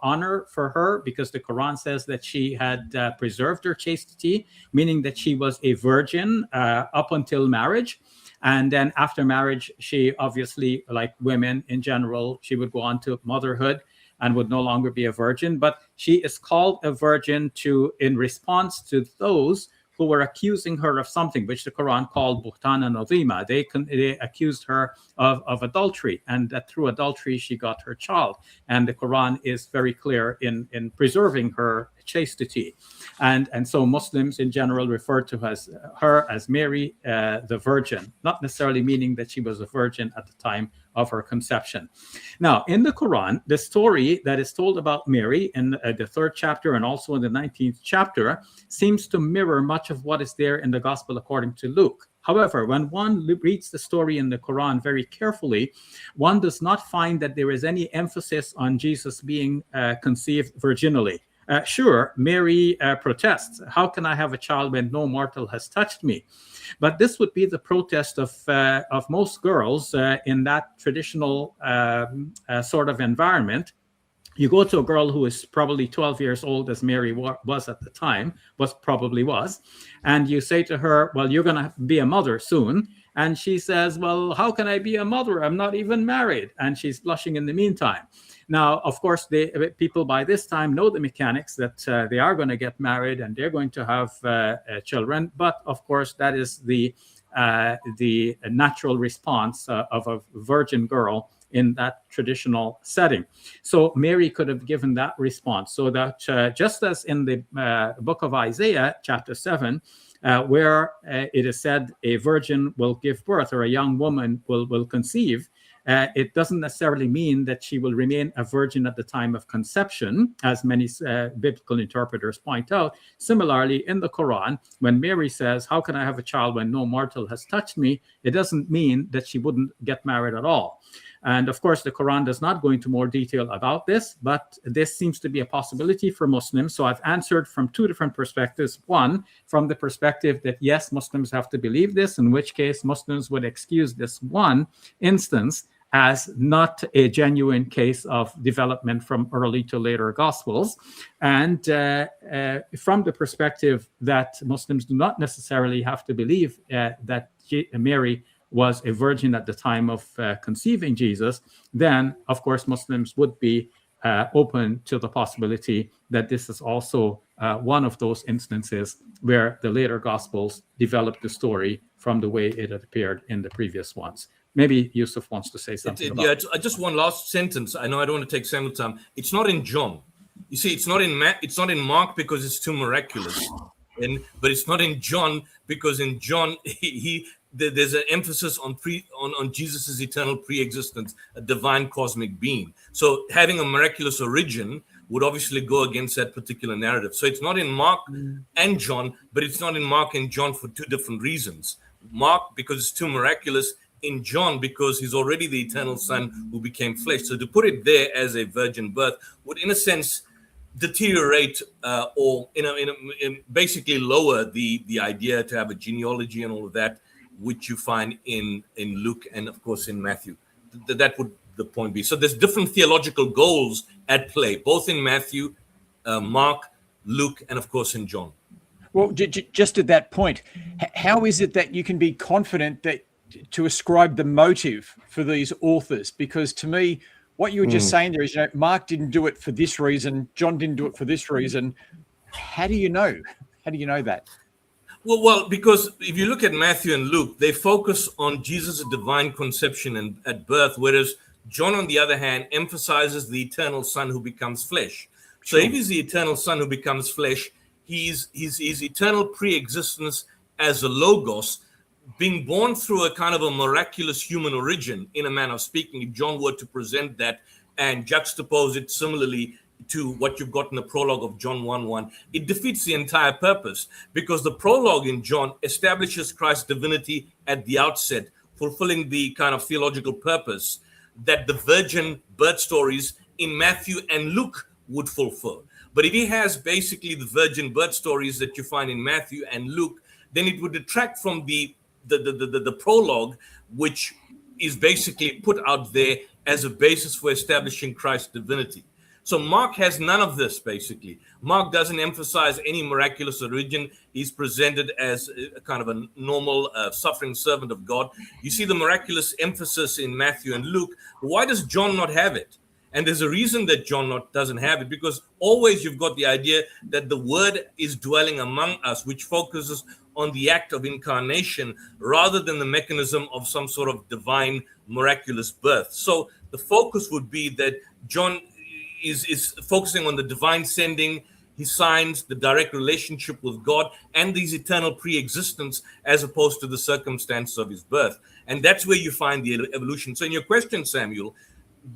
honor for her, because the Quran says that she had preserved her chastity, meaning that she was a virgin up until marriage? And then after marriage, she obviously, like women in general, she would go on to motherhood and would no longer be a virgin. But she is called a virgin in response to those who were accusing her of something, which the Quran called buhtana nazima. They accused her of adultery, and that through adultery she got her child. And the Quran is very clear in preserving her chastity. And so Muslims in general refer to her as Mary the Virgin, not necessarily meaning that she was a virgin at the time of her conception. Now, in the Quran, the story that is told about Mary in the 3rd chapter and also in the 19th chapter seems to mirror much of what is there in the Gospel according to Luke. However, when one reads the story in the Quran very carefully, one does not find that there is any emphasis on Jesus being conceived virginally. Sure, Mary protests, how can I have a child when no mortal has touched me? But this would be the protest of most girls in that traditional sort of environment. You go to a girl who is probably 12 years old, as Mary was at the time, probably was, and you say to her, well, you're going to be a mother soon. And she says, well, how can I be a mother? I'm not even married. And she's blushing in the meantime. Now, of course, people by this time know the mechanics that they are going to get married and they're going to have children. But of course, that is the natural response of a virgin girl in that traditional setting. So Mary could have given that response. So that just as in the book of Isaiah, chapter 7, where it is said a virgin will give birth or a young woman will conceive, it doesn't necessarily mean that she will remain a virgin at the time of conception, as many biblical interpreters point out. Similarly, in the Quran, when Mary says, how can I have a child when no mortal has touched me? It doesn't mean that she wouldn't get married at all. And of course, the Quran does not go into more detail about this, but this seems to be a possibility for Muslims. So I've answered from two different perspectives. One, from the perspective that, yes, Muslims have to believe this, in which case Muslims would excuse this one instance as not a genuine case of development from early to later Gospels. And from the perspective that Muslims do not necessarily have to believe that Mary was a virgin at the time of conceiving Jesus, then, of course, Muslims would be open to the possibility that this is also one of those instances where the later Gospels developed the story from the way it had appeared in the previous ones. Maybe Yusuf wants to say something about it. Yeah, just one last sentence. I know I don't want to take Samuel time. It's not in John. You see, it's not in Mark because it's too miraculous. But it's not in John because in John there's an emphasis on Jesus's eternal pre-existence, a divine cosmic being. So having a miraculous origin would obviously go against that particular narrative. So it's not in Mark and John, but it's not in Mark and John for two different reasons. Mark because it's too miraculous, in John because he's already the eternal Son who became flesh. So to put it there as a virgin birth would, in a sense, deteriorate or basically lower the idea to have a genealogy and all of that, which you find in Luke and of course in Matthew. That would the point be. So there's different theological goals at play, both in Matthew, Mark, Luke, and of course in John. Well, just at that point, how is it that you can be confident that to ascribe the motive for these authors? Because to me, what you were just saying there is, Mark didn't do it for this reason, John didn't do it for this reason. How do you know? How do you know that? Well, because if you look at Matthew and Luke, they focus on Jesus' divine conception and at birth, whereas John, on the other hand, emphasizes the eternal Son who becomes flesh. So if he's the eternal Son who becomes flesh, his eternal pre-existence as a logos, being born through a kind of a miraculous human origin, in a manner of speaking, if John were to present that and juxtapose it similarly to what you've got in the prologue of John 1:1, it defeats the entire purpose, because the prologue in John establishes Christ's divinity at the outset, fulfilling the kind of theological purpose that the virgin birth stories in Matthew and Luke would fulfill. But if he has basically the virgin birth stories that you find in Matthew and Luke, then it would detract from the prologue, which is basically put out there as a basis for establishing Christ's divinity. So Mark has none of this, basically. Mark doesn't emphasize any miraculous origin. He's presented as a kind of a normal suffering servant of God. You see the miraculous emphasis in Matthew and Luke. Why does John not have it? And there's a reason that John doesn't have it, because always you've got the idea that the word is dwelling among us, which focuses on the act of incarnation rather than the mechanism of some sort of divine miraculous birth. So the focus would be that John is focusing on the divine sending, his signs, the direct relationship with God, and his eternal pre-existence, as opposed to the circumstances of his birth. And that's where you find the evolution. So in your question, Samuel,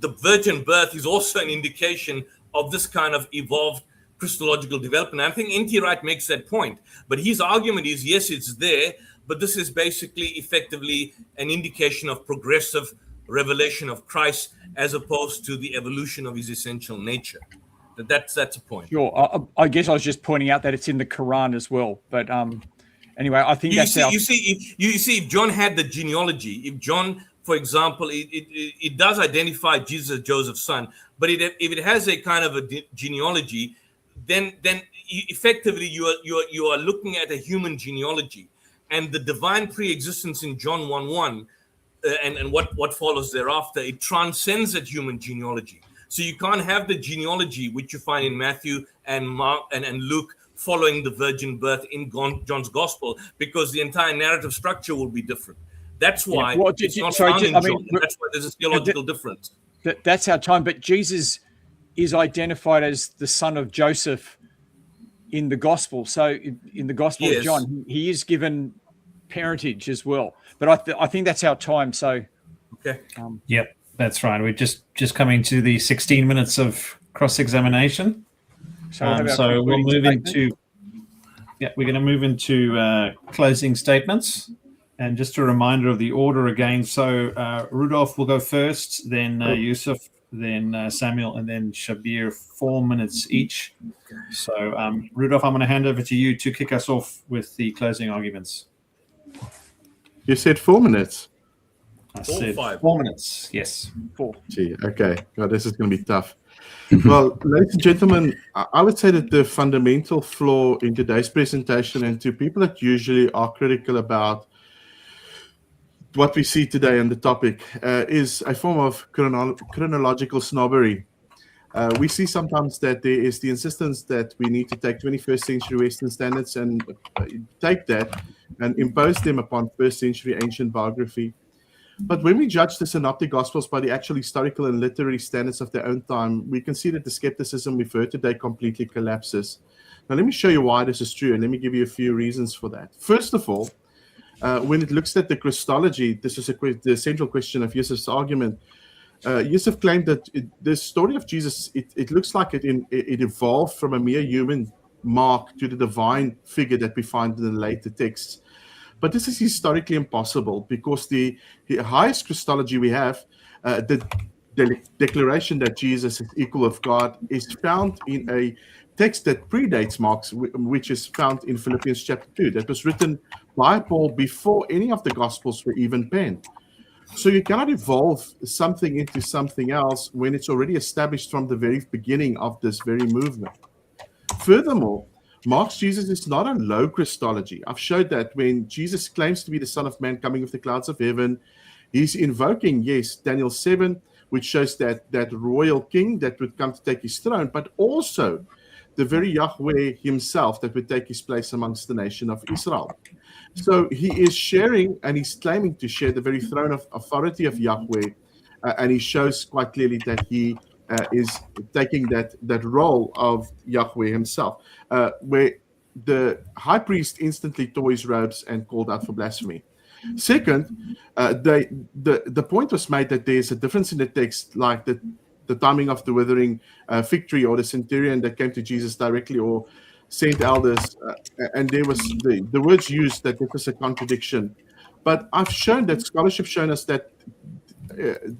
the virgin birth is also an indication of this kind of evolved Christological development. I think N.T. Wright makes that point. But his argument is, yes, it's there, but this is basically effectively an indication of progressive revelation of Christ as opposed to the evolution of his essential nature. That's a point. Sure. I guess I was just pointing out that it's in the Quran as well. But anyway, I think you see, if John had the genealogy, if John, for example, it does identify Jesus as Joseph's son, but if it has a kind of a genealogy, then effectively you are looking at a human genealogy, and the divine pre-existence in John 1:1 and what follows thereafter, it transcends that human genealogy. So you can't have the genealogy which you find in Matthew and Mark and Luke following the virgin birth in John's gospel, because the entire narrative structure will be different. That's why it's not found in John. That's why there's a theological difference. That's our time. But Jesus is identified as the son of Joseph in the gospel. So in the gospel of John, he is given parentage as well. But I think that's our time. So okay. Yep, that's right. We're just coming to the 16 minutes of cross-examination. So we'll move into we're going to move into closing statements. And just a reminder of the order again. So Rudolph will go first, then Yusuf, then Samuel, and then Shabir, 4 minutes each. So Rudolph, I'm going to hand over to you to kick us off with the closing arguments. You said 4 minutes? I said 4 minutes, yes. 4. Gee, okay. God, this is going to be tough. Well, ladies and gentlemen, I would say that the fundamental flaw in today's presentation, and to people that usually are critical about what we see today on the topic, is a form of chronological snobbery. We see sometimes that there is the insistence that we need to take 21st century Western standards and take that and impose them upon first century ancient biography. But when we judge the Synoptic Gospels by the actual historical and literary standards of their own time, we can see that the skepticism we've heard today completely collapses. Now, let me show you why this is true, and let me give you a few reasons for that. First of all, when it looks at the Christology, this is the central question of Yusuf's argument. Yusuf claimed that the story of Jesus, it looks like it evolved from a mere human mark to the divine figure that we find in the later texts. But this is historically impossible, because the highest Christology we have, the declaration that Jesus is equal of God, is found in a text that predates Mark's, which is found in Philippians chapter 2, that was written by Paul before any of the Gospels were even penned. So you cannot evolve something into something else when it's already established from the very beginning of this very movement. Furthermore, Mark's Jesus is not a low Christology. I've showed that when Jesus claims to be the Son of Man coming with the clouds of heaven, he's invoking, yes, Daniel 7, which shows that royal king that would come to take his throne, but also the very Yahweh himself that would take his place amongst the nation of Israel. So he is sharing, and he's claiming to share the very throne of authority of Yahweh, and he shows quite clearly that he is taking that role of Yahweh himself, where the high priest instantly tore his robes and called out for blasphemy. Second, the point was made that there's a difference in the text, like the timing of the withering fig tree, or the centurion that came to Jesus directly, or sent elders, and there was the words used that there was a contradiction. But I've shown that scholarship shown us that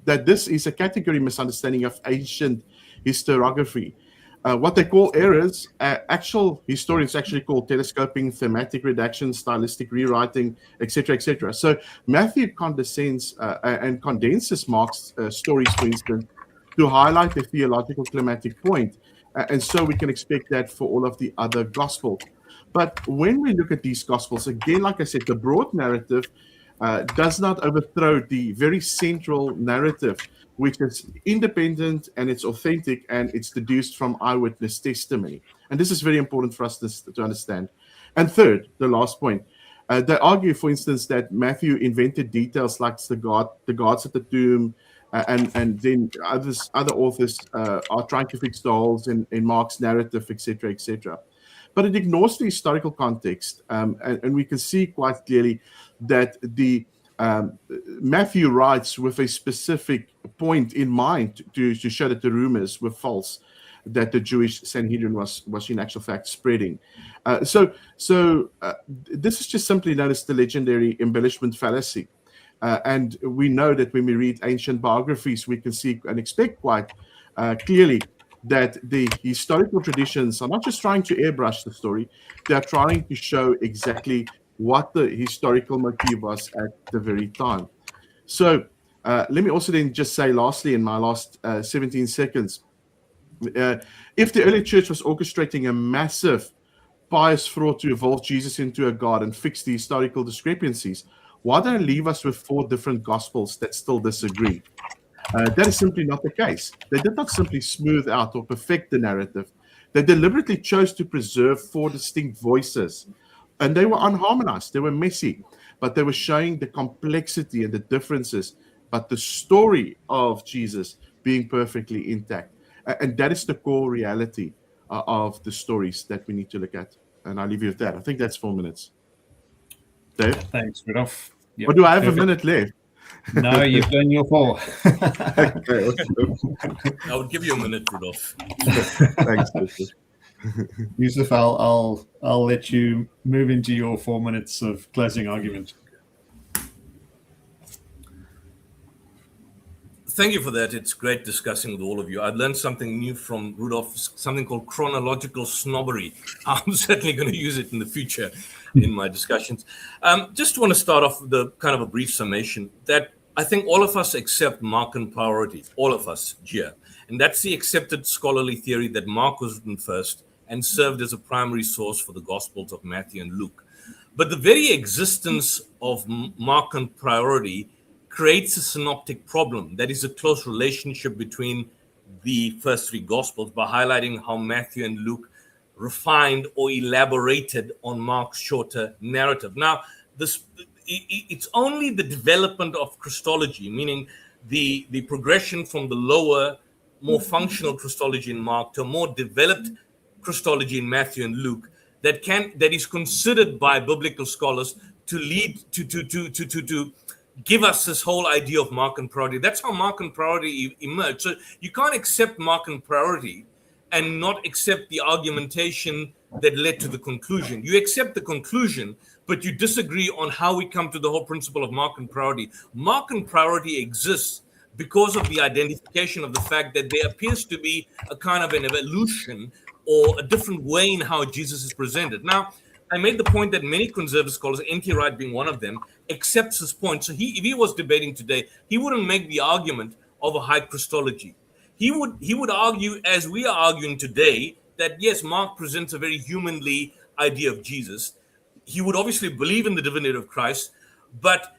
this is a category misunderstanding of ancient historiography. What they call errors, actual historians actually call telescoping, thematic redaction, stylistic rewriting, etc., etc. So Matthew condescends and condenses Mark's stories, for instance, to highlight a theological climatic point. And so we can expect that for all of the other gospels. But when we look at these gospels, again, like I said, the broad narrative does not overthrow the very central narrative, which is independent and it's authentic and it's deduced from eyewitness testimony. And this is very important for us to understand. And third, the last point, they argue, for instance, that Matthew invented details like the guards at the tomb, and then other authors are trying to fix the holes in Mark's narrative, etc., etc. But it ignores the historical context, and we can see quite clearly that Matthew writes with a specific point in mind to show that the rumors were false, that the Jewish Sanhedrin was in actual fact spreading. So this is just simply known as the legendary embellishment fallacy. And we know that when we read ancient biographies, we can see and expect quite clearly that the historical traditions are not just trying to airbrush the story, they are trying to show exactly what the historical motive was at the very time. So let me also then just say lastly, in my last 17 seconds, if the early church was orchestrating a massive pious fraud to evolve Jesus into a god and fix the historical discrepancies, why don't they leave us with 4 different gospels that still disagree? That is simply not the case. They did not simply smooth out or perfect the narrative. They deliberately chose to preserve 4 distinct voices. And they were unharmonized. They were messy. But they were showing the complexity and the differences, but the story of Jesus being perfectly intact. And that is the core reality of the stories that we need to look at. And I'll leave you with that. I think that's 4 minutes. Dave? Thanks, Rudolph. Yep, Or do I have perfect. a minute left? No, you've done your 4. Okay, I would give you a minute, Rudolph. thanks. Yusuf, I'll let you move into your 4 minutes of closing argument. Thank you for that. It's great discussing with all of you. I've learned something new from Rudolph, something called chronological snobbery. I'm certainly going to use it in the future in my discussions. Just want to start off with a kind of a brief summation that I think all of us accept Markan priority, all of us here. And that's the accepted scholarly theory that Mark was written first and served as a primary source for the Gospels of Matthew and Luke. But the very existence of Markan priority creates a synoptic problem. That is a close relationship between the first 3 Gospels by highlighting how Matthew and Luke refined or elaborated on Mark's shorter narrative. Now, it's only the development of Christology, meaning the progression from the lower, more functional Christology in Mark to a more developed Christology in Matthew and Luke that is considered by biblical scholars to lead to give us this whole idea of Markan priority. That's how Markan priority emerged. So you can't accept Markan priority and not accept the argumentation that led to the conclusion. You accept the conclusion, but you disagree on how we come to the whole principle of Markan priority. Markan priority exists because of the identification of the fact that there appears to be a kind of an evolution or a different way in how Jesus is presented. Now, I made the point that many conservative scholars, N.T. Wright being one of them, accepts his point. So if he was debating today, he wouldn't make the argument of a high Christology. He would argue, as we are arguing today, that yes, Mark presents a very humanly idea of Jesus. He would obviously believe in the divinity of Christ, but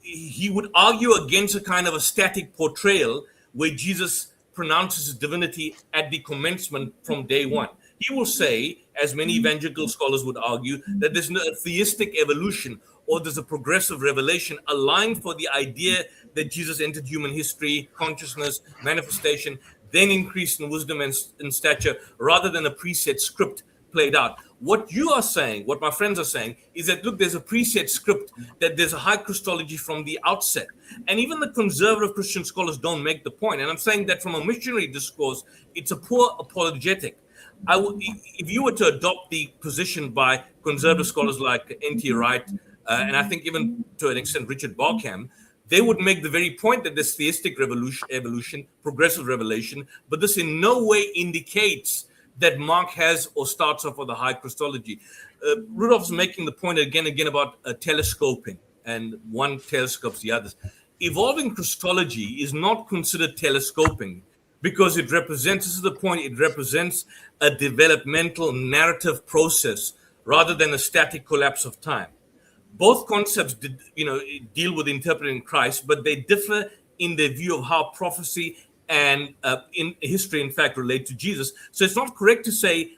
he would argue against a kind of a static portrayal where Jesus pronounces his divinity at the commencement from day one. He will say, as many evangelical scholars would argue, that there's no theistic evolution or there's a progressive revelation aligned for the idea that Jesus entered human history, consciousness, manifestation. then increased in wisdom and in stature, rather than a preset script played out. What you are saying, what my friends are saying, is that, look, there's a preset script, that there's a high Christology from the outset. And even the conservative Christian scholars don't make the point. And I'm saying that from a missionary discourse, it's a poor apologetic. If you were to adopt the position by conservative scholars like N.T. Wright, and I think even to an extent Richard Barkham, they would make the very point that this theistic evolution, progressive revelation, but this in no way indicates that Mark has or starts off with a high Christology. Rudolph's making the point again about telescoping, and one telescopes the others. Evolving Christology is not considered telescoping because it represents, this is the point, it represents a developmental narrative process rather than a static collapse of time. Both concepts, deal with interpreting Christ, but they differ in their view of how prophecy and in history, in fact, relate to Jesus. So it's not correct to say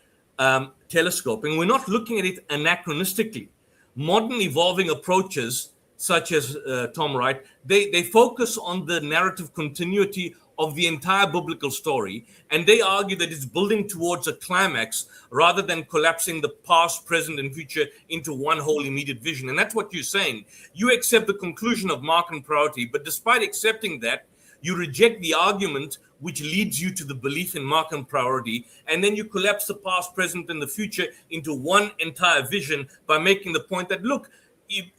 telescoping. We're not looking at it anachronistically. Modern evolving approaches, such as Tom Wright, they focus on the narrative continuity of the entire biblical story, and they argue that it's building towards a climax rather than collapsing the past, present, and future into one whole immediate vision. And that's what you're saying. You accept the conclusion of MARKAN priority, but despite accepting that, you reject the argument which leads you to the belief in MARKAN priority, and then you collapse the past, present, and the future into one entire vision by making the point that, look,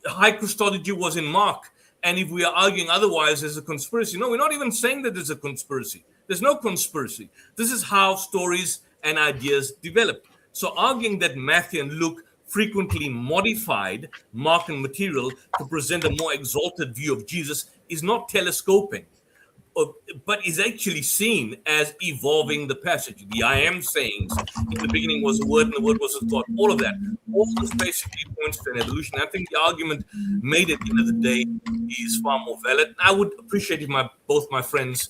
high Christology was in Mark, and if we are arguing otherwise, there's a conspiracy. No, we're not even saying that there's a conspiracy. There's no conspiracy. This is how stories and ideas develop. So arguing that Matthew and Luke frequently modified MARKAN material to present a more exalted view of Jesus is not telescoping, but is actually seen as evolving the passage. The I am sayings, in the beginning was the word and the word was the thought, all of that. All this basically points to an evolution. I think the argument made at the end of the day is far more valid. I would appreciate if both my friends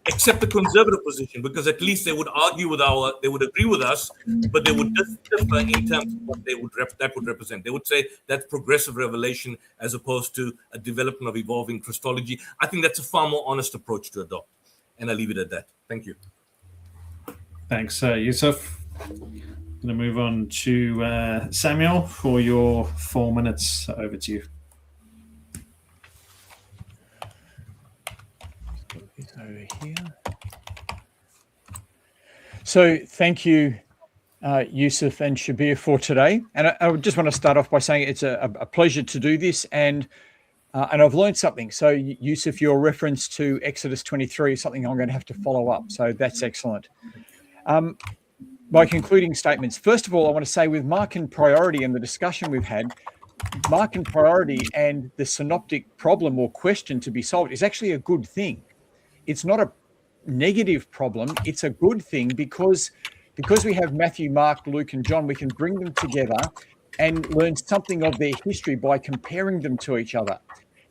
accept the conservative position, because at least they would argue they would agree with us, but they would differ in terms of what that would represent. They would say that's progressive revelation as opposed to a development of evolving Christology. I think that's a far more honest approach to adopt, and I'll leave it at that. Thank you. Thanks, Yusuf. I'm going to move on to Samuel for your 4 minutes. Over to you. Over here. So thank you, Yusuf and Shabir, for today. And I just want to start off by saying it's a pleasure to do this, and I've learned something. So Yusuf, your reference to Exodus 23 is something I'm going to have to follow up. So that's excellent. My concluding statements. First of all, I want to say with MARKAN priority and the discussion we've had, MARKAN priority and the synoptic problem or question to be solved is actually a good thing. It's not a negative problem. It's a good thing because we have Matthew, Mark, Luke, and John, we can bring them together and learn something of their history by comparing them to each other.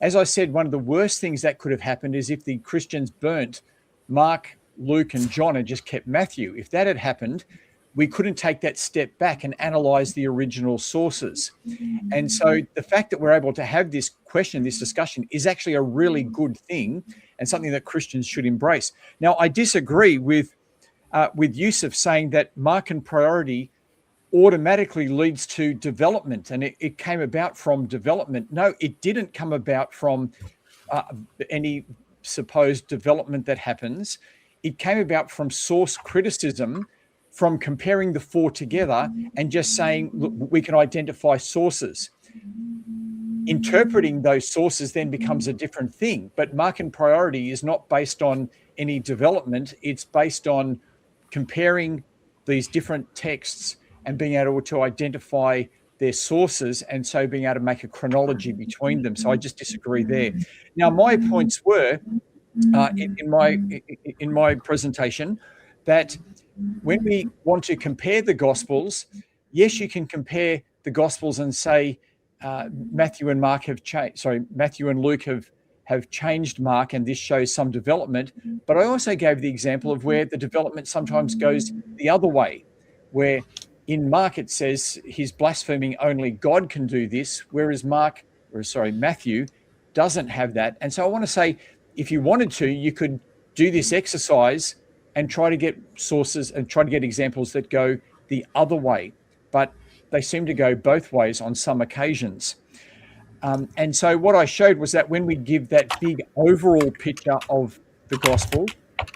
As I said, one of the worst things that could have happened is if the Christians burnt Mark, Luke, and John and just kept Matthew. If that had happened, we couldn't take that step back and analyze the original sources. And so the fact that we're able to have this question, this discussion, is actually a really good thing and something that Christians should embrace. Now, I disagree with Yusuf saying that MARKAN priority automatically leads to development, and it came about from development. No, it didn't come about from any supposed development that happens. It came about from source criticism, from comparing the four together and just saying, look, we can identify sources. Interpreting those sources then becomes a different thing. But MARKAN priority is not based on any development. It's based on comparing these different texts and being able to identify their sources, and so being able to make a chronology between them. So I just disagree there. Now, my points were in my presentation that when we want to compare the Gospels, yes, you can compare the Gospels and say Matthew and Luke have changed Mark, and this shows some development. But I also gave the example of where the development sometimes goes the other way, where in Mark it says he's blaspheming only God can do this, whereas Matthew doesn't have that. And so I want to say, if you wanted to, you could do this exercise and try to get sources and try to get examples that go the other way, but they seem to go both ways on some occasions. And so what I showed was that when we give that big overall picture of the gospel,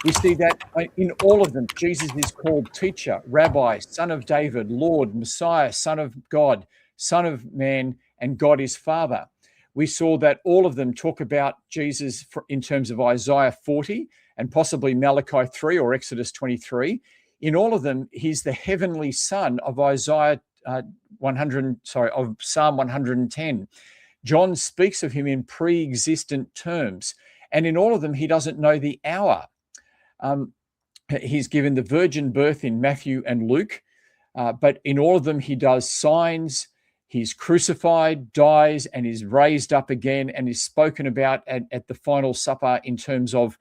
we see that in all of them, Jesus is called teacher, rabbi, son of David, Lord, Messiah, son of God, son of man, and God is Father. We saw that all of them talk about Jesus in terms of Isaiah 40 and possibly Malachi 3 or Exodus 23. In all of them, he's the heavenly son of Isaiah of Psalm 110. John speaks of him in pre-existent terms. And in all of them, he doesn't know the hour. He's given the virgin birth in Matthew and Luke, but in all of them, he does signs. He's crucified, dies, and is raised up again, and is spoken about at the final supper in terms of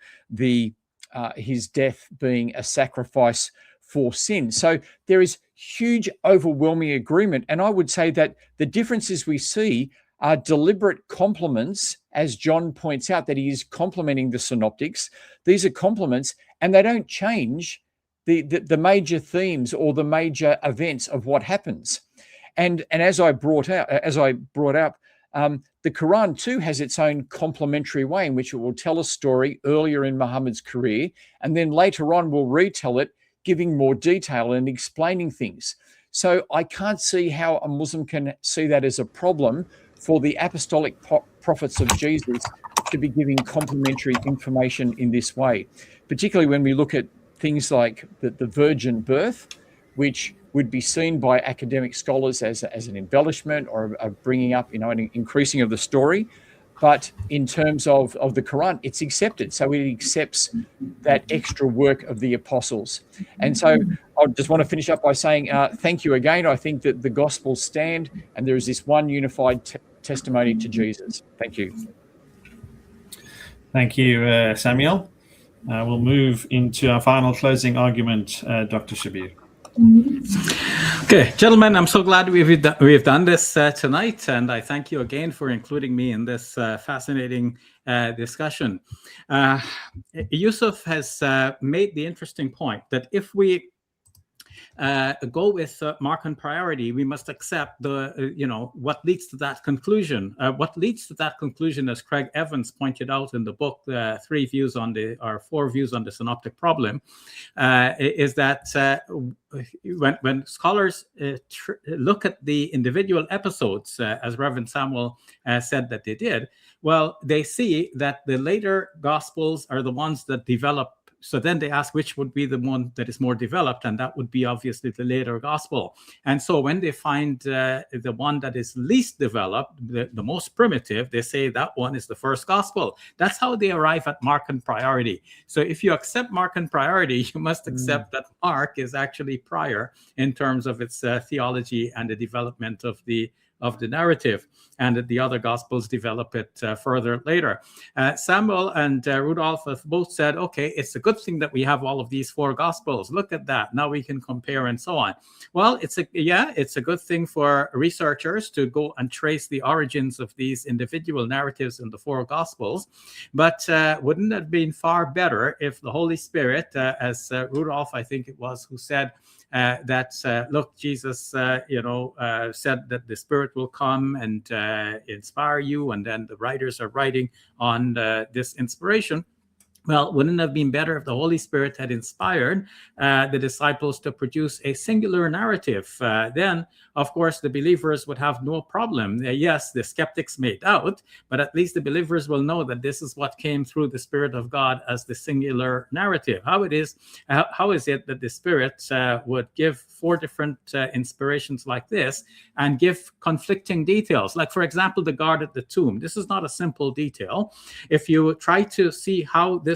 his death being a sacrifice for sin. So there is huge, overwhelming agreement. And I would say that the differences we see are deliberate complements, as John points out, that he is complementing the synoptics. These are complements, and they don't change the major themes or the major events of what happens. And as I brought up, the Quran too has its own complementary way in which it will tell a story earlier in Muhammad's career, and then later on will retell it, giving more detail and explaining things. So I can't see how a Muslim can see that as a problem for the apostolic prophets of Jesus to be giving complementary information in this way, particularly when we look at things like the virgin birth, which would be seen by academic scholars as an embellishment or a bringing up, an increasing of the story. But in terms of the Quran, it's accepted. So it accepts that extra work of the apostles. And so I just want to finish up by saying thank you again. I think that the Gospels stand, and there is this one unified testimony to Jesus. Thank you. Thank you, Samuel. We'll move into our final closing argument, Dr. Shabir. Okay, gentlemen, I'm so glad we've done this tonight, and I thank you again for including me in this fascinating discussion. Yusuf has made the interesting point that if we go with Markan priority, we must accept what leads to that conclusion. What leads to that conclusion, as Craig Evans pointed out in the book, 4 views on the synoptic problem, is that when scholars look at the individual episodes, as Reverend Samuel said that they did, well, they see that the later Gospels are the ones that develop. So then they ask which would be the one that is more developed, and that would be obviously the later gospel. And so when they find the one that is least developed, the most primitive, they say that one is the first gospel. That's how they arrive at Markan priority. So if you accept Markan priority, you must accept that Mark is actually prior in terms of its theology and the development of the narrative, and that the other gospels develop it further later. Samuel and Rudolph have both said, okay, it's a good thing that we have all of these 4 gospels. Look at that. Now we can compare and so on. Well, it's a good thing for researchers to go and trace the origins of these individual narratives in the 4 gospels. But wouldn't it have been far better if the Holy Spirit, as Rudolph, I think it was, who said, look, Jesus, said that the Spirit will come and inspire you, and then the writers are writing on this inspiration. Well, wouldn't it have been better if the Holy Spirit had inspired the disciples to produce a singular narrative? Then, of course, the believers would have no problem. Yes, the skeptics may doubt, but at least the believers will know that this is what came through the Spirit of God as the singular narrative. How is it that the Spirit would give 4 different inspirations like this and give conflicting details? Like, for example, the guard at the tomb. This is not a simple detail. If you try to see how this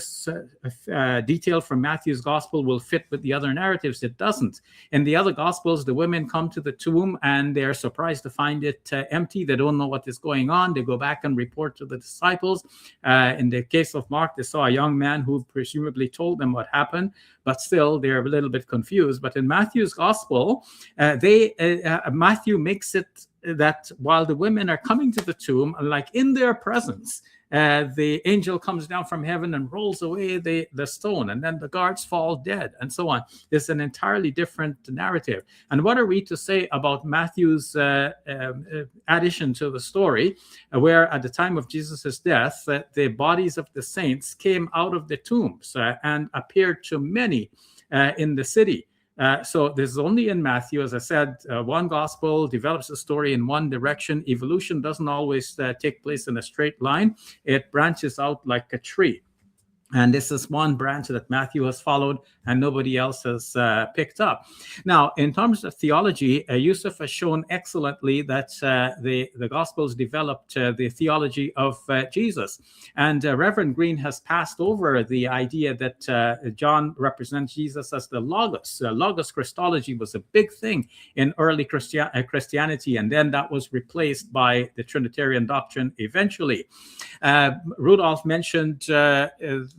detail from Matthew's gospel will fit with the other narratives, it doesn't. In the other gospels, the women come to the tomb and they're surprised to find it empty. They don't know what is going on. They go back and report to the disciples. In the case of Mark, they saw a young man who presumably told them what happened, but still they're a little bit confused. But in Matthew's gospel, Matthew makes it that while the women are coming to the tomb, like in their presence, the angel comes down from heaven and rolls away the stone, and then the guards fall dead, and so on. It's an entirely different narrative. And what are we to say about Matthew's addition to the story, where at the time of Jesus' death, the bodies of the saints came out of the tombs and appeared to many in the city? So this is only in Matthew. As I said, one gospel develops the story in one direction. Evolution doesn't always take place in a straight line. It branches out like a tree. And this is one branch that Matthew has followed and nobody else has picked up. Now, in terms of theology, Yusuf has shown excellently that the Gospels developed the theology of Jesus. And Reverend Green has passed over the idea that John represents Jesus as the Logos. Logos Christology was a big thing in early Christianity, and then that was replaced by the Trinitarian doctrine eventually. Rudolph mentioned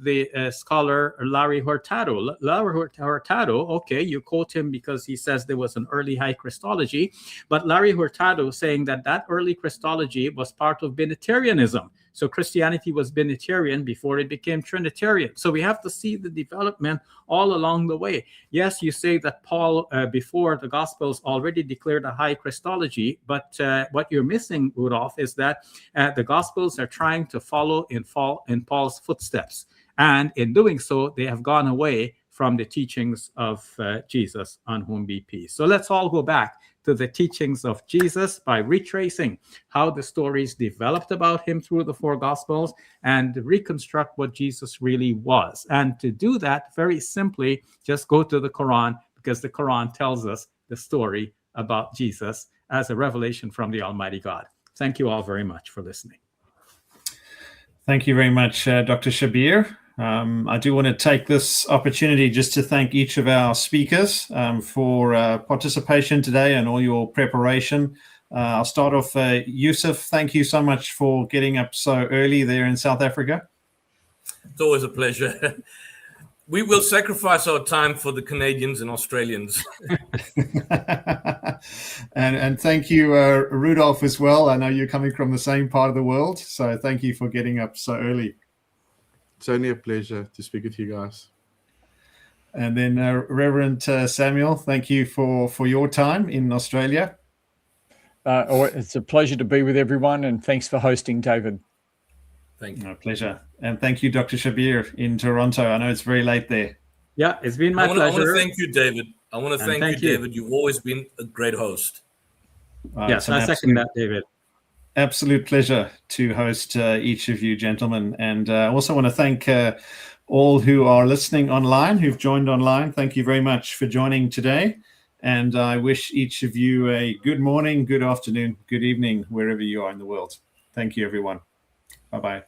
the scholar Larry Hurtado. Larry Hurtado, okay, you quote him because he says there was an early high Christology, but Larry Hurtado saying that early Christology was part of Binitarianism. So Christianity was Binitarian before it became Trinitarian. So we have to see the development all along the way. Yes, you say that Paul, before the Gospels, already declared a high Christology, but what you're missing, Rudolph, is that the Gospels are trying to follow in Paul's footsteps. And in doing so, they have gone away from the teachings of Jesus, on whom be peace. So let's all go back to the teachings of Jesus by retracing how the stories developed about him through the four Gospels and reconstruct what Jesus really was. And to do that, very simply, just go to the Quran, because the Quran tells us the story about Jesus as a revelation from the Almighty God. Thank you all very much for listening. Thank you very much, Dr. Shabir. I do want to take this opportunity just to thank each of our speakers for participation today and all your preparation. I'll start off, Yusuf, thank you so much for getting up so early there in South Africa. It's always a pleasure. We will sacrifice our time for the Canadians and Australians. and thank you, Rudolph, as well. I know you're coming from the same part of the world, so thank you for getting up so early. It's only a pleasure to speak with you guys. And then Reverend Samuel, thank you for your time in Australia. It's a pleasure to be with everyone, and thanks for hosting, David. Thank you. My pleasure. And thank you, Dr. Shabir in Toronto. I know it's very late there. Yeah, it's been my pleasure. I want to thank you, David. I want to thank you, David. You've always been a great host. Yes, I second that, David. Absolute pleasure to host each of you gentlemen. And I also want to thank all who are listening online, who've joined online. Thank you very much for joining today. And I wish each of you a good morning, good afternoon, good evening, wherever you are in the world. Thank you, everyone. Bye-bye.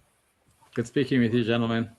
Good speaking with you, gentlemen.